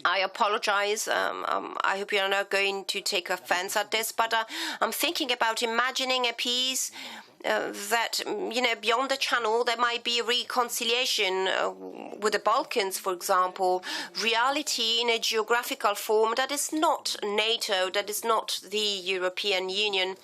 I apologize, I hope you are not going to take offense at this, but I'm thinking about imagining a peace that, beyond the channel, there might be a reconciliation with the Balkans, for example, reality in a geographical form that is not NATO, that is not the European Union.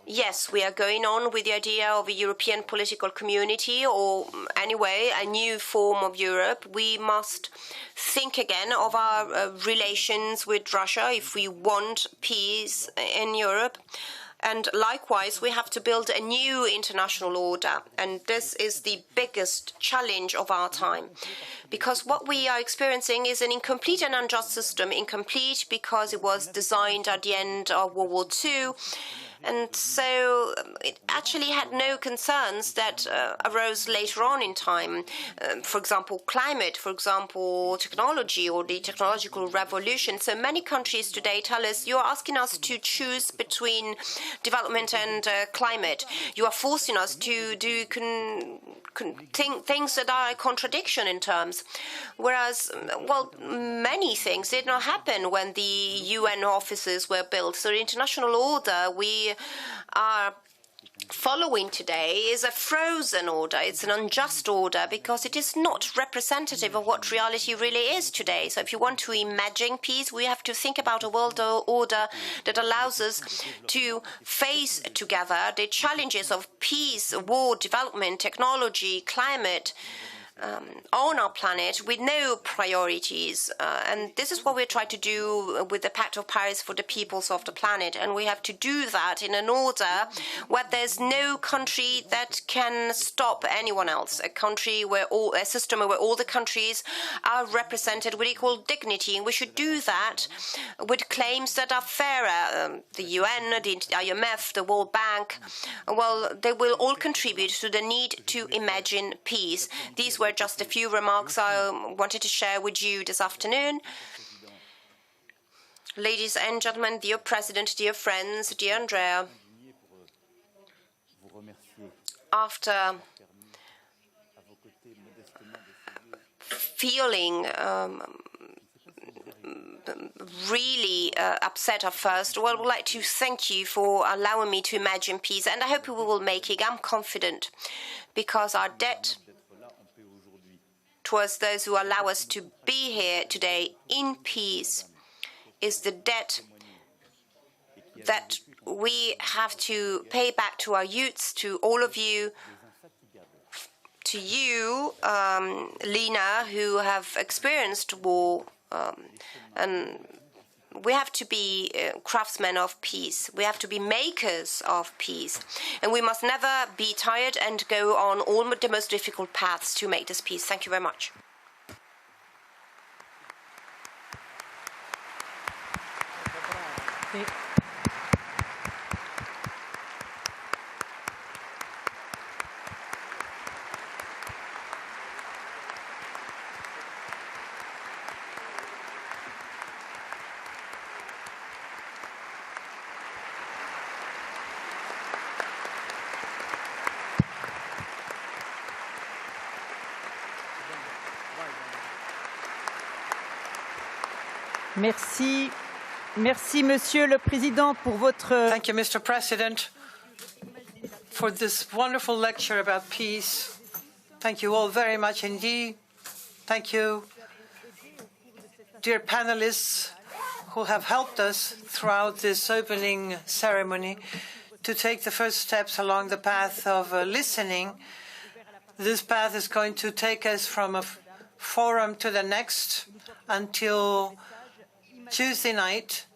Yes, we are going on with the idea of a European political community, or anyway, a new form of Europe. We must think again of our relations with Russia if we want peace in Europe. And likewise, we have to build a new international order. And this is the biggest challenge of our time. Because what we are experiencing is an incomplete and unjust system. Incomplete because it was designed at the end of World War II. And so it actually had no concerns that arose later on in time. For example, climate, for example, technology or the technological revolution. So many countries today tell us, you're asking us to choose between development and climate. You are forcing us to do things that are a contradiction in terms. Whereas, well, many things did not happen when the UN offices were built. So the international order we are following today is a frozen order. It's an unjust order because it is not representative of what reality really is today. So if you want to imagine peace, we have to think about a world order that allows us to face together the challenges of peace, war, development, technology, climate, on our planet with no priorities. And this is what we're trying to do with the Pact of Paris for the peoples of the planet. And we have to do that in an order where there's no country that can stop anyone else. A system where all the countries are represented with equal dignity. And we should do that with claims that are fairer. The UN, the IMF, the World Bank, well, they will all contribute to the need to imagine peace. These were just a few remarks I wanted to share with you this afternoon. Ladies and gentlemen, dear President, dear friends, dear Andrea, after feeling really upset at first, well, I would like to thank you for allowing me to imagine peace, and I hope we will make it. I'm confident, because our debt towards those who allow us to be here today in peace is the debt that we have to pay back to our youths, to all of you, to you, Lina, who have experienced war, and we have to be craftsmen of peace. We have to be makers of peace. And we must never be tired and go on all the most difficult paths to make this peace. Thank you very much. Merci. Merci, Monsieur le Président, pour votre... Thank you, Mr. President, for this wonderful lecture about peace. Thank you all very much indeed. Thank you, dear panelists who have helped us throughout this opening ceremony to take the first steps along the path of listening. This path is going to take us from a forum to the next until Tuesday night.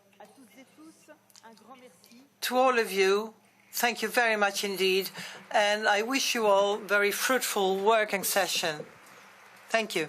To all of you, thank you very much indeed, and I wish you all a very fruitful working session. Thank you.